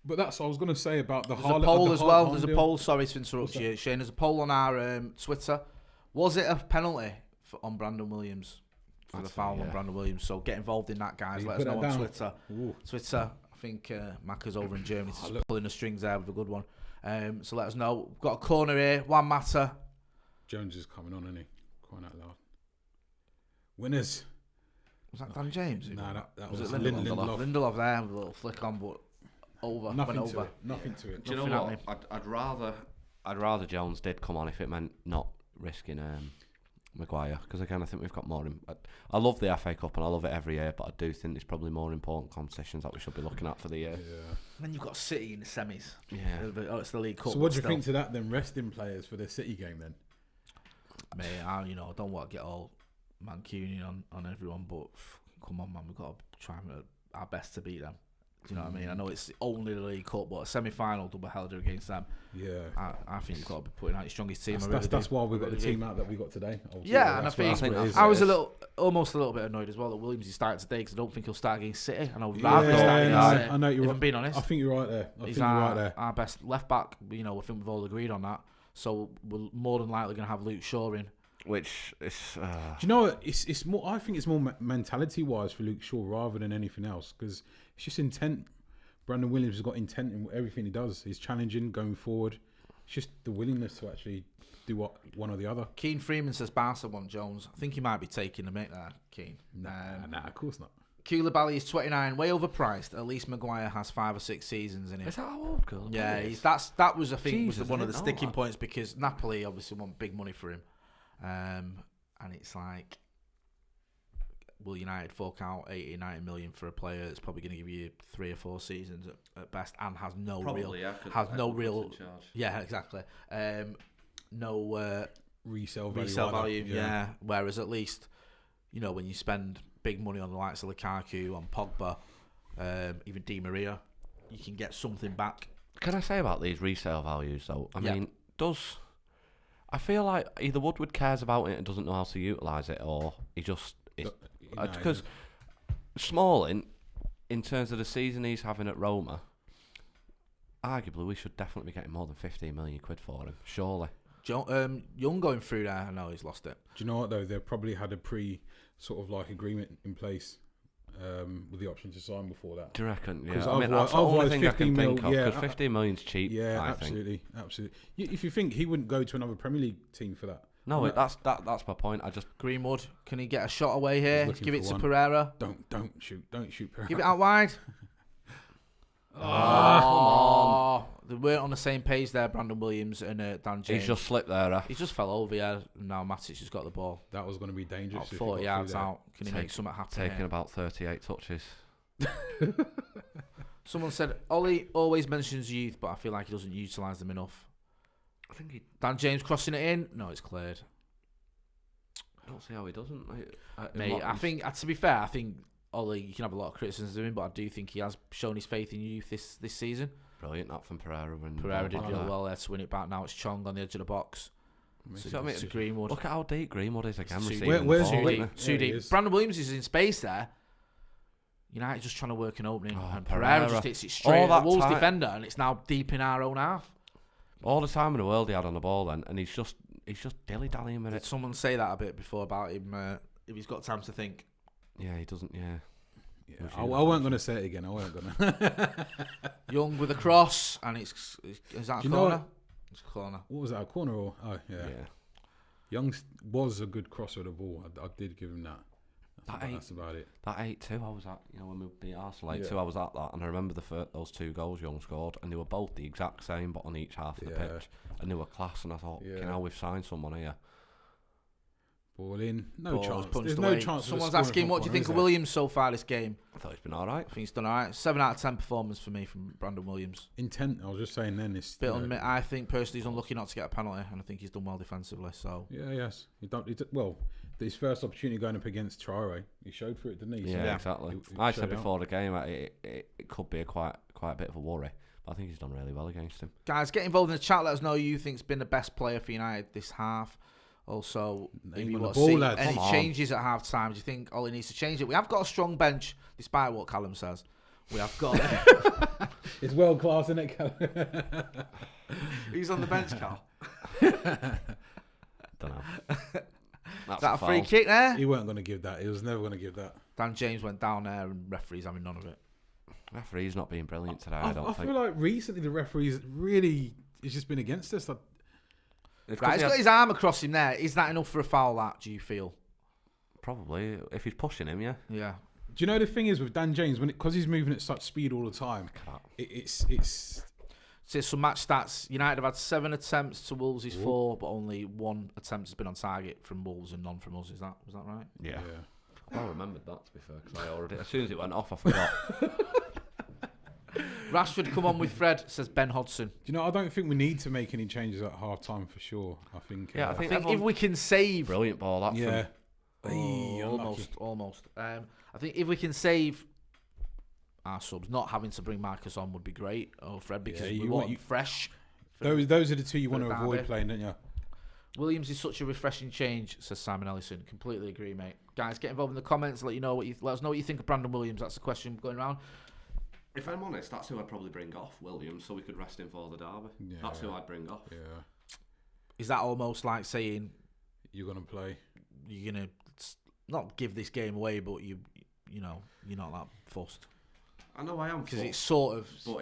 But that's what I was going to say about the There's a poll as well. There's a poll. Sorry to interrupt you, Shane. There's a poll on our Twitter. Was it a penalty on Brandon Williams for the foul on Brandon Williams? So get involved in that, guys. Let us know on Twitter. Twitter. I think Macca's over in Germany is pulling the strings there with a good one. So let us know. We've got a corner here. One matter. Jones is coming on, isn't he? Crying out loud. Winners. Was that Dan James? Nah, that was Lindelof. Lindelof there with a little flick on, but over. Nothing went to over. it. Nothing to it. Do you know what? I'd rather Jones did come on if it meant not risking Maguire, because again I think we've got more. I love the FA Cup and I love it every year, but I do think there's probably more important competitions that we should be looking at for the year. Yeah. And then you've got City in the semis. Yeah. Oh, it's the League Cup. So what do you still. think to that then? Resting players for the City game then? Mate, I don't want to get all Mancunian on everyone, but come on, man, we've got to try our best to beat them. Do you know what I mean? I know it's only the League Cup, but a semi-final double header against them. Yeah. I think you've got to be putting out your strongest team. That's why we got the team out that we got today. Ultimately. Yeah, and I think I was almost a little bit annoyed as well that Williams is starting today because I don't think he'll start against City. And I would rather start against City. I know you're if right. I'm being honest. I think you're right there. He's our best left back. I think we've all agreed on that. So we're more than likely going to have Luke Shaw in. Which is. Do you know what? It's more. I think it's more mentality wise for Luke Shaw rather than anything else because it's just intent. Brandon Williams has got intent in everything he does. He's challenging, going forward. It's just the willingness to actually do one or the other. Keane Freeman says Barca want Jones. I think he might be taking the mate there, Keane. Nah, of course not. Koulibaly is 29, way overpriced. At least Maguire has 5 or 6 seasons in him. Is that how old Koulibaly is? Yeah, that was I think Jesus, was one of the I didn't know sticking that. points because Napoli obviously want big money for him, and it's like, will United fork out 80, 90 million for a player that's probably going to give you 3 or 4 seasons at best and has no real yeah, exactly no resale value yeah. Whereas at least when you spend big money on the likes of Lukaku, on Pogba, even Di Maria, you can get something back. Can I say about these resale values though? I mean, I feel like either Woodward cares about it and doesn't know how to utilise it, or he just because Smalling, in terms of the season he's having at Roma, arguably we should definitely be getting more than 15 million quid for him, surely. Young going through there, I know he's lost it. Do you know what though? They probably had a agreement in place with the option to sign before that. Do you reckon? Yeah. I mean, that's the only thing I can think of. Because 15 million's cheap. Yeah, I think. absolutely. If you think he wouldn't go to another Premier League team for that. No, that's my point. Greenwood, can he get a shot away here? Give it to Pereira. Don't shoot Pereira. Give it out wide. Come on. They weren't on the same page there, Brandon Williams and Dan James. He's just slipped there. He just fell over, yeah. Now Matic has got the ball. That was going to be dangerous. About 40 yards out. Can he make something happen? Taking about 38 touches. Someone said, Ollie always mentions youth, but I feel like he doesn't utilise them enough. I think Dan James crossing it in? No, it's cleared. I don't see how he doesn't. Mate, I think, to be fair, I think Ollie, you can have a lot of criticisms of him, but I do think he has shown his faith in youth this season. Brilliant, that from Pereira. Pereira did really well there to win it back. Now it's Chong on the edge of the box. To Greenwood. Look at how deep Greenwood is again. Where's too deep. Brandon Williams is in space there. United just trying to work an opening, and Pereira just hits it straight at the Wolves defender, and it's now deep in our own half. All the time in the world he had on the ball then, and he's just dilly-dallying with it. Did someone say that a bit before about him, if he's got time to think? Yeah, he doesn't, yeah. I wasn't going to say it again. I wasn't going to. Young with a cross, and is that a corner? It's a corner. What was that, a corner or? Oh, yeah. Young was a good crosser of the ball. I did give him that. That's about it. That 8-2 I was at, when we beat Arsenal 8-2, I was at that, and I remember those 2 goals Young scored, and they were both the exact same, but on each half of the pitch, and they were class, and I thought, we've signed someone here. Ball in, no chance. There's no chance. Someone's asking, what do you think of Williams so far this game? I thought he's been alright. I think he's done alright. 7 out of 10 performance for me from Brandon Williams. Intent, I was just saying then. I think personally he's unlucky not to get a penalty, and I think he's done well defensively. So yes, his first opportunity going up against Traore, he showed for it, didn't he? Yeah, exactly. I said before the game it could be quite a bit of a worry, but I think he's done really well against him. Guys, get involved in the chat. Let us know who you think's been the best player for United this half. Also, if you want to see any changes at half time, do you think Ollie needs to change it? We have got a strong bench, despite what Callum says. We have got it's world class, isn't it, Callum? Who's on the bench, Cal? Don't know. Is that a free kick there? He weren't going to give that. He was never going to give that. Dan James went down there, and referee's having none of it. Referee's not being brilliant today. I feel like recently the referees really has just been against us. He's got his arm across him there. Is that enough for a foul? That do you feel? Probably, if he's pushing him, yeah. Yeah. Do you know the thing is with Dan James, because he's moving at such speed all the time, it's So some match stats. United have had 7 attempts to Wolves' 4, but only 1 attempt has been on target from Wolves and none from us. Was that right? Yeah. I remembered that, to be fair, because I already, as soon as it went off, I forgot. Rashford come on with Fred, says Ben Hodson. Do you know, I don't think we need to make any changes at half time for sure. I think. I think if we can save. Brilliant ball, that. Yeah. Almost. I think if we can save our subs, not having to bring Marcus on would be great. Oh, Fred, because we want fresh. Those are the two you want to derby. avoid playing, don't you? Williams is such a refreshing change, says Simon Ellison. Completely agree, mate. Guys, get involved in the comments. Let us know what you think of Brandon Williams. That's the question going around. If I'm honest, that's who I'd probably bring off, Williams, so we could rest him for the derby. Yeah. That's who I'd bring off. Yeah. Is that almost like saying you're gonna play? You're gonna not give this game away, but you know you're not that fussed. I know I am, because it's sort of. But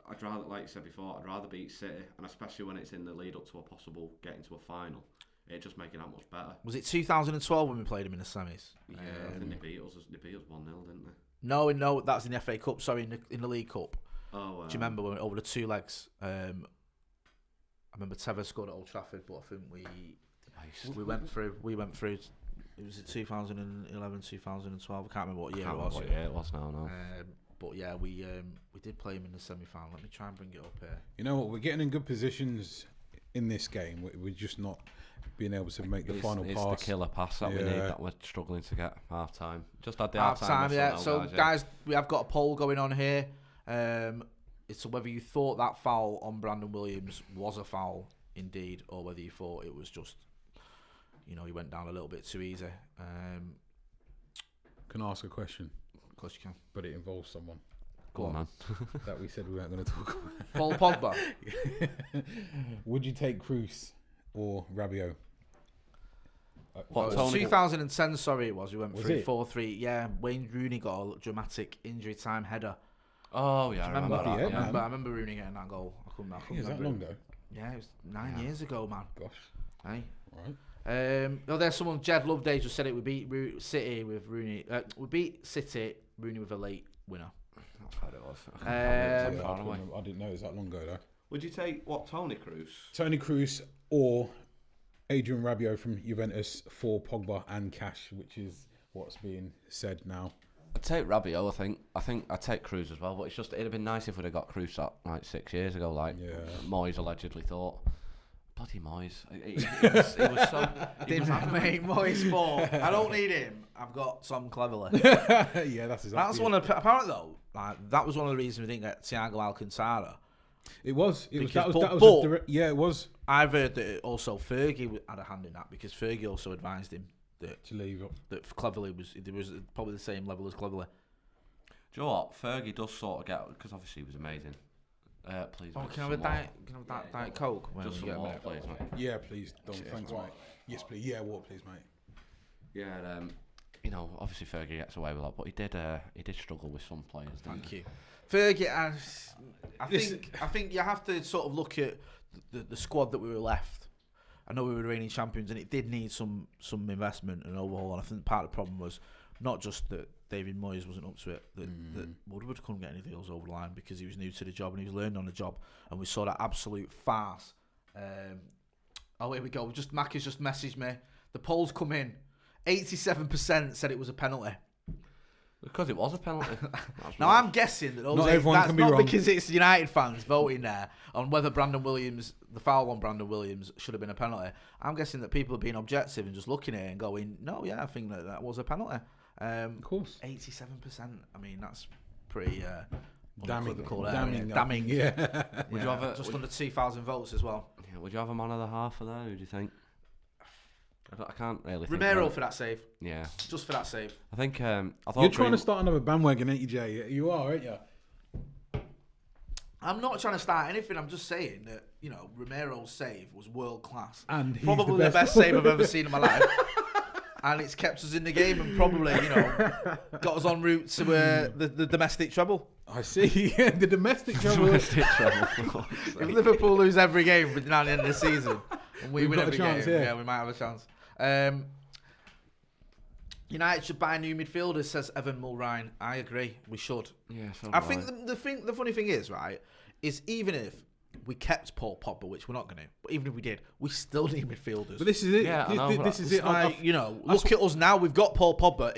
I'd rather, like you said before, I'd rather beat City, and especially when it's in the lead up to a possible getting to a final, it just make it that much better. Was it 2012 when we played them in the semis? Yeah, I think they beat us 1-0, didn't they? No, that's in the FA Cup. Sorry, in the League Cup. Oh, do you remember when over the 2 legs? I remember Tevez scored at Old Trafford, but I think we went through. It was 2011, 2012. I can't remember what year it was. What year it was now. But yeah, we did play him in the semi-final. Let me try and bring it up here. You know what? We're getting in good positions in this game. We're just not being able to make the final pass. It's the killer pass that we need that we're struggling to get half time. Just at the half time, yeah. Now, so guys, we have got a poll going on here. It's whether you thought that foul on Brandon Williams was a foul indeed, or whether you thought it was just, he went down a little bit too easy. Can I ask a question? Of course you can. But it involves someone. Go on, man. That we said we weren't going to talk about. Paul Pogba. Would you take Cruz or Rabiot? What, 2010, sorry, it was. We went through 4-3. Yeah, Wayne Rooney got a dramatic injury time header. Oh, yeah, I remember that. I remember Rooney getting that goal. I couldn't is that long ago? Yeah, it was 9 years ago, man. Gosh. Hey. Right. There's someone, Jed Loveday just said it. We beat City with Rooney. We beat City, Rooney with a late winner. That's how it was. I didn't know it was that long ago, though. Would you take, Toni Kroos? Toni Kroos or Adrian Rabiot from Juventus for Pogba and cash, which is what's being said now. I'd take Rabiot, I think I'd take Kroos as well, but it's just, it'd have been nice if we'd have got Kroos up like 6 years ago, like Moyes allegedly thought. Bloody Moyes. He was so... Moyes for. I don't need him. I've got Tom Cleverley. Yeah, that's exactly. That's one of apparently though. Like that was one of the reasons we didn't get Thiago Alcantara. It was. It was. I've heard that also Fergie had a hand in that because Fergie also advised him that to leave up. That Cleverley was probably the same level as Cleverley. Do you know what? Fergie does sort of get, because obviously he was amazing. Please. Oh, can I have a Diet Coke? Just some water, please, mate. Yeah, please. Thanks, mate. Yes, please. Yeah, water, please, mate. Yeah, obviously Fergie gets away with that, but he did struggle with some players. Thank you, Fergie. I think you have to sort of look at the squad that we were left. I know we were reigning champions, and it did need some investment and overhaul. And I think part of the problem was not just that David Moyes wasn't up to it, that Woodward couldn't get any deals over the line because he was new to the job and he was learning on the job, and we saw that absolute farce. Here we go. Mac has just messaged me. The polls come in. 87% said it was a penalty. Because it was a penalty. Now I'm guessing that that's not because it's United fans voting there on whether the foul on Brandon Williams should have been a penalty. I'm guessing that people are being objective and just looking at it and going, no, yeah, I think that was a penalty. Of course. 87%. I mean, that's pretty damning. Yeah. Would you have just under 2,000 votes as well. Yeah. Would you have a man of the half for that? Who do you think? I can't really. Romero for that save. Yeah. Just for that save. I think. I thought you're trying to start another bandwagon, ain't you, Jay? You are, aren't you? I'm not trying to start anything. I'm just saying that Romero's save was world class and probably the best save I've ever seen in my life. And it's kept us in the game and probably, got us en route to the domestic treble. I see. The domestic treble. If Liverpool lose every game between now and the end of the season, and we win every game, we might have a chance. United should buy new midfielders, says Evan Mulrine. I agree. We should. Yeah. I think the funny thing is, right, is even if we kept Paul Pogba, which we're not going to, but even if we did, we still need midfielders. But this is it. Yeah, I know, this is It's it. like, look at us now. We've got Paul Pogba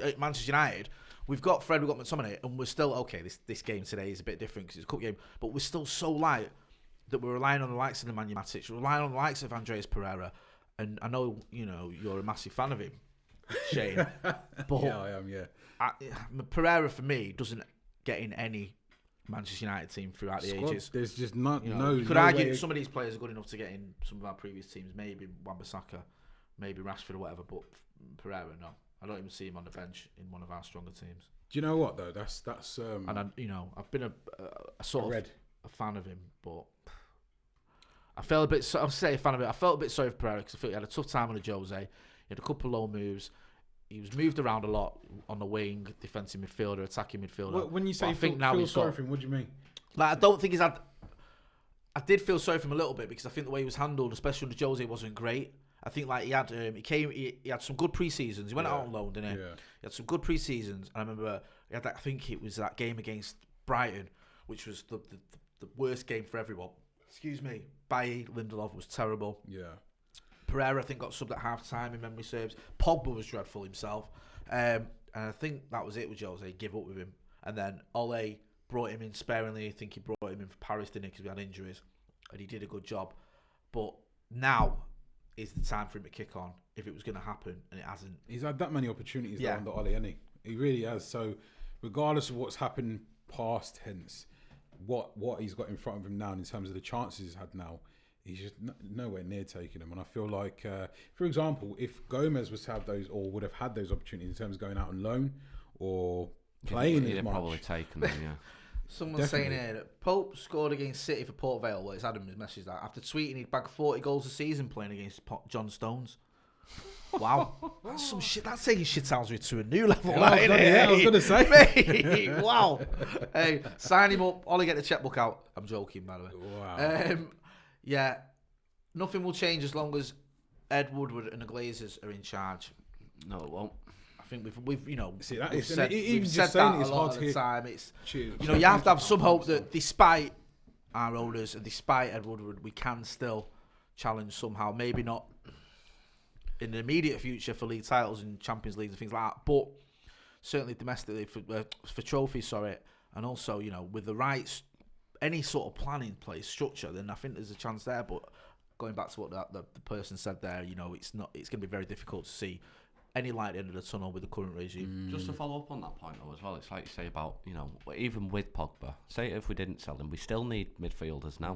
at Manchester United. We've got Fred, we've got McTominay, and we're still, okay, this game today is a bit different because it's a cup game, but we're still so light that we're relying on the likes of Nemanja Matic, we're relying on the likes of Andreas Pereira, and I know, you're a massive fan of him, Shane, but Yeah, I am, yeah. Pereira, for me, doesn't get in any Manchester United team throughout the ages. There's just not, You could argue that some of these players are good enough to get in some of our previous teams, maybe Wan-Bissaka, maybe Rashford or whatever, but Pereira, no. I don't even see him on the bench in one of our stronger teams. Do you know what though? That's and I've been a sort of a fan of him, but I felt a bit. I'll say a fan of it. I felt a bit sorry for Pereira because I felt he had a tough time on the Jose. He had a couple of low moves. He was moved around a lot on the wing, defensive midfielder, attacking midfielder. When you say I think now feel he's sorry for him, what do you mean? Like, I don't think he's had. I did feel sorry for him a little bit because I think the way he was handled, especially under Jose, wasn't great. I think like he had some good pre-seasons. He went out on loan, didn't he? Yeah. He had some good pre-seasons. And I remember he had that, I think it was that game against Brighton, which was the worst game for everyone. Excuse me. Bailly, Lindelof was terrible. Yeah. Pereira, I think, got subbed at half-time, in memory serves. Pogba was dreadful himself. And I think that was it with Jose. Give up with him. And then Ole brought him in sparingly. I think he brought him in for Paris, didn't he? Because we had injuries. And he did a good job. But now is the time for him to kick on if it was going to happen, and it hasn't. He's had that many opportunities though under Ole, hasn't he? He really has. So regardless of what's happened past tense, what he's got in front of him now in terms of the chances he's had now, he's just nowhere near taking them. And I feel like, for example, if Gomez was to have those, or would have had those opportunities in terms of going out on loan or playing he'd as much, probably taken them, yeah. Someone's saying here that Pope scored against City for Port Vale. Well, it's Adam's message that after tweeting he'd bag 40 goals a season playing against John Stones. Wow, that's some shit. That's taking shithousery to a new level. I was going to say, mate, wow. Hey, sign him up. Ollie, get the checkbook out. I'm joking, by the way. Wow. Yeah, nothing will change as long as Ed Woodward and the Glazers are in charge. No, it won't. I think we've See, that we've is, said, even we've just said that saying a it's lot hard of to the time. It's choose. you have to have some hope that despite our owners and despite Ed Woodward, we can still challenge somehow. Maybe not in the immediate future for league titles and Champions Leagues and things like that, but certainly domestically for trophies. And also with the rights, any sort of plan in place, structure, then I think there's a chance there. But going back to what the person said there, it's going to be very difficult to see any light at the end of the tunnel with the current regime. Just to follow up on that point though as well, it's like you say about, even with Pogba, say if we didn't sell him, we still need midfielders now.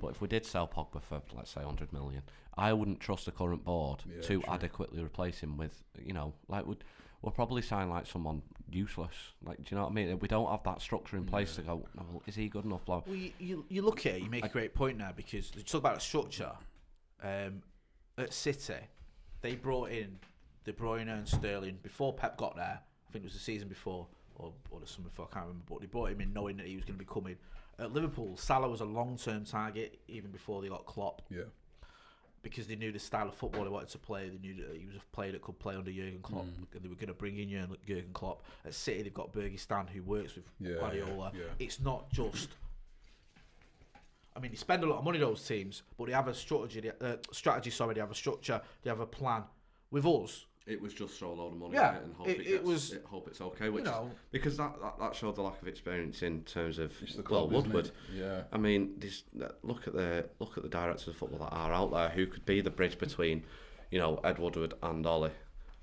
But if we did sell Pogba for, let's say, 100 million, I wouldn't trust the current board to adequately replace him with, we'll probably sign like someone useless. Like, do you know what I mean? We don't have that structure in place to go, no, well, is he good enough? Blah. Well, you look at it, you make a great point now because you talk about the structure. At City, they brought in De Bruyne and Sterling before Pep got there. I think it was the season before or the summer before, I can't remember. But they brought him in knowing that he was going to be coming. At Liverpool, Salah was a long-term target even before they got Klopp. Yeah. Because they knew the style of football he wanted to play. They knew that he was a player that could play under Jurgen Klopp. And they were going to bring in Jurgen Klopp. At City, they've got Bergistan, who works with Guardiola. Yeah. It's not just... I mean, they spend a lot of money, those teams, but they have a strategy. They have a structure. They have a plan. With us... It was just throw a load of money Yeah, at it and hope hope it's okay. Which is, because that showed the lack of experience in terms of Woodward. Yeah. I mean, look at the directors of football that are out there who could be the bridge between, Ed Woodward and Ollie.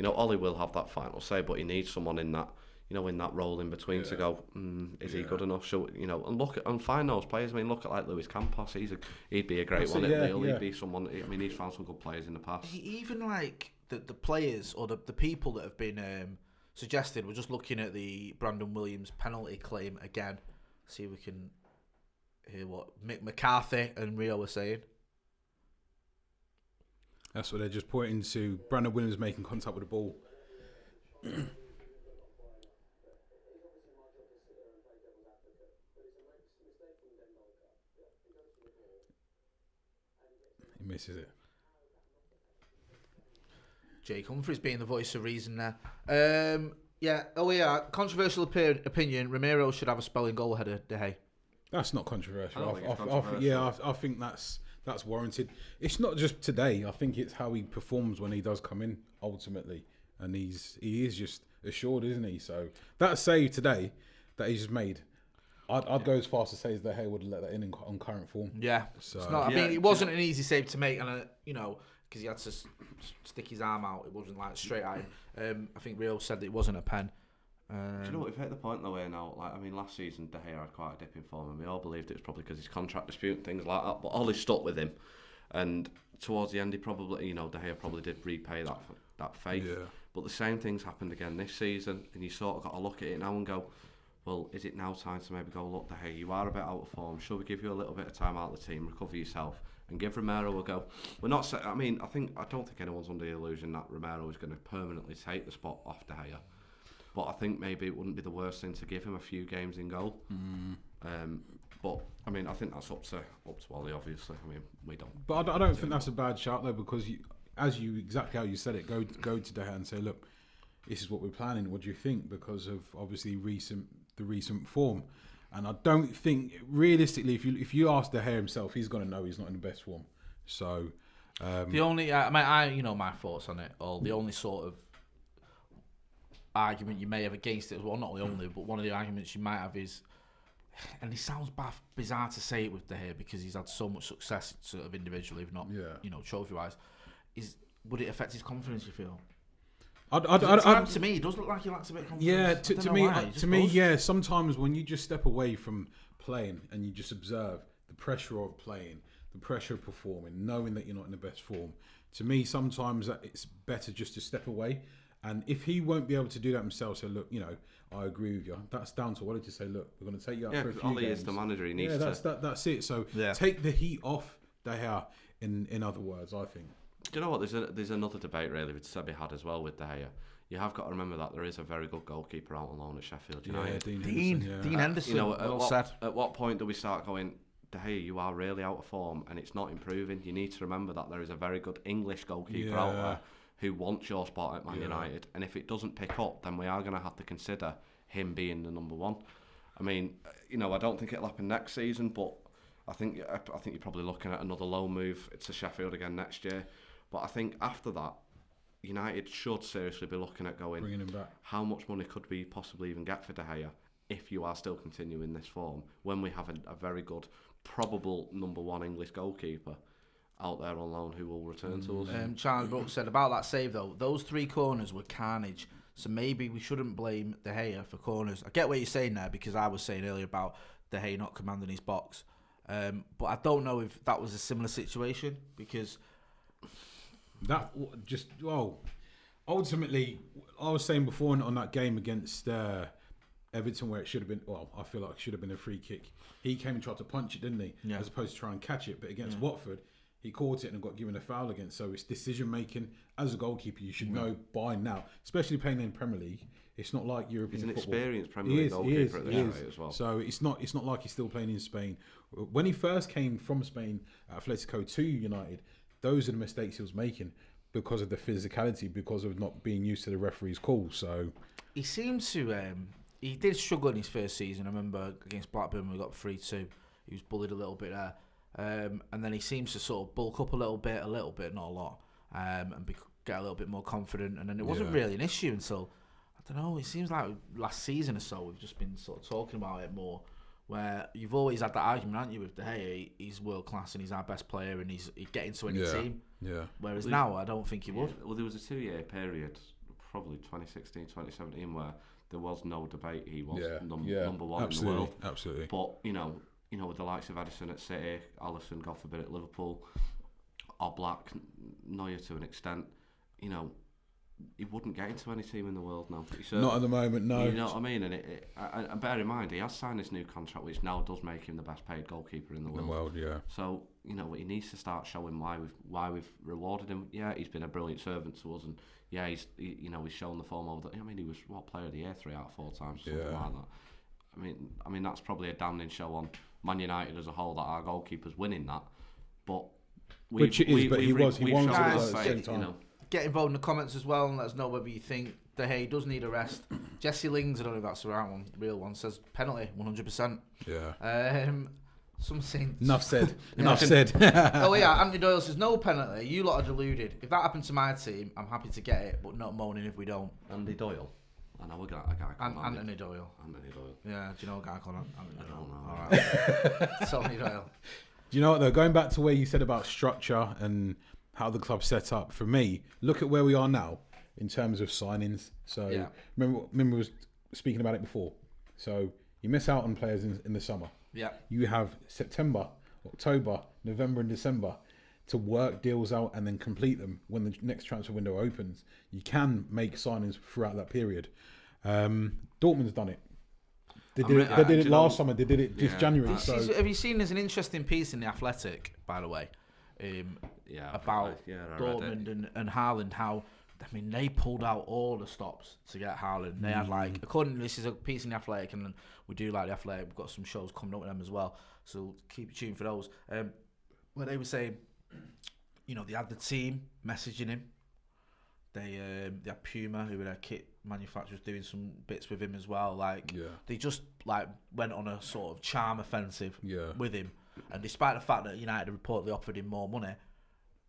Ollie will have that final say, but he needs someone in that, in that role in between to go. Is he good enough? And look at and find those players. I mean, look at like Luis Campos. He'd be a great one at Lille. He'd be someone. I mean, he's found some good players in the past. Even like. The players or the people that have been suggested, we're just looking at the Brandon Williams penalty claim again. See if we can hear what Mick McCarthy and Rio were saying. That's what they're just pointing to. Brandon Williams making contact with the ball. He misses it. Jake Humphries being the voice of reason there. Controversial opinion. Ramiro should have a spelling goal header. De Gea. That's not controversial. I don't think it's controversial. I think that's warranted. It's not just today. I think it's how he performs when he does come in ultimately, and he is just assured, isn't he? So that save today that he's just made, I'd go as far as to say as De Gea would let that in on current form. Yeah. So It's not, I mean, it wasn't an easy save to make, and because he had to stick his arm out, it wasn't like straight at him. I think Rio said that it wasn't a pen. Do you know what, we've hit the point though where now, like, I mean, last season De Gea had quite a dip in form, and we all believed it was probably because his contract dispute and things like that, but Ollie stuck with him, and towards the end he probably, De Gea probably did repay that faith. Yeah. But the same things happened again this season, and you sort of got to look at it now and go, well, is it now time to maybe go, look, De Gea, you are a bit out of form, should we give you a little bit of time out of the team, recover yourself, and give Romero a go? We're not. I don't think anyone's under the illusion that Romero is going to permanently take the spot off De Gea. But I think maybe it wouldn't be the worst thing to give him a few games in goal. But I mean, I think that's up to Ollie, obviously. I mean, we don't. But I don't think that's a bad shout though, because exactly how you said it, go to De Gea and say, look, this is what we're planning. What do you think? Because of obviously the recent form, and I don't think realistically, if you ask De Gea himself, he's going to know he's not in the best form. So the only, my thoughts on it, or the only sort of argument you may have against it, well, not the only, but one of the arguments you might have is, and it sounds bizarre to say it with De Gea because he's had so much success sort of individually, if not trophy-wise, is would it affect his confidence, you feel? To me, it does look like he lacks a bit of confidence. Yeah, to me, yeah. Sometimes when you just step away from playing and you just observe the pressure of playing, the pressure of performing, knowing that you're not in the best form, to me, sometimes it's better just to step away. And if he won't be able to do that himself, say, look, I agree with you. That's down to Ollie to say, look, we're going to take you out for a few Ollie games. is the manager. He needs to. That's it. So take the heat off De Gea. In other words, I think. Do you know what? There's another debate really with Sebi had as well with De Gea. You have got to remember that there is a very good goalkeeper out on loan at Sheffield United. Dean Henderson. At what point do we start going, De Gea, you are really out of form and it's not improving? You need to remember that there is a very good English goalkeeper out there who wants your spot at Man United, and if it doesn't pick up, then we are going to have to consider him being the number one. I mean, I don't think it'll happen next season, but I think you're probably looking at another loan move to Sheffield again next year. But I think after that, United should seriously be looking at going, bringing him back. How much money could we possibly even get for De Gea if you are still continuing this form when we have a very good, probable number one English goalkeeper out there on loan who will return to us. Charlie Brooks said about that save though, those 3 corners were carnage, so maybe we shouldn't blame De Gea for corners. I get what you're saying there, because I was saying earlier about De Gea not commanding his box, but I don't know if that was a similar situation, because that just ultimately I was saying before on that game against Everton where it should have been, I feel like it should have been a free kick. He came and tried to punch it, didn't he? Yeah. As opposed to try and catch it. But against Watford, he caught it and got given a foul against. So it's decision making. As a goalkeeper, you should know by now, especially playing in Premier League. It's not like European football. He's an experienced Premier League goalkeeper at this rate as well. So it's not like he's still playing in Spain. When he first came from Spain at Atletico to United, those are the mistakes he was making because of the physicality, because of not being used to the referee's call. So he seemed to. He did struggle in his first season. I remember against Blackburn we got 3-2. He was bullied a little bit there. And then he seems to sort of bulk up a little bit, not a lot, and get a little bit more confident. And then it wasn't really an issue until, I don't know, it seems like last season or so we've just been sort of talking about it more, where you've always had that argument, haven't you, with De Gea, he's world class and he's our best player and he'd get into any team. Yeah. Whereas now I don't think he would. Well, there was a 2-year period, probably 2016, 2017, where there was no debate he was number one in the world. Absolutely. But, with the likes of Edison at City, Alisson, God forbid, at Liverpool, Oblak, Neuer to an extent, he wouldn't get into any team in the world now. Not at the moment, no. You know what I mean? And bear in mind, he has signed this new contract, which now does make him the best paid goalkeeper in the world. So, he needs to start showing why we've rewarded him. Yeah, he's been a brilliant servant to us, and he's shown the form over the. I mean, he was Player of the Year 3 out of 4 times, something like that. I mean that's probably a damning show on Man United as a whole that our goalkeeper's winning that, but he won at the same time. Get involved in the comments as well and let us know whether you think De Gea does need a rest Jesse Lings, I don't know if that's the right one, real one, says penalty, 100%. Yeah. Some saying... Enough said. Enough said. Oh yeah, Anthony Doyle says, no penalty, you lot are deluded. If that happened to my team, I'm happy to get it, but not moaning if we don't. Andy Doyle. I know a guy called Anthony Doyle. Anthony Doyle. Yeah, do you know a guy called Anthony Doyle? I don't know. Alright. Tony Doyle. Do you know what though? Going back to where you said about structure and how the club's set up, for me, look at where we are now in terms of signings. So Yeah. remember we was speaking about it before. So you miss out on players in the summer. Yeah. You have September, October, November and December to work deals out and then complete them when the next transfer window opens. You can make signings throughout that period. Dortmund's done it. They did it last summer. They did it this January. Have you seen there's an interesting piece in The Athletic, by the way, about Dortmund and Haaland, how, I mean, they pulled out all the stops to get Haaland. They had this is a piece in The Athletic, and we do like The Athletic. We've got some shows coming up with them as well, so keep tuned for those. Where they were saying, they had the team messaging him. They had Puma, who were their kit manufacturers, doing some bits with him as well. They just went on a sort of charm offensive with him. And despite the fact that United reportedly offered him more money,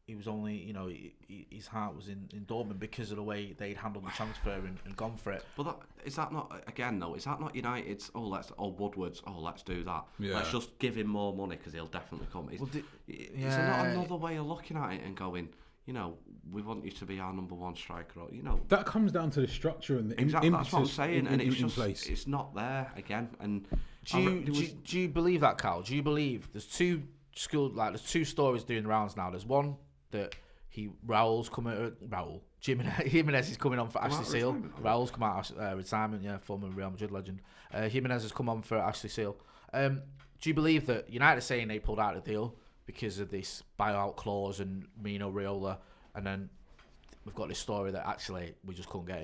he was only, his heart was in Dortmund because of the way they'd handled the transfer and gone for it. But is that not United's, Woodward's, let's do that. Yeah. Let's just give him more money because he'll definitely come. Is there not another way of looking at it and going, we want you to be our number one striker, that comes down to the structure and the exactly. That's what I'm saying, and it's just place. It's not there again. And do you believe that, Cal? Do you believe there's two stories doing the rounds now? There's one that Jimenez is coming on for Ashley Seal. Raul's come out retirement, former Real Madrid legend. Jimenez has come on for Ashley Seal. Do you believe that United are saying they pulled out the deal because of this buyout clause and Mino Raiola, and then we've got this story that actually we just couldn't get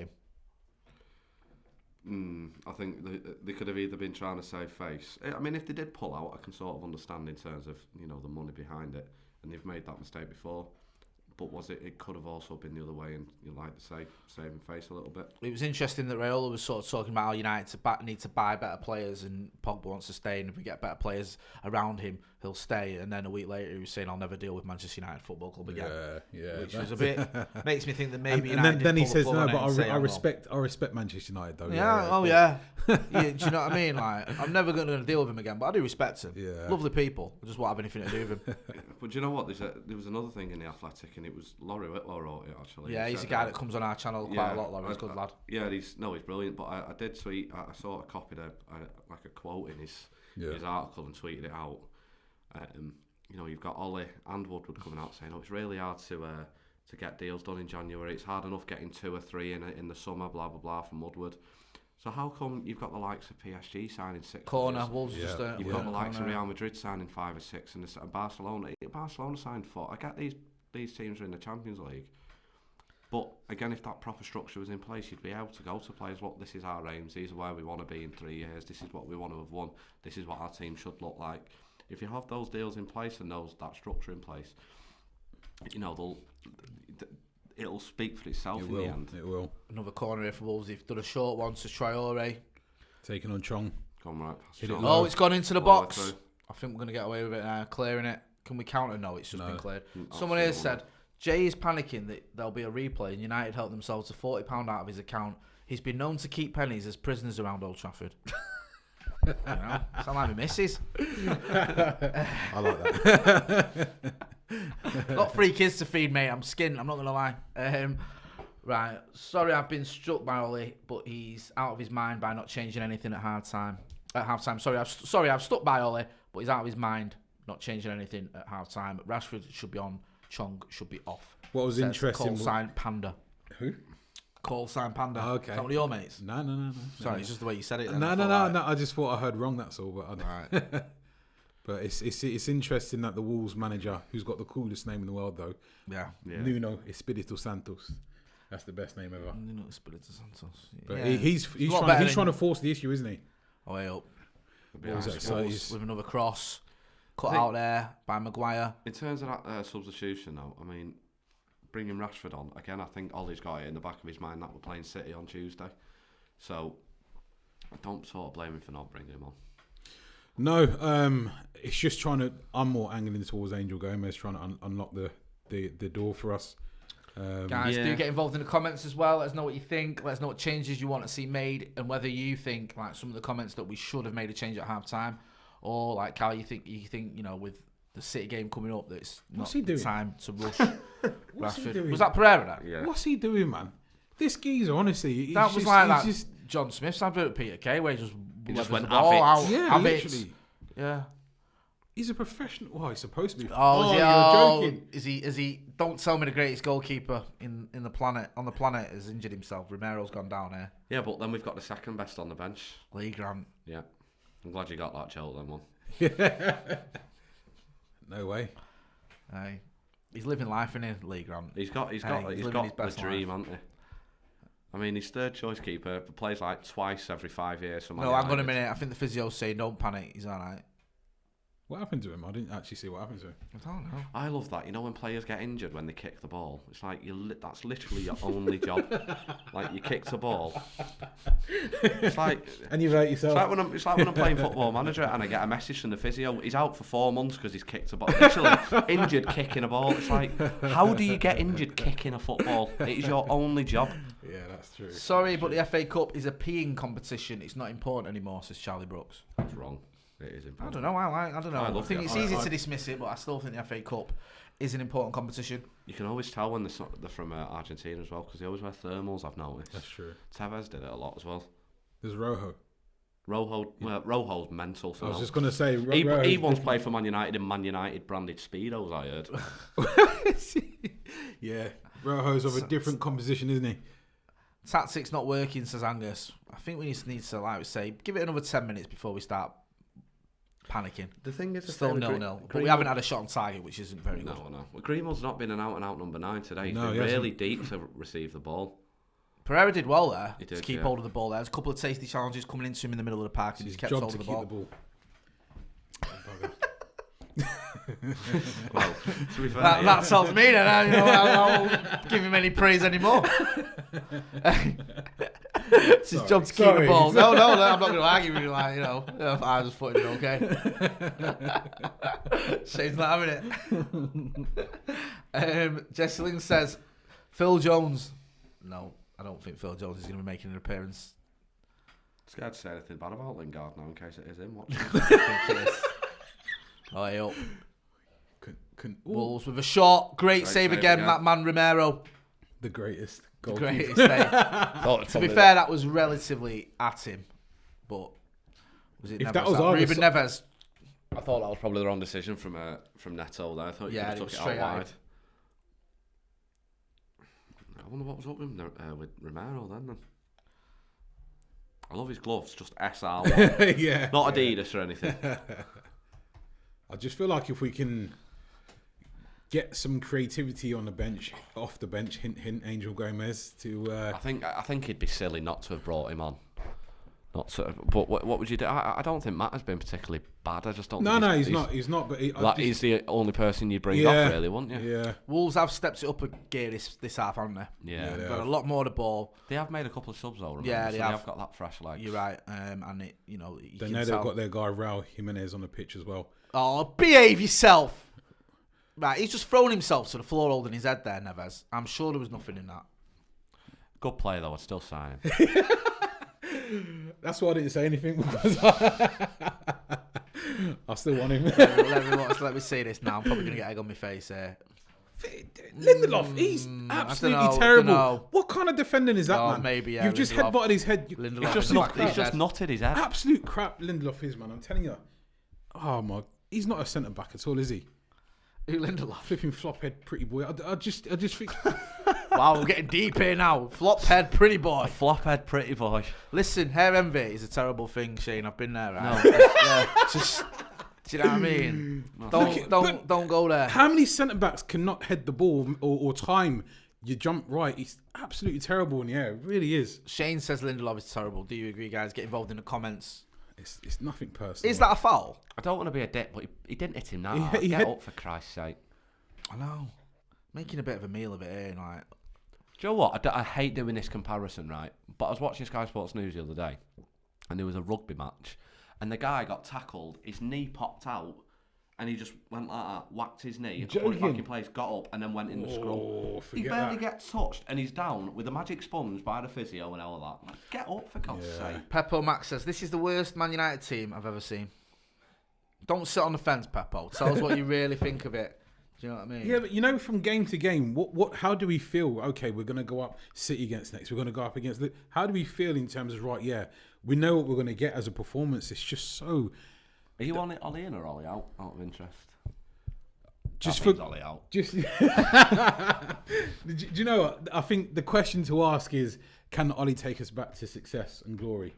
him? I think they could have either been trying to save face. I mean, if they did pull out, I can sort of understand in terms of the money behind it, and they've made that mistake before. But it could have also been the other way, and you like to say saving face a little bit. It was interesting that Raiola was sort of talking about how United need to buy better players, and Pogba wants to stay, and if we get better players around him, he'll stay. And then a week later, he was saying, "I'll never deal with Manchester United Football Club again." Yeah, which was a bit makes me think that maybe. And then he says, "No, but I respect Manchester United, though." Yeah. Do you know what I mean? Like, I'm never going to deal with him again, but I do respect him. Yeah. Lovely people. I just won't have anything to do with him. But do you know what? There was another thing in The Athletic, and it was Laurie Whitlaw wrote it actually. Yeah, he's a guy that comes on our channel quite a lot. Laurie's a good lad. Yeah, he's brilliant. But I did tweet. I sort of copied a quote in his article and tweeted it out. You've got Ollie and Woodward coming out saying, it's really hard to get deals done in January. It's hard enough getting 2 or 3 in the summer, blah blah blah, from Woodward. So how come you've got the likes of PSG signing 6? Corner, Wolves just you've got the likes of Real Madrid signing 5 or 6, and Barcelona signed 4. I get these teams are in the Champions League, but again, if that proper structure was in place, you'd be able to go to players. Look, this is our aims. These are where we want to be in 3 years. This is what we want to have won. This is what our team should look like. If you have those deals in place and that structure in place, it'll speak for itself in the end. It will. Another corner here for Wolves. They've done a short one to Traore. Taking on Chong. Gone right. It's gone into the box. I think we're going to get away with it now. Clearing it. Can we counter? No, it's just been cleared. Someone here said, Jay is panicking that there'll be a replay and United helped themselves to £40 out of his account. He's been known to keep pennies as prisoners around Old Trafford. Sound like my missus. I like that. Got 3 kids to feed, mate. I'm skint. I'm not gonna lie. Right. Sorry, I've been struck by Ollie, but he's out of his mind by not changing anything at half-time. I've stuck by Ollie, but he's out of his mind not changing anything at half-time. Rashford should be on. Chong should be off. What was interesting? Call sign Panda. Who? Call sign Panda. Oh, okay. Is that one of your mates? No. Sorry, it's just the way you said it. No. I just thought I heard wrong. That's all. But right. But it's interesting that the Wolves manager, who's got the coolest name in the world, though, Nuno Espirito Santos. That's the best name ever. Nuno Espirito Santos. But he's trying to force the issue, isn't he? Oh, way up. Wolves with another cross cut out there by Maguire. In terms of that substitution, though, I mean, bringing Rashford on again, I think Ollie's got it in the back of his mind that we're playing City on Tuesday. So I don't sort of blame him for not bringing him on. No, it's just I'm more angling towards Angel Gomez, trying to unlock the door for us. Guys, do get involved in the comments as well. Let us know what you think. Let us know what changes you want to see made, and whether you think like some of the comments that we should have made a change at half time, or like Cal, you think with the City game coming up that it's not the time to rush. What's he doing? Was that Pereira? That? Yeah. What's he doing, man? This geezer, honestly, That was like that John Smith's advert with Peter Kay, where he just went the ball out. Yeah, literally. Yeah. He's a professional. Well, he's supposed to be. You're joking. Is he? Don't tell me the greatest goalkeeper on the planet has injured himself. Romero's gone down here. Yeah, but then we've got the second best on the bench. Lee Grant. Yeah. I'm glad you got that Cheltenham one. No way. Aye. He's living life in Lee Grant. He's got the dream, hasn't he? I mean, he's third choice keeper, plays like twice every 5 years. No, hang on a minute. I think the physio's saying don't panic. He's all right. What happened to him? I didn't actually see what happened to him. I don't know. I love that. You know when players get injured when they kick the ball? It's like that's literally your only job. Like you kick the ball. It's like and you write yourself. It's like when I'm playing Football Manager and I get a message from the physio. He's out for 4 months because he's kicked a ball. Literally injured kicking a ball. It's like, how do you get injured kicking a football? It is your only job. Yeah, that's true. Sorry, but the FA Cup is a peeing competition. It's not important anymore, says Charlie Brooks. That's wrong. It is important. I don't know. I think it's easy to dismiss it, but I still think the FA Cup is an important competition. You can always tell when they're from Argentina as well, because they always wear thermals, I've noticed. That's true. Tevez did it a lot as well. There's Rojo. Rojo's mental. So I was just going to say... he once played for Man United in Man United branded Speedos, I heard. Yeah. Rojo's of a different composition, isn't he? Tactics not working, says Angus. I think we just need to, like we say, give it another 10 minutes before we start panicking. The thing is, still 0-0. But we haven't had a shot on target, which isn't very good. No. Well, Greenwell's not been an out-and-out number 9 today. He's No, been he really hasn't. deep to receive the ball. Pereira did well there. He did, to keep hold of the ball there. There's a couple of tasty challenges coming into him in the middle of the park, and he's kept hold of the ball. Well, to be fair, That tells me that I won't give him any praise anymore. It's his job to keep the ball. No, I'm not going to argue with you. I was footing it okay. Shane's not having it. Jesseling says, Phil Jones. No, I don't think Phil Jones is going to be making an appearance. Scared to say anything bad about Lingard now in case it is him watching. I think it is. Oh, hey, up. Wolves with a shot. Great save again, that man Romero. The greatest. The greatest, to be fair, that was relatively at him. But was it if Neves? that was our Ruben Neves. I thought that was probably the wrong decision from Neto there. I thought you could have took it out wide. I wonder what was up with Romero then. I love his gloves, just SR. Yeah. Not Adidas or anything. I just feel like if we can get some creativity on the bench, off the bench, hint, Angel Gomez to. I think he'd be silly not to have brought him on. Not to, but what would you do? I don't think Matt has been particularly bad. I just don't. No, he's not. He's not. But he's the only person you'd bring off, really, wouldn't you? Yeah. Wolves have stepped it up a gear this half, haven't they? Yeah, they've got a lot more of the ball. They have made a couple of subs though. Remember? Yeah, they have got that fresh legs. You're right, and it, They know they've got their guy Raul Jimenez on the pitch as well. Oh, behave yourself! Right, he's just thrown himself to the floor, holding his head there, Neves. I'm sure there was nothing in that. Good play though. I'd still sign him. That's why I didn't say anything because I still want him. let me see this now. I'm probably gonna get egg on my face here. Lindelof, he's absolutely terrible. What kind of defending is that, man? Maybe, yeah. You've just headbutted his head. He's just knotted his head. Absolute crap Lindelof is, man. I'm telling you. Oh my, he's not a centre back at all, is he? Who, Lindelof? Flipping flop head, pretty boy. I just think. Wow, we're getting deep here now. Flop head, pretty boy. Flop head, pretty boy. Listen, hair envy is a terrible thing, Shane. I've been there, right? No. Just, do you know what I mean? Don't go there. How many centre backs cannot head the ball or time you jump right? He's absolutely terrible in the air. It really is. Shane says Lindelof is terrible. Do you agree, guys? Get involved in the comments. It's nothing personal. Is that a foul? I don't want to be a dick, but he didn't hit him that hard. Get up, for Christ's sake. I know. Making a bit of a meal of it here, like. Do you know what? I hate doing this comparison, right? But I was watching Sky Sports News the other day, and there was a rugby match, and the guy got tackled, his knee popped out, and he just went like that, whacked his knee, put it back in place, got up, and then went in the scrum. He barely gets touched, and he's down with a magic sponge by the physio and all that. Like, get up, for God's sake. Peppo Max says, this is the worst Man United team I've ever seen. Don't sit on the fence, Peppo. Tell us what you really think of it. Do you know what I mean? Yeah, but you know, from game to game, how do we feel? Okay, we're going to go up City against next. We're going to go up against... How do we feel in terms of, right, yeah, we know what we're going to get as a performance. It's just so... Are you on it, Ollie in or Ollie out of interest? Just for Ollie out. Just... do you know what? I think the question to ask is, can Ollie take us back to success and glory?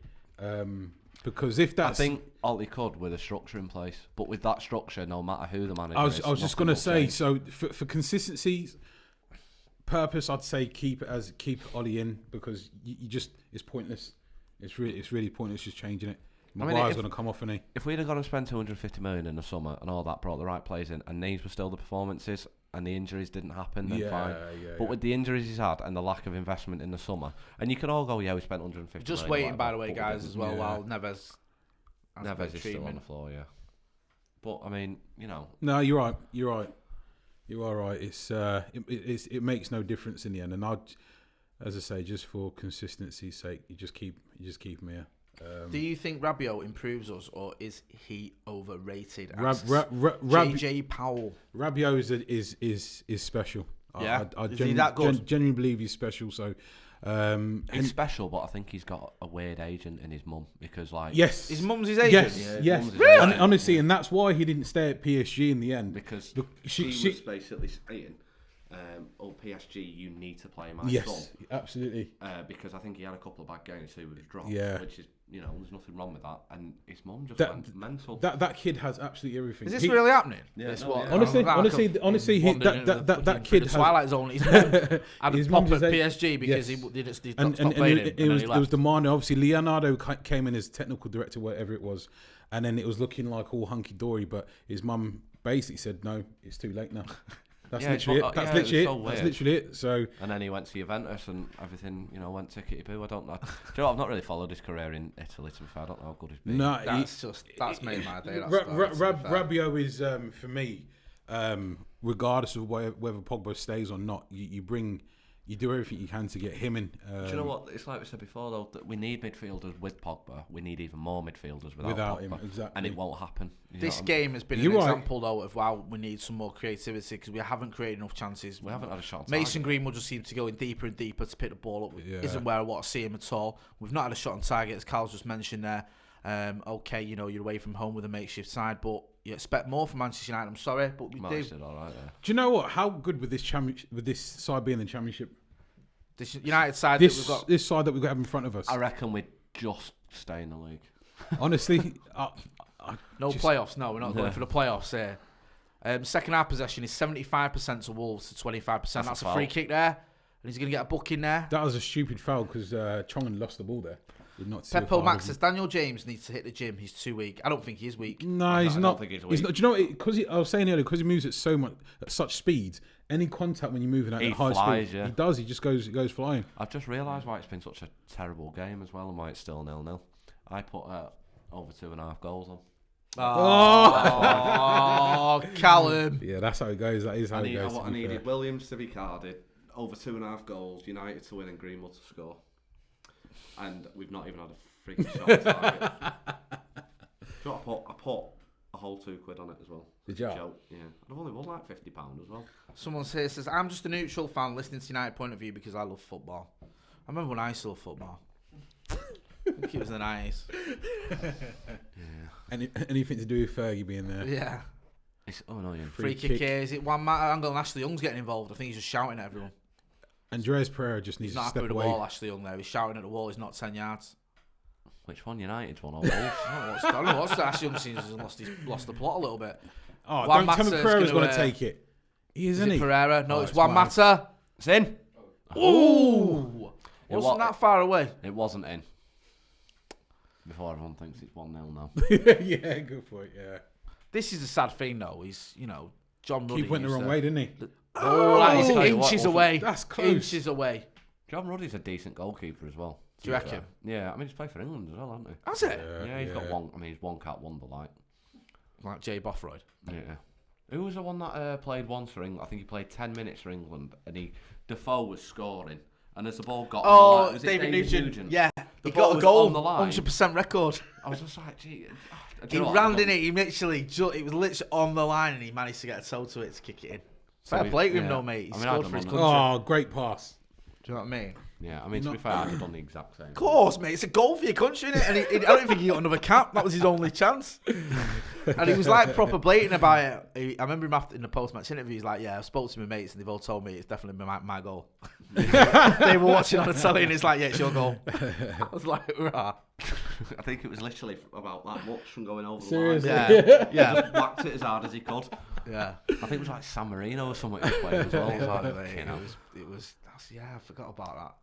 Because if that's... I think Ollie could with a structure in place. But with that structure, no matter who the manager is... I was just going to say, so for consistency's purpose, I'd say keep Ollie in, because you just... It's pointless. It's really pointless just changing it. Maguire's going to come off, isn't he? If we'd have gone and spent 250 million in the summer and all that, brought the right players in, and these were still the performances and the injuries didn't happen, then fine. But with the injuries he's had and the lack of investment in the summer, and you can all go, yeah, we spent 150 just million. Waiting, by the way, guys, as well, while Neves is still on the floor, yeah. But, I mean, you know. No, you're right. You are right. It's it makes no difference in the end. And as I say, just for consistency's sake, you just keep him here. Do you think Rabiot improves us, or is he overrated? JJ Powell. Rabiot is special. Yeah, I is he that good? Genuinely believe he's special. So he's special, but I think he's got a weird agent in his mum, because yes, his mum's his agent. Yes. Really? Honestly, and that's why he didn't stay at PSG in the end, because she was basically saying, PSG, you need to play my son. Absolutely. Because I think he had a couple of bad games who would have dropped. Yeah. Which is, there's nothing wrong with that. And his mum just went mental. That kid has absolutely everything. Is this really happening? Yeah. Honestly, that kid has Twilight Zone. His mum had a pop at PSG because he stopped playing him. It was demanding. Obviously, Leonardo came in as technical director, whatever it was, and then it was looking like all hunky dory. But his mum basically said, "No, it's too late now." That's literally it. That's literally it. So, and then he went to Juventus, and everything, went tickety boo. I don't know. Do you know, I've not really followed his career in Italy. To be fair, I don't know how good he's been. No, that's made my day. Rabiot is for me, regardless of whether Pogba stays or not, you do everything you can to get him in. Do you know what? It's like we said before, though, that we need midfielders with Pogba. We need even more midfielders without Pogba, him. Exactly. And it won't happen. This game has been an example, though, of we need some more creativity, because we haven't created enough chances. We haven't had a shot. Mason Greenwood just seems to go in deeper and deeper to pick the ball up. Isn't where I want to see him at all. We've not had a shot on target, as Carl's just mentioned there. Okay, you're away from home with a makeshift side, but you expect more from Manchester United. I'm sorry, but we do. All right, yeah. Do you know what? How good with this side being in the Championship? This United side this side that we've got in front of us. I reckon we'd just stay in the league. Honestly, playoffs. No, we're not going for the playoffs here. Second half possession is 75% to Wolves to 25%. That's a free kick there, and he's going to get a booking there. That was a stupid foul because Chong lost the ball there. Peppo Max says Daniel James needs to hit the gym. He's too weak. I don't think he is weak. No, he's not. Do you know? Because I was saying earlier, because he moves at such speed. Any contact when you're moving at high speed, he does. He just goes flying. I've just realised why it's been such a terrible game as well, and why it's still 0-0. I put over 2.5 goals on. Oh, Callum. Yeah, that's how it goes. That is how it goes. I needed Williams to be carded, over 2.5 goals, United to win and Greenwood to score. And we've not even had a freaking shot on target. So I put a whole £2 on it as well. Did you? Yeah. I've only won like £50 as well. Someone says, I'm just a neutral fan listening to United point of view because I love football. I remember when I saw football. I think it was the 90s. Yeah. Anything to do with Fergie being there? Yeah. It's annoying. Free kick here. Is it one angle and Ashley Young's getting involved? I think he's just shouting at everyone. Andreas Pereira just needs to step away. He's not happy with the wall, Ashley Young there. He's shouting at the wall. He's not 10 yards. Which one? United's one or Wolves? I don't know what's Ashley Young seems lost the plot a little bit. Oh, don't tell me Pereira's going to take it. He isn't he? Pereira? No, it's Juan Mata. It's in. Ooh! Wasn't that far away? It wasn't in. Before everyone thinks it's 1-0 now. Yeah, good point, yeah. This is a sad thing, though. He's, John Ruddy. He went the wrong way, didn't he? Oh, that is I'll tell you what, inches away. That's close. Inches away. John Ruddy's a decent goalkeeper as well. Do you reckon? Yeah, I mean, he's played for England as well, hasn't he? Has it? Yeah, he's got one. I mean, he's one cat wonder, Like Jay Bothroyd. Yeah. Who was the one that played once for England? I think he played 10 minutes for England, and Defoe was scoring, and as the ball got on the line, was it David Nugent. Yeah, The he ball got a was goal. on the line. 100% record. I was just like, gee. He ran in it. He literally, it was literally on the line, and he managed to get a toe to it to kick it in. So Fair play to him, yeah. though, mate. He I mean, scored I'd for his done country. Oh, great pass. Do you know what I mean? Yeah, I mean, to be fair, I'd have done the exact same. Of course, mate. It's a goal for your country, innit? And I don't think he got another cap. That was his only chance. And he was like proper blatant about it. I remember him after in the post-match interview. He's like, "Yeah, I spoke to my mates, and they've all told me it's definitely my goal." They were watching on the telly, and it's like, "Yeah, it's your goal." I was like, "Rah." I think it was literally about that much from going over Seriously? the line. Yeah, Just whacked it as hard as he could. yeah. I think it was like San Marino or something he was playing as well. It was. Yeah, I forgot about that.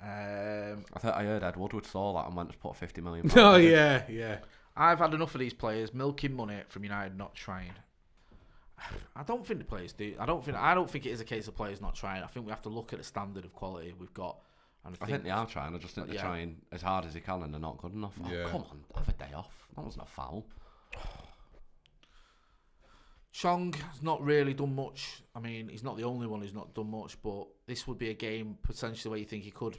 I heard Ed Woodward saw that and went to put £50 million. Oh, yeah. I've had enough of these players milking money from United not trying. I don't think the players do. I don't think it is a case of players not trying. I think we have to look at the standard of quality we've got. And I think they are trying. I just think they're trying as hard as they can and they're not good enough. Oh, Yeah. come on, have a day off. That wasn't a foul. Chong has not really done much. I mean, he's not the only one who's not done much, but this would be a game potentially where you think he could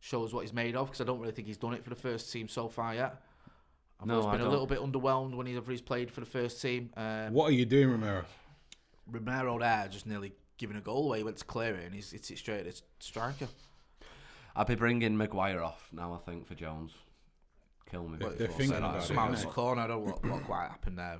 show us what he's made of, because I don't really think he's done it for the first team so far yet. I've always been a little bit underwhelmed whenever he's played for the first team. What are you doing, Romero? Romero there just nearly giving a goal away. He went to clear it and he's hits it straight at the striker. I'd be bringing Maguire off now, I think, for Jones. Kill me. They're before thinking I say about that. it, Somehow innit? it's a corner. I don't know what quite happened there.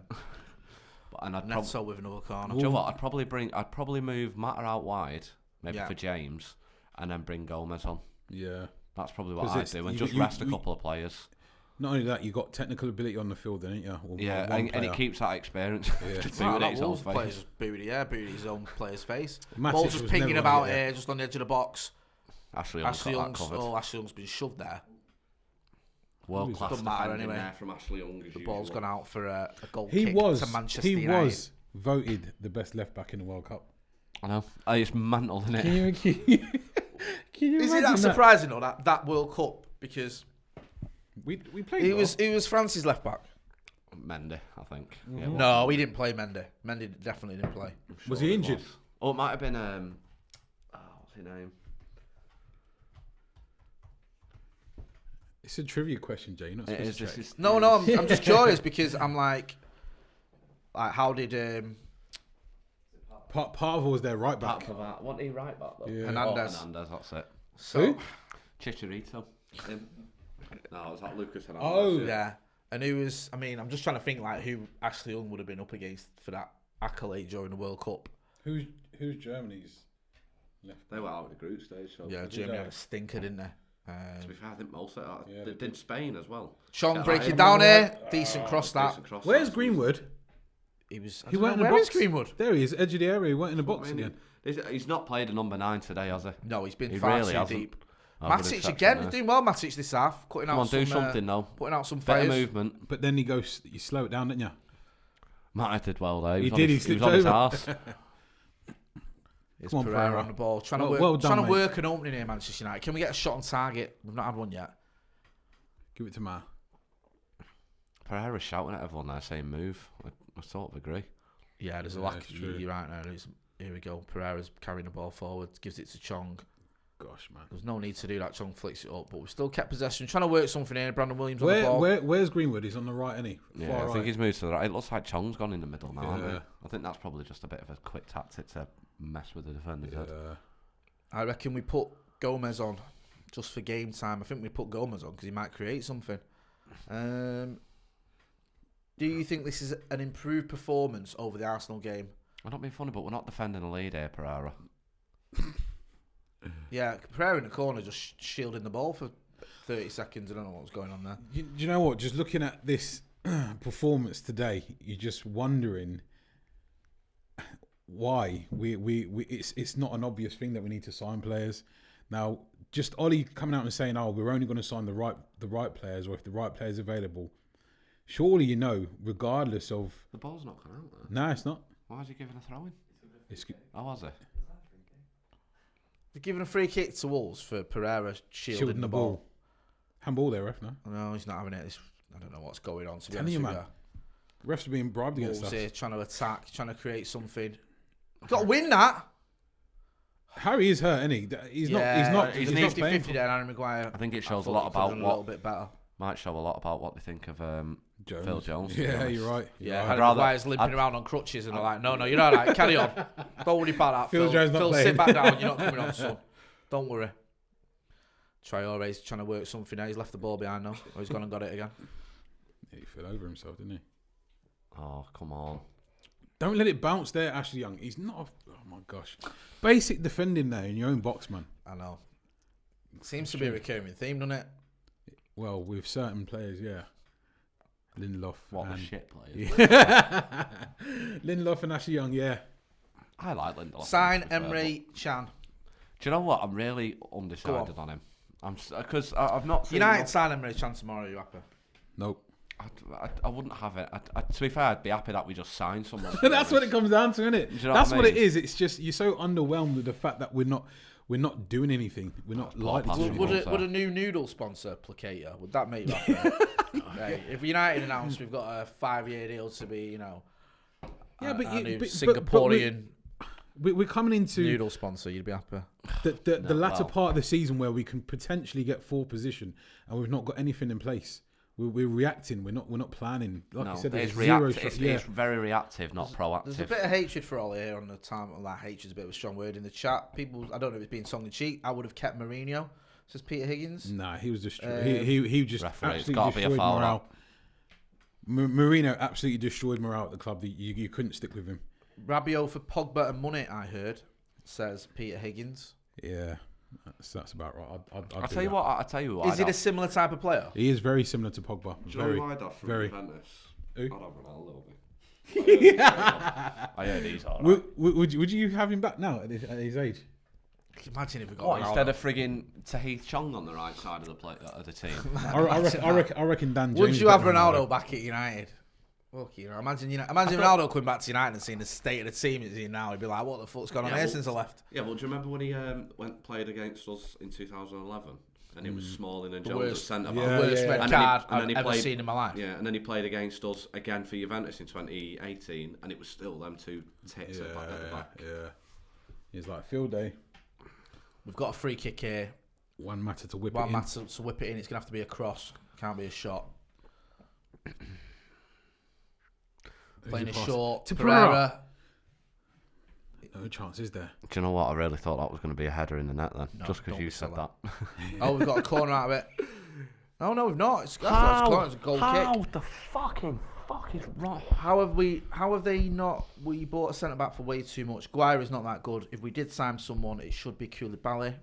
And I'd Neto with another corner. Do you know what? I'd probably move Matter out wide, maybe Yeah. for James, and then bring Gomez on. Yeah. That's probably what 'Cause I'd it's- do, and you- just you- rest a you- couple of players. Not only that, you got technical ability on the field, didn't you? Or Yeah, one and player. it keeps that experience. Yeah. Just Wow, booting that at his own Wolves face. player's just booted his own player's face. Matic Ball's just was pinging never about on it, yeah. here, just on the edge of the box. Ashley Young's got that covered. Ashley Young's been shoved there. World class Doesn't matter defending anyway. there from Ashley Young. The ball's gone out for a goal He kick was. to Manchester He United. was voted the best left back in the World Cup. I know. It's mental, isn't it? Can you Is it imagine that surprising though, that World Cup? Because We played. he well. was France's left back. Mendy, I think. Mm-hmm. Yeah, No, he didn't play Mendy. Mendy definitely didn't play. Was he injured? Oh, it might have been. What's his name? It's a trivia question, Jay. You're not It supposed is. to This check. is No, I'm just curious because I'm like how did Parvo was their right back back. for that. Wasn't he right back though? Yeah. Hernandez. Oh, Hernandez, that's it. so Who? Chicharito. Him. No, it's like Lucas Hernandez. Oh. yeah, and who was? I mean, I'm just trying to think like who Ashley Young would have been up against for that accolade during the World Cup. Who's Germany's left? They were out of the group stage, so Yeah, Germany had a stinker, didn't they? to be fair, I think most of that. Yeah, they they did Spain as well. Chong Yeah, breaking I down remember here. Decent cross that. Decent cross Where's that. Greenwood? He was. He went in the Where box. is Greenwood? There he is, edge of the area. He went in the What box I mean, again. He's not played a number 9 today, has he? No, he's been He far really too hasn't. deep. I would Matic accept again. him He's there. doing well. Matic this half, putting Come out on, some. do something though. Putting out some Better fires. movement. But then he goes, you slow it down, didn't you? Matt did well though. He was did, On he his, he was slipped on his over. arse. It's Come on, Pereira Pereira. on the ball, trying Well- to work, well done, trying to mate. work an opening here, Manchester United. Can we get a shot on target? We've not had one yet. Give it to Ma. Pereira's shouting at everyone there saying move. I sort of agree. Yeah, there's a Yeah, lack. it's true. You're right now. Here we go. Pereira's carrying the ball forward, gives it to Chong. Gosh, man. There's no need to do that. Chong flicks it up, but we've still kept possession. Trying to work something here. Brandon Williams on the ball. Where's Greenwood? He's on the right, isn't he? Yeah, Far I right. think he's moved to the right. It looks like Chong's gone in the middle now, hasn't Yeah. he? I think that's probably just a bit of a quick tactic to mess with the defenders. head. Yeah. I reckon we put Gomez on just for game time. I think we put Gomez on because he might create something. Do you think this is an improved performance over the Arsenal game? I'm not being funny, but we're not defending a lead here, Pereira. Yeah, Pereira in the corner just shielding the ball for 30 seconds. I don't know what's going on there. Do you know what? Just looking at this performance today, you're just wondering why it's not an obvious thing that we need to sign players. Now, just Ollie coming out and saying, "Oh, we're only going to sign the right players, or if the right players available." Surely, regardless of The ball's not gone out there. no, it's not. Why is he giving a throw in? How was it? They're giving a free kick to Wolves for Pereira shielding the ball. Handball there, ref, no? No, he's not having it. I don't know what's going on, to be Telling honest you, with man. Refs are being bribed against Wolves us. here trying to attack, trying to create something. Got to win that. Harry is hurt, isn't he? He's not playing 50-50 for- there, Harry Maguire. I think it shows a thought lot he could've about done a little bit better. Might show a lot about what they think of Jones. Phil Jones. to be Yeah, honest. you're right. Yeah, right. Harry rather- Maguire's limping around on crutches and they're like, no, you're all right. Carry on. Don't worry about that, Phil Phil. Jones not Phil, playing. sit back down. You're not coming on, son. Don't worry. Traore's trying to work something out. He's left the ball behind now. Or he's gone and got it again. He fell over himself, didn't he? Oh, come on. Don't let it bounce there, Ashley Young. He's not. Oh my gosh. Basic defending there in your own box, man. I know. Seems to be a recurring theme, doesn't it? Well, with certain players, yeah. Lindelof. What a and shit player. Lindelof and Ashley Young, yeah. I like Lindelof. Sign to be fair, Emre Can. but- Do you know what? I'm really undecided on him. Because I've not seen United enough- sign Emre Can tomorrow. Are you happy? Nope. I wouldn't have it. To be fair, I'd be happy that we just signed someone. to be That's what it honest. comes down to, isn't it? Do you know That's what I what it mean? is. It's just you're so underwhelmed with the fact that we're not doing anything. We're not Poor likely to. Patrick. do Would anything. a new noodle sponsor placate you? Would that make you happy? Right. If United announced we've got a 5-year deal to be, Yeah, but a you- new but Singaporean We're coming into noodle sponsor, you'd be happy. the latter well. part of the season where we can potentially get 4th position and we've not got anything in place. We're reacting. We're not planning. Like No, you said, there's it's zero reactive. shots. It's very reactive, not proactive. There's a bit of hatred for Ollie here on the time. Well, that hatred's a bit of a strong word in the chat. People, I don't know if it's being tongue in cheek. I would have kept Mourinho, says Peter Higgins. Nah, he was destroyed. He just Referee, it's absolutely gotta be a destroyed foul, morale. Marino absolutely destroyed morale at the club. You couldn't stick with him. Rabiot for Pogba and money, I heard, says Peter Higgins. Yeah, that's about right. I'd I'll do tell you that. what. I'll tell you what. Is it a similar type of player? He is very similar to Pogba. Do you know who I'd have from very. Juventus? Who? I'd have Ronaldo. mate. I heard he's alright. Would you have him back now at his age? Imagine if we got What, Ronaldo. instead of frigging Tahith Chong on the right side of the play of the team? I reckon Dan James. Would is you have better than Ronaldo back at United? Look, imagine Ronaldo coming back to United and seeing the state of the team it's in now. He'd be like, "What the fuck's gone on here since I left?" Yeah, well, do you remember when he played against us in 2011? And it was Smalling and The Jones at worst, centre Yeah, back. worst red And then card and then I've he ever played- seen in my life. Yeah, and then he played against us again for Juventus in 2018, and it was still them two tits at the back. Yeah. He's like field day. We've got a free kick here. One matter to whip One it in. matter to whip it in. It's gonna have to be a cross. Can't be a shot. Playing Who's it the pass? short. To Pereira. No chance, is there? Do you know what? I really thought that was going to be a header in the net then, No, just because don't you be said silly. that. Oh, we've got a corner out of it. No, we've not. It's a corner. It's a goal kick. the fucking fuck is wrong? How have they not? We bought a centre back for way too much. Guire is not that good. If we did sign someone, it should be Koulibaly.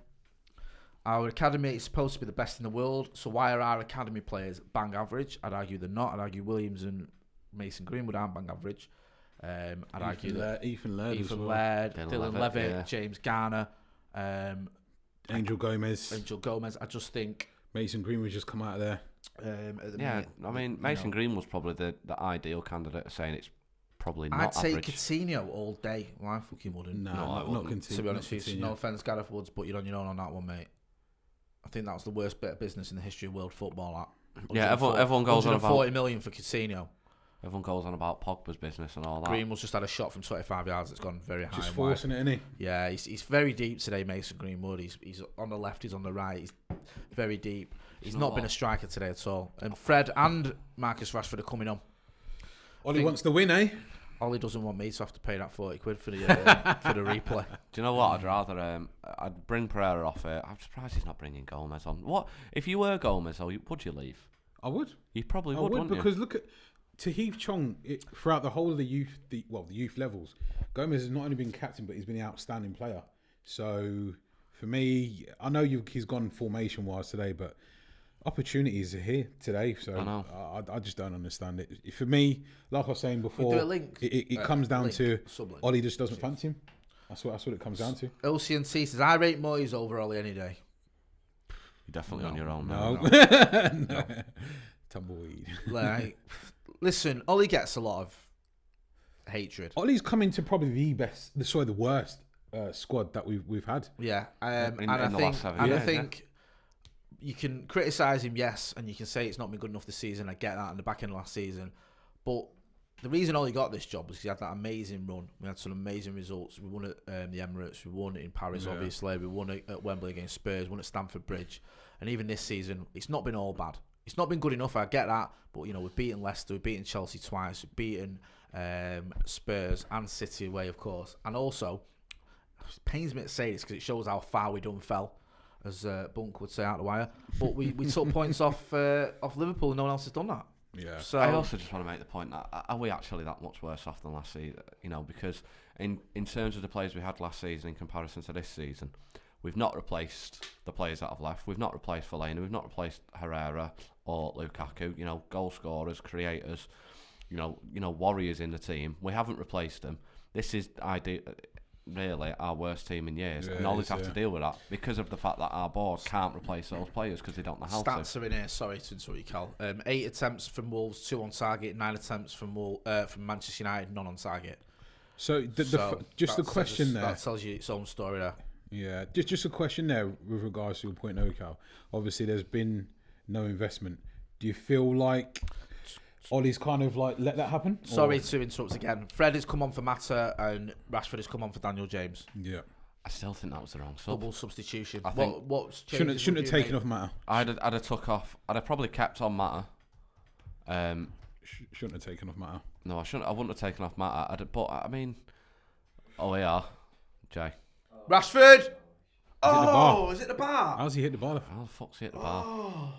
Our academy is supposed to be the best in the world. So why are our academy players bang average? I'd argue they're not. I'd argue Williams and Mason Greenwood aren't bang average. I'd argue that Ethan Laird, as Ethan well. Laird, Dylan Dylan Levitt, Levitt, yeah. James Garner, Angel Gomez, Angel Gomez. I just think Mason Greenwood just come out of there. at the Yeah, minute, I mean Mason Green was probably the ideal candidate, saying it's probably not I'd take average. Coutinho all day. Well, I fucking wouldn't. No, I not wouldn't. continue. To be honest not with you, continue. no offense, Gareth Woods, but you're on your own on that one, mate. I think that was the worst bit of business in the history of world football. That Yeah, everyone goes on about 140 million for Coutinho. everyone goes on about Pogba's business and all that. Greenwood's just had a shot from 25 yards. It's gone very high. Just and wide. forcing it, innit? Yeah, he's very deep today, Mason Greenwood. He's on the left, he's on the right. He's very deep. He's You know not what? been a striker today at all. And Fred and Marcus Rashford are coming on. Ollie wants to win, eh? Ollie doesn't want me to have to pay that 40 quid for the for the replay. Do you know what? I'd rather I'd bring Pereira off it. I'm surprised he's not bringing Gomez on. What if you were Gomez? Though, would you leave? I would. You probably I would, would wouldn't because look at Tahith Chong throughout the whole of the youth, the youth levels. Gomez has not only been captain, but he's been an outstanding player. So for me, I know he's gone formation wise today, but opportunities are here today. So I know. I just don't understand it. For me, like I was saying before, do a link. it comes down Link, to sublink. Ollie just doesn't fancy him. That's what it comes down to. LCNT says, I rate Moyes over Ollie any day. You're definitely on your own. No. now. Tumbleweed. Like, listen, Ollie gets a lot of hatred. Ollie's coming to probably the worst squad that we've had. Yeah, in the last 7 years. I think you can criticise him, yes, and you can say it's not been good enough this season. I get that in the back end of last season, but the reason Ollie got this job was because he had that amazing run. We had some amazing results. We won at the Emirates. We won it in Paris, obviously. We won it at Wembley against Spurs. Won at Stamford Bridge. And even this season, it's not been all bad. It's not been good enough, I get that. But, we've beaten Leicester. We've beaten Chelsea twice. We've beaten Spurs and City away, of course. And also, it pains me to say this because it shows how far we done fell, as Bunk would say out the wire. But we took points off Liverpool and no one else has done that. Yeah. So I also just want to make the point that are we actually that much worse off than last season? Because in terms of the players we had last season in comparison to this season, we've not replaced the players that have left. We've not replaced Fellaini. We've not replaced Herrera or Lukaku. Goal scorers, creators, warriors in the team. We haven't replaced them. This is really our worst team in years, and always have to deal with that because of the fact that our board can't replace those players because they don't know how to. Stats are in here. Sorry to interrupt you, Cal. 8 attempts from Wolves, 2 on target. 9 attempts from Manchester United, none on target. So just the question there. That tells you its own story there. Yeah, just a question there with regards to your point, Cal. Obviously, there's been no investment. Do you feel like Ollie's kind of like let that happen? Sorry to interrupt again. Fred has come on for Mata and Rashford has come on for Daniel James. Yeah. I still think that was the wrong sub. Double substitution. I think shouldn't have taken off Mata. I'd have took off. I'd have probably kept on Mata. Shouldn't have taken off Mata. No, I shouldn't. I wouldn't have taken off Mata. But I mean, Jay. Rashford. Is it the bar? How's he hit the bar? How the fuck's he hit the bar?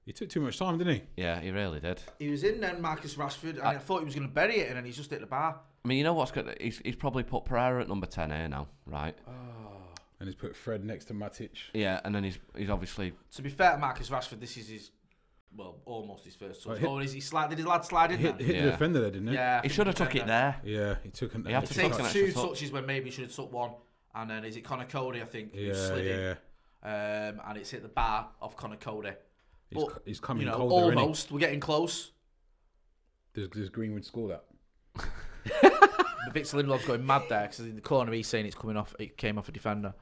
He took too much time, didn't he? Yeah, he really did. He was in then, Marcus Rashford, and I thought he was going to bury it, and then he's just hit the bar. I mean, you know what's good? He's probably put Pereira at number 10 here now, right? And he's put Fred next to Matic. Yeah, and then he's obviously. To be fair to Marcus Rashford, this is his, almost his first touch. Did his lad slide in there? Hit the defender there, didn't he? Yeah. He should have took it there. Yeah, he took it. He had to Take take an 2 extra touches when maybe he should have took 1. And then is it Connor Cody, I think, who slid in. And it's hit the bar of Connor Cody. But, he's coming colder, almost. We're getting close. Does Greenwood score that? Victor Lindelof's going mad there because in the corner he's saying it came off a defender.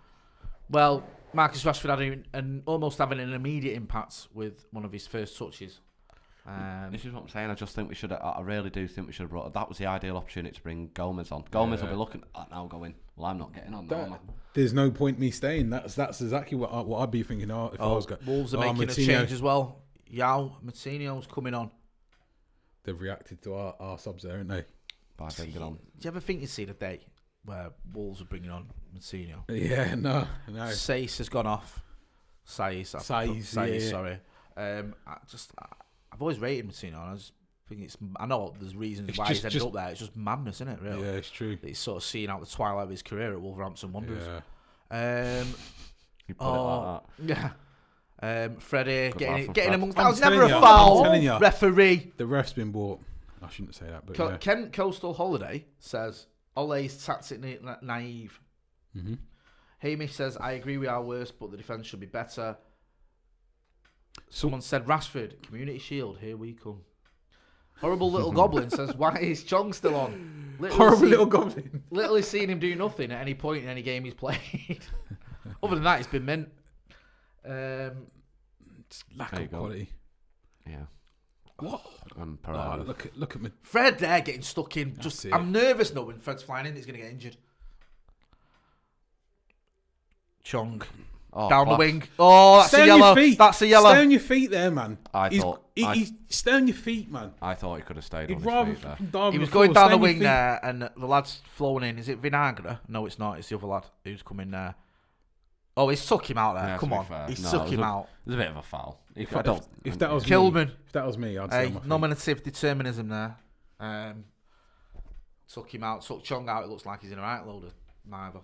Well, Marcus Rashford had almost having an immediate impact with one of his first touches. This is what I'm saying. I just think we should. I really do think we should have brought. That was the ideal opportunity to bring Gomez on. Gomez will be looking at that now, going, "Well, I'm not getting on." There's no point me staying. That's exactly what I'd be thinking. If I was going, Wolves are making a change as well. Martinho's coming on. They've reacted to our subs there, haven't they? By bringing on. Do you ever think you'd see the day where Wolves are bringing on Martinho? Yeah, no. Saiss has gone off. Saiss, sorry. I've always rated Martinho, and I just think I know there's reasons why he's ended up there. It's just madness, isn't it? Really? Yeah, it's true. He's sort of seeing out the twilight of his career at Wolverhampton Wanderers. Yeah. You put it like that. Yeah. Freddie getting amongst. I'm That was never a telling foul. you. Referee. The ref's been bought. I shouldn't say that, but yeah. Kent Coastal Holiday says Ole's tactically naive. Mm-hmm. Hamish says I agree we are worse, but the defence should be better. Someone said Rashford, Community Shield, here we come. Horrible Little Goblin says, why is Chong still on? Little Goblin. Literally seen him do nothing at any point in any game he's played. Other than that, he's been mint. Lack of quality. Yeah. What? Look at me. Fred there getting stuck in. I'm nervous knowing Fred's flying in, he's going to get injured. Chong. Down the wing. Oh, that's a yellow. That's a yellow. Stay on your feet there, man. Stay on your feet, man. I thought he could have stayed on his feet there. He was going down the wing there, and the lad's flowing in. Is it Vinagre? No, it's not. It's the other lad who's coming there. Oh, he's took him out there. Yeah, come on. He's took him out. There's a bit of a foul. If that was Kilman. If that was me, I'd say nominative determinism there. Took him out. Took Chong out. It looks like he's in a right load of neither.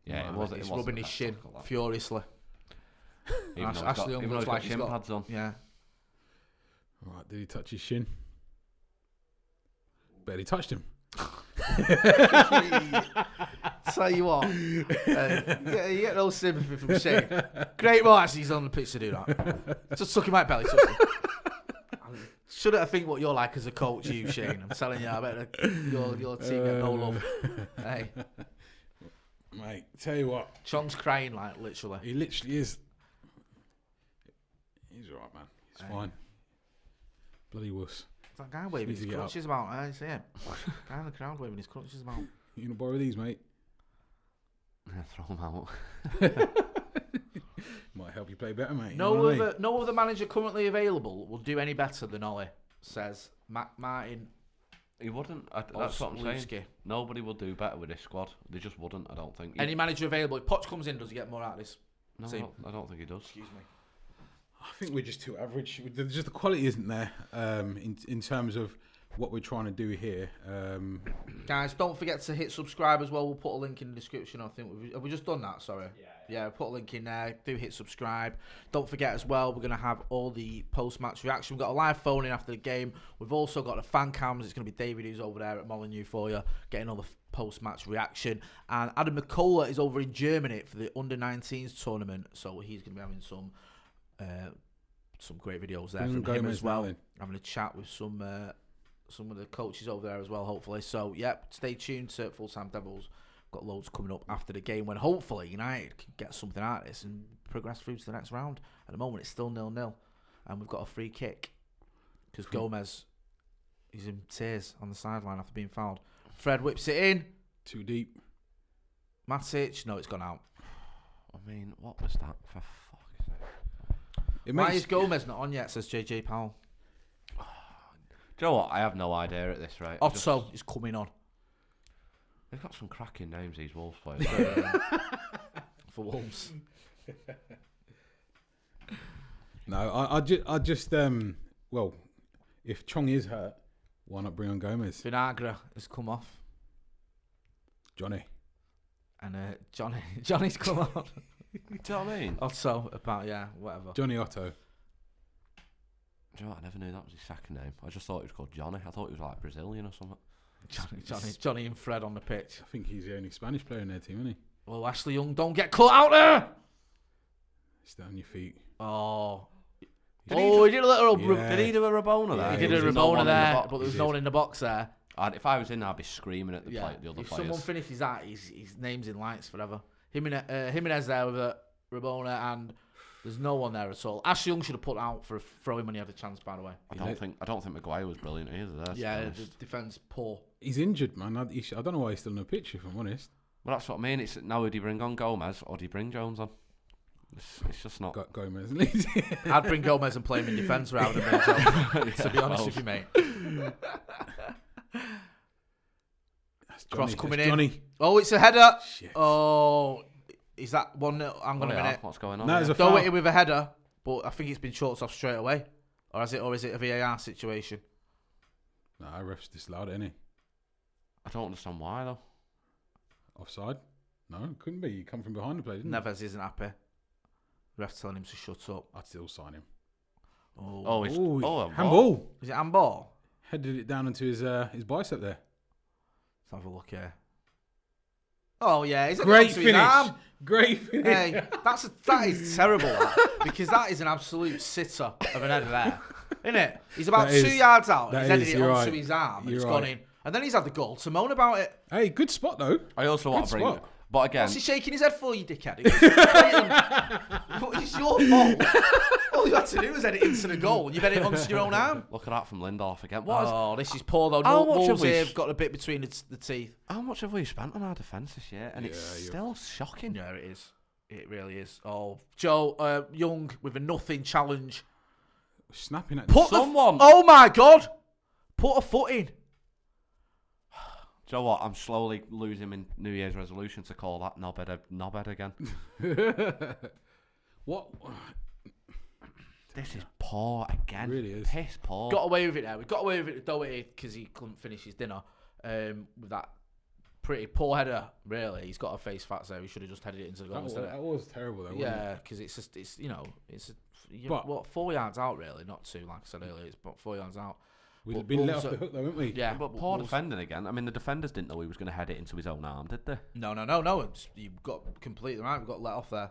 Yeah, he's rubbing his shin furiously. Ashley Young looks like he's got pads on. Yeah. Right, did he touch his shin? Bet he touched him. Tell you what, you get no sympathy from Shane. Great match, he's on the pitch to do that. Just took him out belly. Shouldn't I think what you're like as a coach, you, Shane? I'm telling you, I bet your team get no love. Hey. Mate, tell you what. Chong's crying, like, literally. He literally is. He's alright, man. He's fine. Bloody wuss. That guy waving his crutches about, I see him. Guy in the crowd waving his crutches about. You gonna borrow these, mate? Yeah, throw them out. Might help you play better, mate. No other manager currently available will do any better than Ollie, says Martin. He wouldn't. That's what I'm saying. Nobody will do better with this squad. They just wouldn't, I don't think. Any manager available. If Poch comes in, does he get more out of this? No, I don't think he does. Excuse me. I think we're just too average. Just the quality isn't there in terms of what we're trying to do here. Guys, don't forget to hit subscribe as well. We'll put a link in the description. I think have we just done that? Sorry. Yeah, put a link in there. Do hit subscribe. Don't forget as well, we're going to have all the post-match reaction. We've got a live phone in after the game. We've also got the fan cams. It's going to be David who's over there at Molineux for you, getting all the post-match reaction. And Adam McCullough is over in Germany for the under-19s tournament. So he's going to be having some great videos there from him as well. Having a chat with some of the coaches over there as well, hopefully. So, yep, stay tuned to Full Time Devils. Got loads coming up after the game when hopefully United can get something out of this and progress through to the next round. At the moment, it's still 0-0. And we've got a free kick because Gomez is in tears on the sideline after being fouled. Fred whips it in. Too deep. Matic. No, it's gone out. I mean, what was that for fuck's sake? Why is Gomez not on yet, says JJ Powell. Do you know what? I have no idea at this rate. Otto is coming on. They've got some cracking names, these Wolves players. For Wolves. No, I just well, if Chong is hurt, why not bring on Gomez? Vinagre has come off. Johnny. And Johnny's come on. Do you know what I mean? Otto, whatever. Johnny Otto. Do you know what? I never knew that was his second name. I just thought he was called Johnny. I thought he was like Brazilian or something. Johnny and Fred on the pitch. I think he's the only Spanish player in their team, isn't he? Well, Ashley Young, don't get caught out there! Stay on your feet. Oh. He did a little... Did he do a Rabona there? He did a Rabona there, but there was no one in the box there. If I was in there, I'd be screaming at the other players. If someone finishes that, his name's in lights forever. Jimenez there with a Rabona, and there's no one there at all. Ashley Young should have put out for a throw-in when he had the chance, by the way. I don't think Maguire was brilliant either. The defence poor. He's injured, man. I don't know why he's still in the pitch, if I'm honest. Well, that's what I mean. It's now, would he bring on Gomez or do you bring Jones on? It's just not. Gomez. I'd bring Gomez and play him in defence rather than Jones, to be honest with you, mate. Cross coming in. Johnny. Oh, it's a header. Shit. Oh, is that 1-0? Hang on a minute. What's going on? No, there's a Don't foul. hit it with a header, but I think it's been shorts off straight away. Or is it a VAR situation? Nah, ref's disallowed it, innit? I don't understand why though. Offside? No, it couldn't be. You come from behind the play, didn't Neves isn't happy. Ref's telling him to shut up. I'd still sign him. Handball. Is it handball? Headed it down into his bicep there. Let's have a look here. Oh yeah, great finish. Great finish. Hey, that is terrible. Because that is an absolute sitter of an header there, isn't it? He's about 2 yards out. He's headed it onto his arm. And it's gone in, and then he's had the goal to moan about it. Hey, good spot though. I also want to bring it. But again, what's he shaking his head for, you dickhead? It's your fault. All you had to do was head it into the goal, and you've headed it onto your own arm. Look at that from Lindelof again. This is poor though. Wolves have got a bit between the teeth. How much have we spent on our defence this year? And it's still shocking. Yeah, it is. It really is. Oh, Joe Young with a nothing challenge. Snapping at someone. Oh my God! Put a foot in. Do you know what? I'm slowly losing my New Year's resolution to call that knobhead again. What? This is poor again. It really is. Piss poor. Got away with it there. We got away with it Doherty because he couldn't finish his dinner with that pretty poor header. Really, he's got a face fat there. He should have just headed it into the goal instead. That was terrible though. Yeah, because it's 4 yards out really, not 2 like I said earlier. It's about 4 yards out. We'd been let off the hook though, wouldn't we? Yeah, but poor defending again. I mean, the defenders didn't know he was going to head it into his own arm, did they? No. You've got completely right. We've got let off there.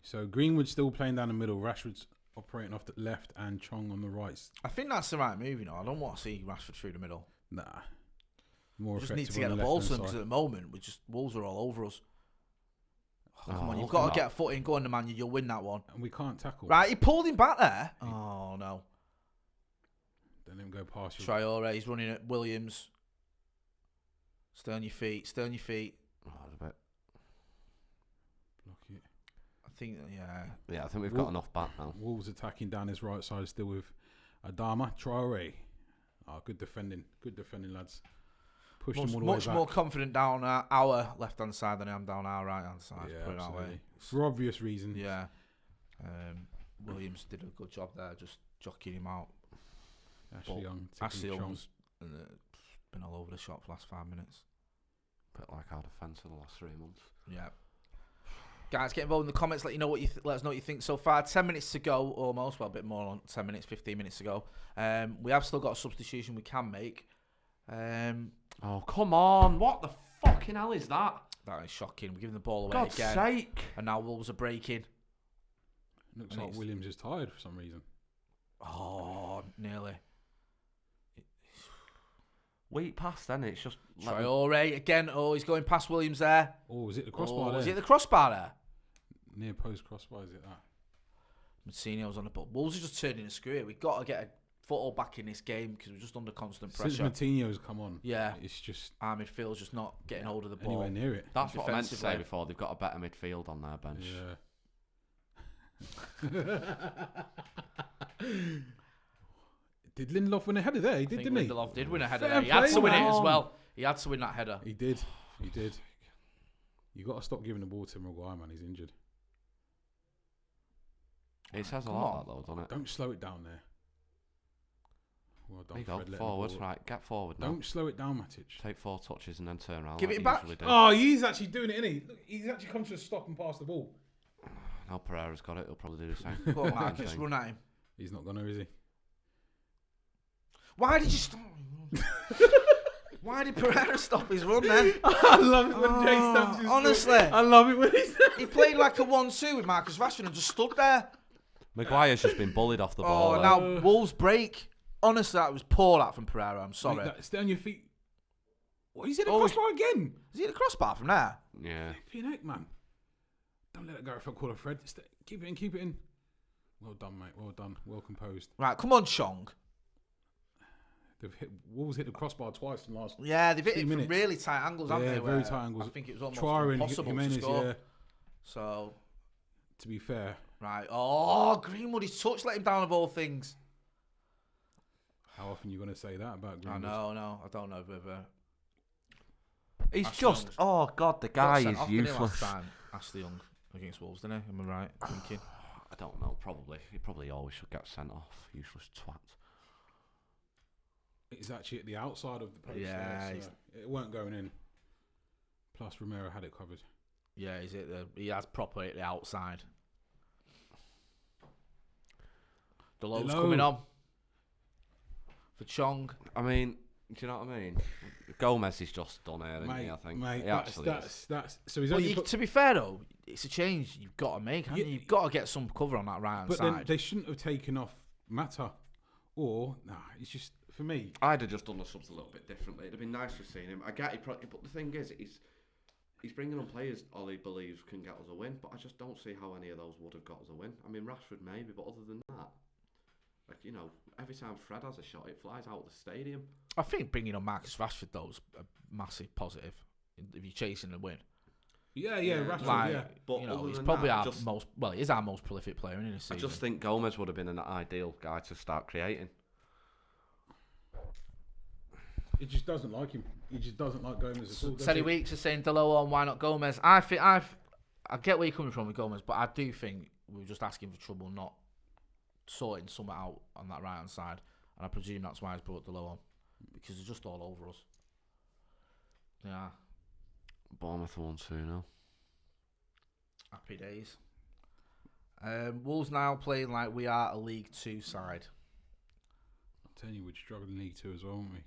So Greenwood's still playing down the middle. Rashford's operating off the left and Chong on the right. I think that's the right move, you know. I don't want to see Rashford through the middle. Nah. More We just effective need to on get the the ball left to hand them because side. at the moment, Wolves are all over us. Oh, come on, you've look got at to get a foot in. Go on, the man. You'll win that one. And we can't tackle. Right, he pulled him back there. Oh, no. Don't let him go past you. Traore, he's running at Williams. Stay on your feet. Stay on your feet. Oh, that's a bit. Block it. I think, yeah. Yeah, I think we've got enough back now. Wolves attacking down his right side still with Adama. Traore. Oh, good defending. Good defending, lads. Push them all the way Much back. more confident down our left-hand side than I am down our right-hand side. Yeah, put it that way. absolutely. For obvious reasons. Yeah. Williams did a good job there, just jockeying him out. Ashley Young. Ashley Chong. Young's been all over the shop for the last 5 minutes. Bit like our defence in the last 3 months. Yeah. Guys, get involved in the comments. Let you know what let us know what you think so far. 10 minutes to go, almost. Well, a bit more on 10 minutes, 15 minutes to go. We have still got a substitution we can make. Oh, come on. What the fucking hell is that? That is shocking. We're giving the ball away God's again. sake. And now Wolves are breaking. Looks And like it's- Williams is tired for some reason. Oh, nearly. Weak pass, then. It's just... Traore again. Oh, he's going past Williams there. Oh, is it the crossbar Oh, there? is it the crossbar there? Near post crossbar, is it that? Martinez's on the ball. Wolves are just turning a screw here. We've got to get a foothold back in this game because we're just under constant Since pressure. Martinez's come on, Yeah. it's just Our midfield's just not getting hold of the ball. anywhere near it. That's what I meant to say defensively. before. They've got a better midfield on their bench. Yeah. Did Lindelof win a header there? He I did, think didn't he? Lindelof did win a header Fair there. He had play, to win it man. as well. He had to win that header. He did. He did. You got to stop giving the ball to Maguire, man. He's injured. It says a Come lot, on. that, though, doesn't it? Don't slow it down there. Well done, There you go. Fred. letting the Forwards, ball- right. Get forward now. Don't slow it down, Matic. Take 4 touches and then turn around. Give like it you back. usually do. Oh, he's actually doing it, isn't he? Look, he's actually come to a stop and pass the ball. Now Pereira's got it. He'll probably do the same. Go on, Mark. Same Just thing. run at him. He's not gonna, is he? Why did you stop? Why did Pereira stop his run then? I love it when Jay stamps his honestly. foot. I love it when he's. He played like a 1-2 with Marcus Rashford and just stood there. Maguire's just been bullied off the ball. Oh, there. now Wolves break. Honestly, that was poor that from Pereira. I'm sorry. Stay on your feet. What? He's in the Oh, crossbar again. Is he the crossbar from there? Yeah. Flipping heck, man. Don't let it go if I call it Fred. Keep it in, keep it in. Well done, mate. Well done. Well composed. Right, come on, Chong. Wolves hit the crossbar twice in the last. Yeah, they've hit 2 it from minutes. really tight angles, haven't Yeah, they? very where tight angles. I think it was almost Traore and impossible to Jimenez, score. yeah. So, To be fair, right. Oh, Greenwood, his touch let him down of all things. how often are you going to say that about Greenwood? I don't know whether... He's Ashley just... Young's- Oh, God, the guy Got sent is off, didn't he, useless. last time? Ashley Young against Wolves, didn't he? Am I right thinking? I don't know, probably. He probably always should get sent off. Useless twat. It's actually at the outside of the post. Yeah, there, so it weren't going in. Plus, Romero had it covered. Yeah, he has proper at the outside. Delo's Hello. coming on. For Chong. I mean, do you know what I mean? Gomez is just done here, isn't he, I think? Mate, He actually is. that's so he's But only. to be fair though, it's a change you've got to make, haven't you? You've got to get some cover on that right hand But then side. they shouldn't have taken off Mata, or it's just for me. I'd have just done the subs a little bit differently. It'd have been nice to see him. I get it, but the thing is, he's bringing on players Ollie believes can get us a win, but I just don't see how any of those would have got us a win. I mean, Rashford maybe, but other than that, like, you know, every time Fred has a shot, it flies out of the stadium. I think bringing on Marcus Rashford though is a massive positive if you're chasing a win. Yeah, Rashford, Like, yeah. But you know, other he's than probably that, our just- most he's our most prolific player in this I season. just think Gomez would have been an ideal guy to start creating. He just doesn't like him. He just doesn't like Gomez at all. does Teddy he? Weeks is saying Delo on, why not Gomez? I get where you're coming from with Gomez, but I do think we're just asking for trouble, not sorting something out on that right hand side. And I presume that's why he's brought Delo on, because they're just all over us. Yeah, Bournemouth 1-2 now. happy days. Wolves now playing like we are a League 2 side. I'm telling you, we'd struggle in League 2 as well, wouldn't we?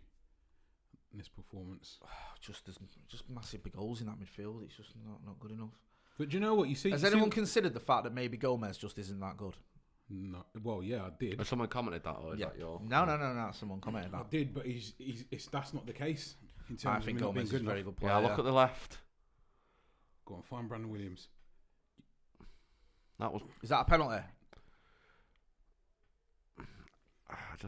In this performance. Just massive big holes in that midfield. It's just not good enough. But do you know what you see? Has you anyone see, considered the fact that maybe Gomez just isn't that good? No, well, yeah, I did. Has someone commented that, or is that your? No. Someone commented I that. did, but that's not the case. In terms I think of him not being Gomez is a good very enough. good player. Yeah, look at the left. Go on, find Brandon Williams. That was. Is that a penalty? I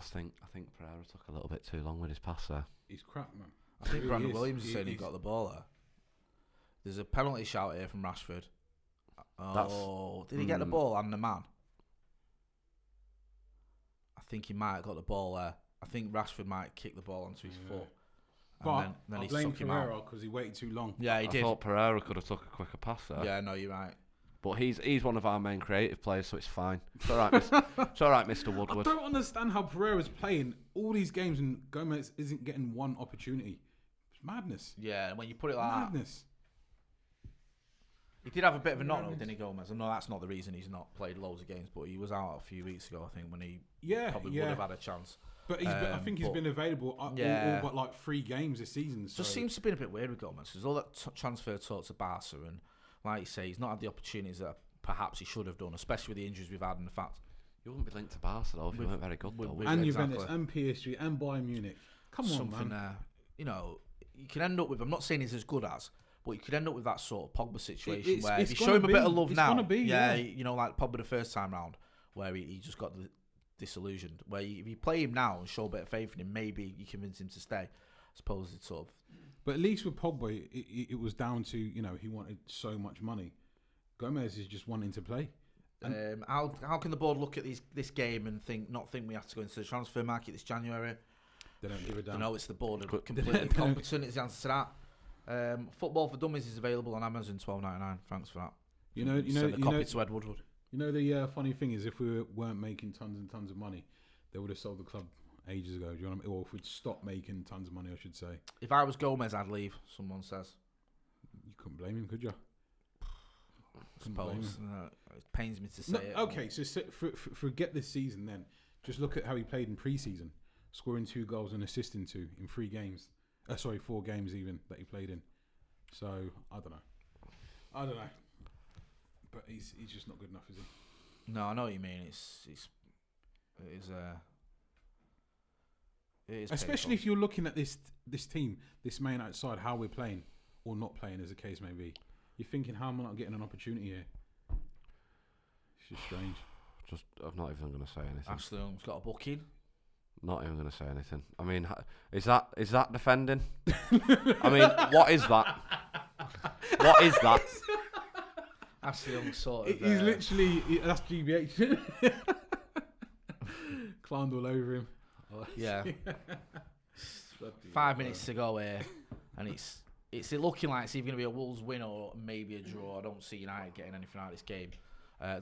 think Pereira took a little bit too long with his pass there. He's crap, man. I think He Brandon is. Williams is saying he He's- got the ball there. There's a penalty shout here from Rashford. Oh, did he get the ball and the man? I think he might have got the ball there. I think Rashford might kick the ball onto his foot. But then I he blame suck him Pereira out. because he waited too long. Yeah, he I did. thought Pereira could have took a quicker pass there. Yeah, no, you're right. But he's one of our main creative players, so it's fine. It's all right, it's all right, Mr. I Woodward. don't understand how Pereira's playing all these games and Gomez isn't getting one opportunity. It's madness. Yeah, when you put it like that. Madness. He did have a bit of a knock, though, didn't he, Gomez? I know that's not the reason he's not played loads of games, but he was out a few weeks ago, I think, when he probably would have had a chance. But I think he's been available all but like 3 games this season. So. Just seems to be a bit weird with Gomez because all that transfer talk to Barca and, like you say, he's not had the opportunities that perhaps he should have done, especially with the injuries we've had and the fact. You wouldn't be linked to Barca though if you weren't very good though. And Exactly. Juventus and PSG and Bayern Munich. Come on, Something man. you know, you can end up with. I'm not saying he's as good as, but you could end up with that sort of Pogba situation where if you show him a bit of love now, you know, like Pogba the first time round, where he just got disillusioned. Where if you play him now and show a bit of faith in him, maybe you convince him to stay. I suppose it's sort of. But at least with Pogba, it was down to, you know, he wanted so much money. Gomez is just wanting to play. How can the board look at this game and not think we have to go into the transfer market this January? They don't give a damn. I know it's the board are completely competent. Is the answer to that. Football for Dummies is available on Amazon, $12.99. Thanks for that. Send a copy to Ed Woodward. You know the funny thing is, if we weren't making tons and tons of money, they would have sold the club ages ago. Do you know what I mean? Or if we'd stopped making tons of money, I should say. If I was Gomez, I'd leave. Someone says. You couldn't blame him, could you? Suppose. It pains me to say it. Okay, so forget this season then. Just look at how he played in pre-season, scoring 2 goals and assisting 2 in 3 games. 4 games even that he played in. So I don't know. But he's just not good enough, is he? No, I know what you mean. It is especially painful. if you're looking at this team, this man outside, how we're playing or not playing, as the case may be. You're thinking, how am I not getting an opportunity here? It's just strange. I'm not even going to say anything. Ashley Young's got a booking. Not even going to say anything. I mean, is that defending? I mean, what is that? What is that? Ashley Young sort of. He's literally that's GBH. Climbed all over him. Yeah. 5 minutes to go here, and it's looking like it's either going to be a Wolves win or maybe a draw. I don't see United getting anything out of this game.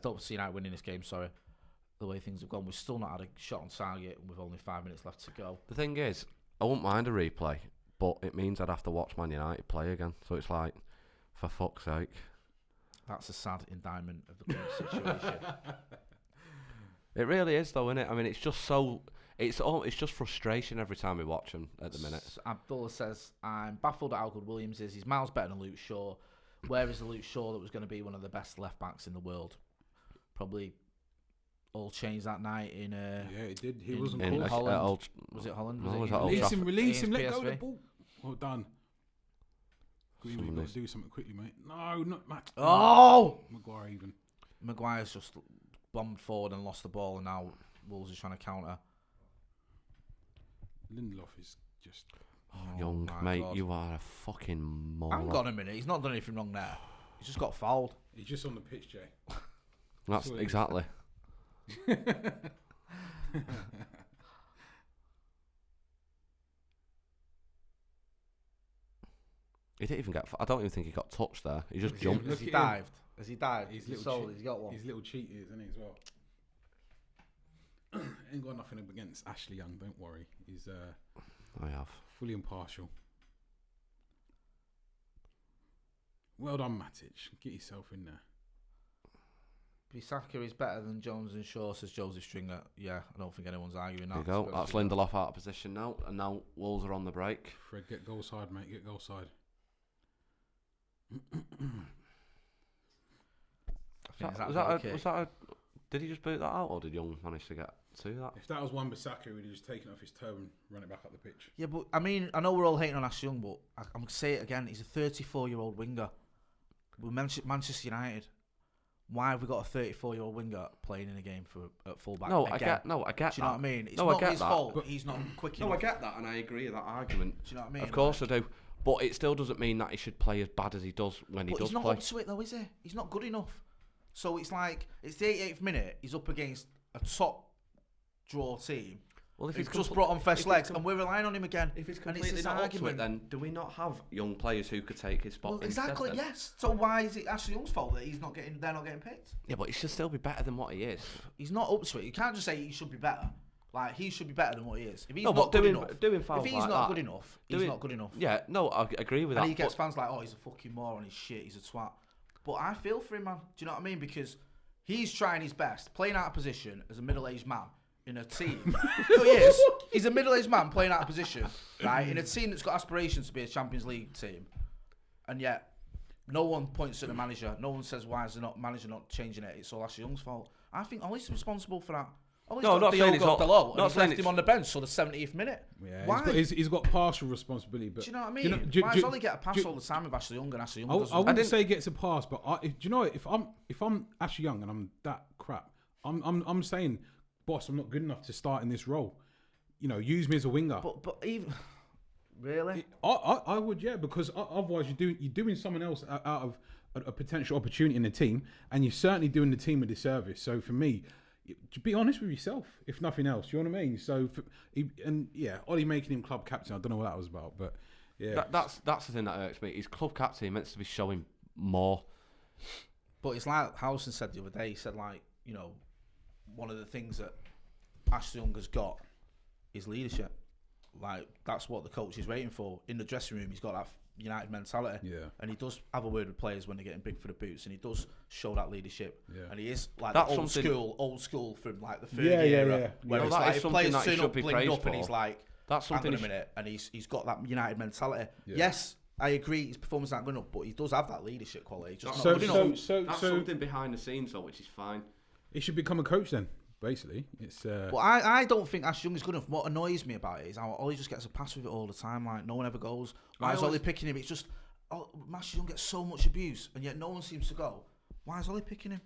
Don't see United winning this game. Sorry, the way things have gone, we've still not had a shot on target with only 5 minutes left to go. The thing is, I wouldn't mind a replay, but it means I'd have to watch Man United play again. So it's like, for fuck's sake. That's a sad indictment of the current situation. It really is, though, isn't it? I mean, it's just so. It's just frustration every time we watch him at the minute. Abdullah says, I'm baffled at how good Williams is. He's miles better than Luke Shaw. Where is the Luke Shaw that was going to be one of the best left backs in the world? Probably all changed that night in. Yeah, it did. He wasn't in close. Holland. Was it Holland? No, Was it it Old Trafford? Release him, let against go of the PSV? ball. Well done. Green, you've got to do something quickly, mate. No, not Matt. Oh! Maguire even. Maguire's just bombed forward and lost the ball, and now Wolves is trying to counter. Lindelof is just... Young, my mate, God. you are a fucking moron. Hang on a minute, he's not done anything wrong there. He's just got fouled. He's just on the pitch, Jay. That's what it is. exactly. He didn't even get. I don't even think he got touched there. He just jumped. Has he Look at him. dived? Has he dived? He's He's little he's got one. He's little cheaty, isn't he, as well? Ain't got nothing up against Ashley Young, don't worry. He's I have. fully impartial. Well done, Matic. Get yourself in there. Bissaka is better than Jones and Shaw, says Joseph Stringer. Yeah, I don't think anyone's arguing that. There you go. That's Lindelof out of position now, and now Wolves are on the break. Fred, get goal side, mate. Get goal side. I think Was that a Did he just boot that out, or did Young manage to get to that? If that was Wan-Bissaka, he'd have just taken it off his toe and run it back up the pitch. Yeah, but I mean, I know we're all hating on Ashley Young, but I'm going to say it again. He's a 34-year-old winger. We're Manchester United. Why have we got a 34-year-old winger playing in a game at fullback? No, again? I get Do you know that. what I mean? It's No, I not get his that, fault. but- He's not quick enough. No, I get that, and I agree with that argument. Do you know what I mean? Of course I do. But it still doesn't mean that he should play as bad as he does when he But does he's not play. up to it though, is he? He's not good enough. So it's like, it's the 88th minute, he's up against a top draw team. Well, if He's he's just brought on fresh if legs, he's and we're relying on him again. If it's and completely this not up to argument. it, then do we not have young players who could take his spot? Well, exactly, instead, then? yes. So why is it Ashley Young's fault that they're not getting picked? Yeah, but he should still be better than what he is. He's not up to it. You can't just say he should be better. Like, he should be better than what he is. If he's No, not but good doing- enough, doing fouls if he's like not that, good enough, he's doing- not good enough. Yeah, no, I agree with And that. he gets but- fans like, oh, he's a fucking moron, he's shit, he's a twat. But I feel for him, man. Do you know what I mean? Because he's trying his best, playing out of position as a middle-aged man in a team. No, he is. He's a middle-aged man playing out of position, right? In a team that's got aspirations to be a Champions League team. And yet, no one points at the manager. No one says, why is the manager not changing it? It's all Ashley Young's fault. I think Ollie's responsible for that. Ollie's No, got not saying Diogo it's all- Dalot, and not he's saying left him it's- on the bench till the 70th minute. Yeah, Why? he's got partial responsibility. But Do you know what I do mean? you know- Why do- does Ollie get a pass do- all the time with Ashley Young and Ashley Young I doesn't? wouldn't didn't- say he gets a pass, but do you know what? If I'm Ashley Young and I'm that crap, I'm saying, boss, I'm not good enough to start in this role. You know, use me as a winger. But even really, I would, yeah, because otherwise you're doing someone else out of a potential opportunity in the team, and you're certainly doing the team a disservice. So for me, to be honest with yourself, if nothing else, you know what I mean. So Ollie making him club captain, I don't know what that was about, but yeah, That's the thing that irks me. He's club captain. He meant to be showing more. but it's like Howson said the other day. He said, like, you know, one of the things that Ashley Young has got is leadership. Like, that's what the coach is waiting for in the dressing room. He's got that United mentality, Yeah. and he does have a word with players when they're getting big for the boots, and he does show that leadership. Yeah. And he is like That's the something- old school from like the third Yeah, year. yeah, yeah. Where No, it's that like is if something players that he turn should up, be blinged praised up, and he's for. like, That's hang something on a he should- minute, and he's got that United mentality. Yeah. Yes, I agree, his performance isn't good enough, but he does have that leadership quality. Just So- not good enough. That's something behind the scenes, though, which is fine. he should become a coach then. Basically, it's But I don't think Ash Young is good enough. What annoys me about it is how Ollie just gets a pass with it all the time. Like, no one ever goes. Why is Ollie picking him? It's just, Ash Young gets so much abuse, and yet no one seems to go. Why is Ollie picking him?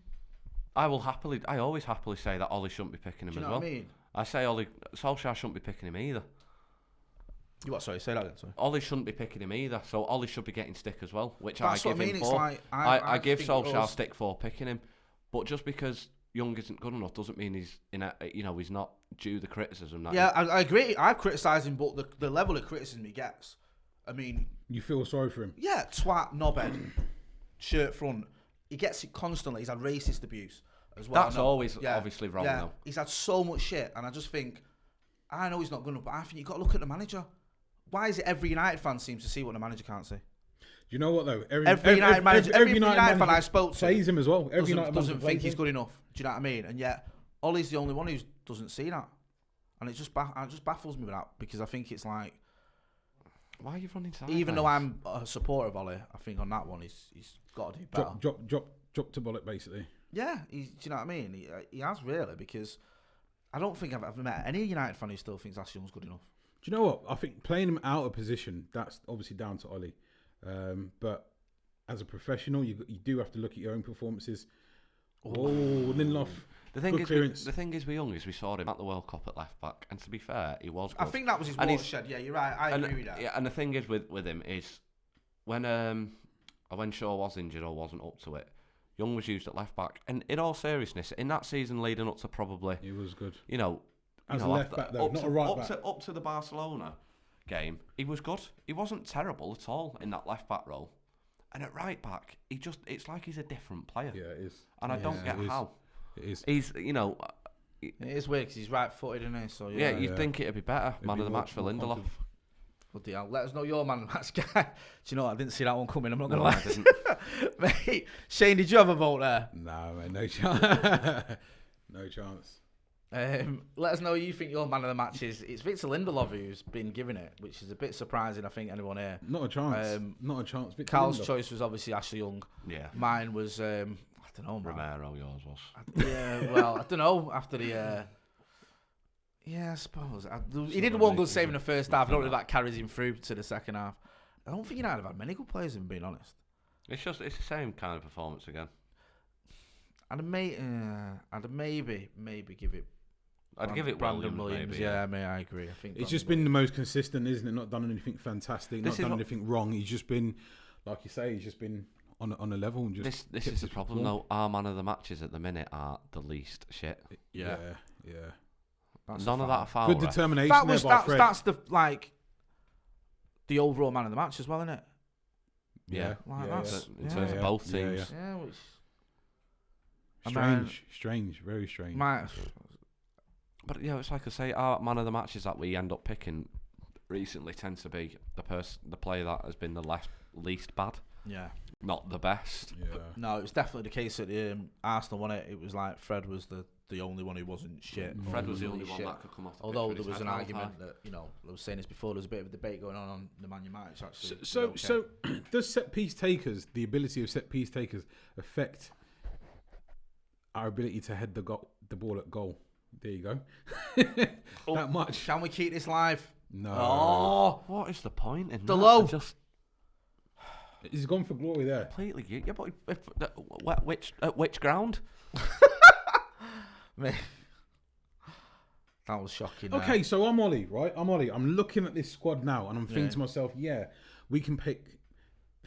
I always happily say that Ollie shouldn't be picking him Do you as know well. what I mean? I say Solskjaer shouldn't be picking him either. You what? Sorry, say that again. Sorry. Ollie shouldn't be picking him either, so Ollie should be getting stick as well, which That's I what give I mean, him it's for. like, I give think Solskjaer those- stick for picking him, but just because Young isn't good enough doesn't mean he's he's not due the criticism. That Yeah, I agree. I've criticised him, but the level of criticism he gets, I mean, you feel sorry for him. yeah, twat, knobhead, shirt front. He gets it constantly. He's had racist abuse as well. That's I know. always obviously wrong, though. He's had so much shit, and I just think, I know he's not good enough, but I think you've got to look at the manager. Why is it every United fan seems to see what the manager can't see? Do you know what though? Every United fan I spoke to says him as well. Every United doesn't manager think plays he's him. good enough. Do you know what I mean? And yet, Ollie's the only one who doesn't see that, and it just baffles me with that, because I think it's like, Why are you running sideways? even though I'm a supporter of Ollie, I think on that one he's got to do better. Drop to bullet basically. Yeah, do you know what I mean? He has really, because I don't think I've ever met any United fan who still thinks Ashley Young's good enough. Do you know what? I think playing him out of position, that's obviously down to Ollie. But as a professional, you do have to look at your own performances. Oh, Lindelof. The thing good is, clearance. the thing is, with Young is we saw him at the World Cup at left back, and to be fair, he was good. I think that was his And he's- watershed. Yeah, you're right. I agree with that. Yeah, and the thing is with him is when Shaw was injured or wasn't up to it, Young was used at left back, and in all seriousness, in that season leading up to probably, He was good. As a left back though, not a right back. up to the Barcelona game, he was good. He wasn't terrible at all in that left back role, and at right back, it's like he's a different player. Yeah, it is. And I don't get it is. how. It is. He's It is weird because he's right-footed, isn't he? So yeah, you'd yeah. think it'd be better. It'd Man be of the more- match for more Lindelof. confident. Bloody hell. Let us know your man of the match guy. Do you know what? I didn't see that one coming. I'm not going No, to I lie. didn't. Mate, Shane, did you have a vote there? No, man, no chance. No chance. Let us know who you think your man of the match is. It's Victor Lindelof who's been given it, which is a bit surprising, I think, anyone here. Not a chance. Not a chance. Victor Carl's Lindelof. choice was obviously Ashley Young. Yeah. Mine was, I don't know, man. Romero, yours was. Yeah, well, I don't know. After the, yeah, I suppose he did one good save in the first half. I don't know if that carries him through to the second half. I don't think United have had many good players, if I'm being honest. It's the same kind of performance again. I'd maybe give it. I'd give it Brandon Williams. Maybe, yeah, I agree. I think it's just been the most consistent, isn't it? Not done anything fantastic, not done anything wrong. He's just been, like you say, he's just been on a level. And just this is the problem, though. Our man of the matches at the minute are the least shit. Yeah. None of that foul. Good determination. That's the overall man of the match as well, isn't it? Yeah. In terms of both teams. Yeah, which. Strange, very strange. But yeah, it's like I say, our man of the matches that we end up picking recently tend to be the player that has been the least bad. Yeah. Not the best. Yeah. No, it was definitely the case that Arsenal won it. It was like Fred was the only one who wasn't shit. Fred was the only one that could come off the Although pitch there with was his an head argument held high. that, you know, I was saying this before, there was a bit of a debate going on the Man United actually. So does set piece takers, the ability of set piece takers, affect our ability to head the ball at goal? There you go. That much. Can we keep this live? No. Oh, What is the point in Delo. that? Just He's gone for glory there. completely. Yeah, but which ground? man. That was shocking. Okay, so I'm Ollie, right? I'm looking at this squad now, and I'm thinking to myself, we can pick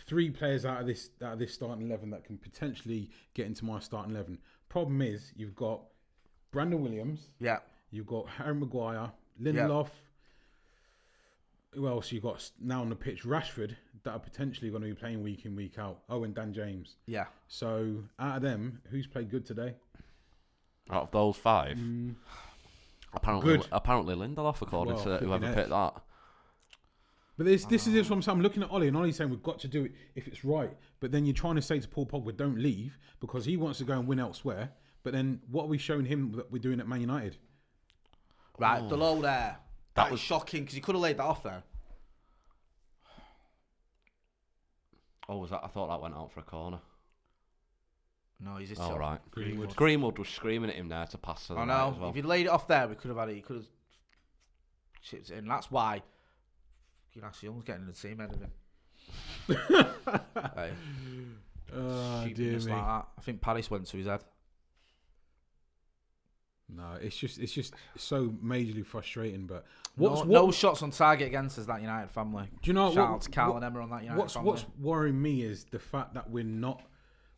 3 players out of this starting 11 that can potentially get into my starting 11. Problem is, you've got Brandon Williams. Yeah. You've got Harry Maguire, Lindelof. Who else you got now on the pitch? Rashford, that are potentially going to be playing week in, week out. Oh, and Dan James. Yeah. So out of them, who's played good today? Out of those 5, apparently Lindelof, according to whoever flipping picked that. But this is what I'm saying. I'm looking at Ollie, and Ollie's saying we've got to do it if it's right. But then you're trying to say to Paul Pogba, don't leave, because he wants to go and win elsewhere. But then what are we showing him that we're doing at Man United? Right, the low there. That was shocking, because he could have laid that off there. Oh, was that? I thought that went out for a corner. No, he's just. All right. Greenwood. Greenwood was screaming at him there to pass to the right as well. If he'd laid it off there, we could have had it. He could have chipped it in. That's why Ashley Young's getting in the team end of it. Hey. Oh, dear me. Like that. I think Paris went to his head. No, it's just so majorly frustrating. But no shots on target against us, that United family. Do you know Shout out to Callum and Emma on that United family. What's worrying me is the fact that we're not.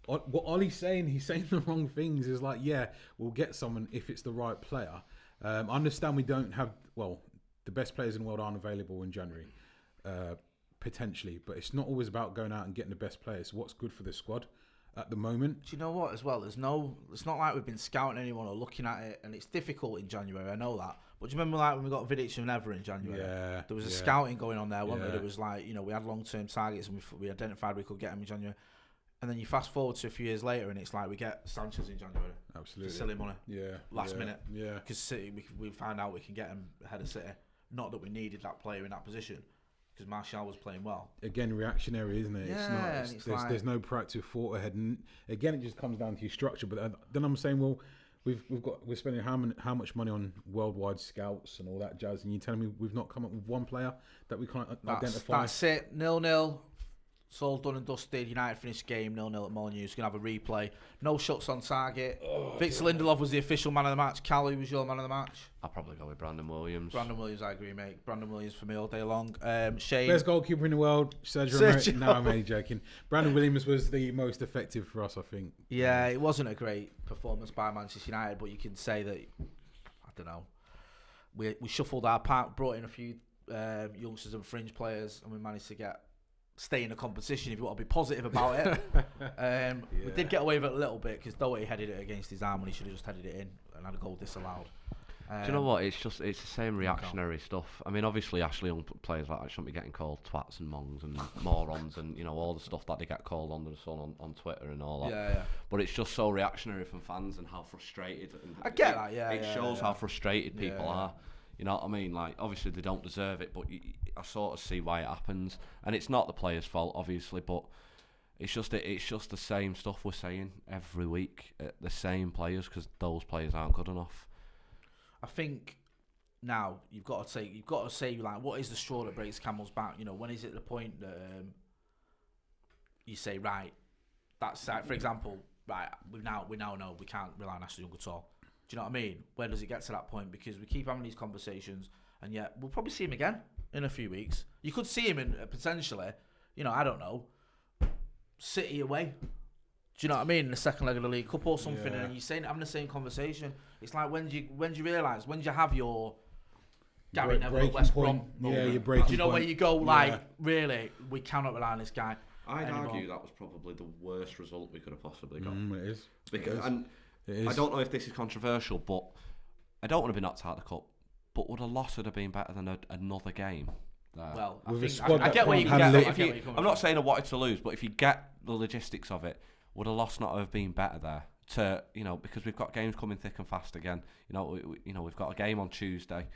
What Ollie's saying, he's saying the wrong things. Is like, yeah, we'll get someone if it's the right player. I understand we don't have the best players in the world aren't available in January, potentially, but it's not always about going out and getting the best players. What's good for the squad at the moment? Do you know what? As well, it's not like we've been scouting anyone or looking at it, and it's difficult in January. I know that, but do you remember like when we got Vidic and Ever in January? Yeah, there was a scouting going on there, wasn't there? It was like, you know, we had long-term targets and we identified we could get them in January. And then you fast forward to a few years later, and it's like we get Sanchez in January. Absolutely. For silly money. Yeah. Last minute. Yeah. Because City, we find out we can get him ahead of City. Not that we needed that player in that position, because Martial was playing well. Again, reactionary, isn't it? Yeah, it's not. There's no proactive thought ahead, and again, it just comes down to your structure. But then I'm saying, well, we're spending how much money on worldwide scouts and all that jazz, and you're telling me we've not come up with one player that we can't identify. That's it. 0-0. It's all done and dusted. United finished game 0-0 at Molineux. Going to have a replay. No shots on target. Victor Lindelof was the official man of the match. Callum was your man of the match. I'll probably go with Brandon Williams. Brandon Williams, I agree, mate. Brandon Williams for me all day long. Shane. Best goalkeeper in the world, Sergio. No, I'm only joking. Brandon Williams was the most effective for us, I think. Yeah, it wasn't a great performance by Manchester United, but you can say that, I don't know, we shuffled our pack, brought in a few youngsters and fringe players, and we managed to stay in the competition, if you want to be positive about it. We did get away with it a little bit, because Doherty headed it against his arm when he should have just headed it in and had a goal disallowed. Do you know what? It's the same reactionary stuff. I mean, obviously, Ashley Young players like that shouldn't be getting called twats and mongs and morons and, you know, all the stuff that they get called under the sun on Twitter and all that. Yeah. But it's just so reactionary from fans and how frustrated. And I get that, It shows how frustrated people are. You know what I mean? Like, obviously they don't deserve it, but I sort of see why it happens. And it's not the player's fault, obviously, but it's just the same stuff we're saying every week. The same players, because those players aren't good enough. I think now you've got to say like, what is the straw that breaks camel's back? You know, when is it the point that you say, right, that's like, for example, right, we now know we can't rely on Ashley Young at all. Do you know what I mean? Where does it get to that point? Because we keep having these conversations, and yet we'll probably see him again in a few weeks. You could see him in potentially, you know, I don't know, City away. Do you know what I mean? In the second leg of the League Cup or something, and you're having the same conversation. It's like when do you realise, when do you have your Gary Neville at West Brom? Yeah, your breaking point. Do you know where you go? Like, really, we cannot rely on this guy. I'd anymore. argue that was probably the worst result we could have possibly got. It is. Because, it is. I don't know if this is controversial, but I don't want to be knocked out of the cup. But would a loss have been better than another game? Well, I get where you can get. I'm not saying I wanted to lose, but if you get the logistics of it, would a loss not have been better there? Because we've got games coming thick and fast again. We've got a game on Tuesday,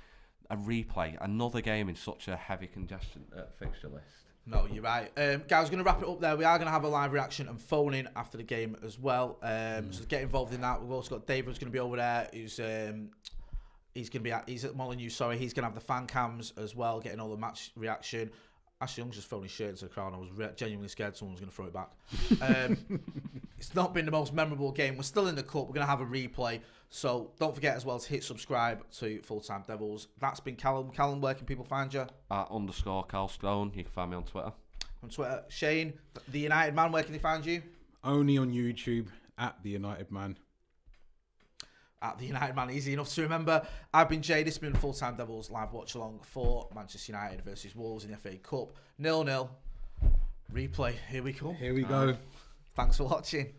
a replay, another game in such a heavy congestion fixture list. No, you're right. Guys, we're going to wrap it up there. We are going to have a live reaction and phone in after the game as well. So get involved in that. We've also got David who's going to be over there. He's at Molineux, sorry. He's going to have the fan cams as well, getting all the match reaction. Ashley Young's just thrown his shirt into the crowd. I was genuinely scared someone was going to throw it back. It's not been the most memorable game. We're still in the cup. We're going to have a replay. So don't forget as well to hit subscribe to Full Time Devils. That's been Callum. Callum, where can people find you? @_Calstone. You can find me on Twitter. On Twitter. Shane, the United Man, where can they find you? Only on YouTube, @The United Man. At the United Man, easy enough to remember. I've been Jay. This has been Full Time Devils live watch along for Manchester United versus Wolves in the FA Cup. 0-0. Replay. Here we come. Here we go. Thanks for watching.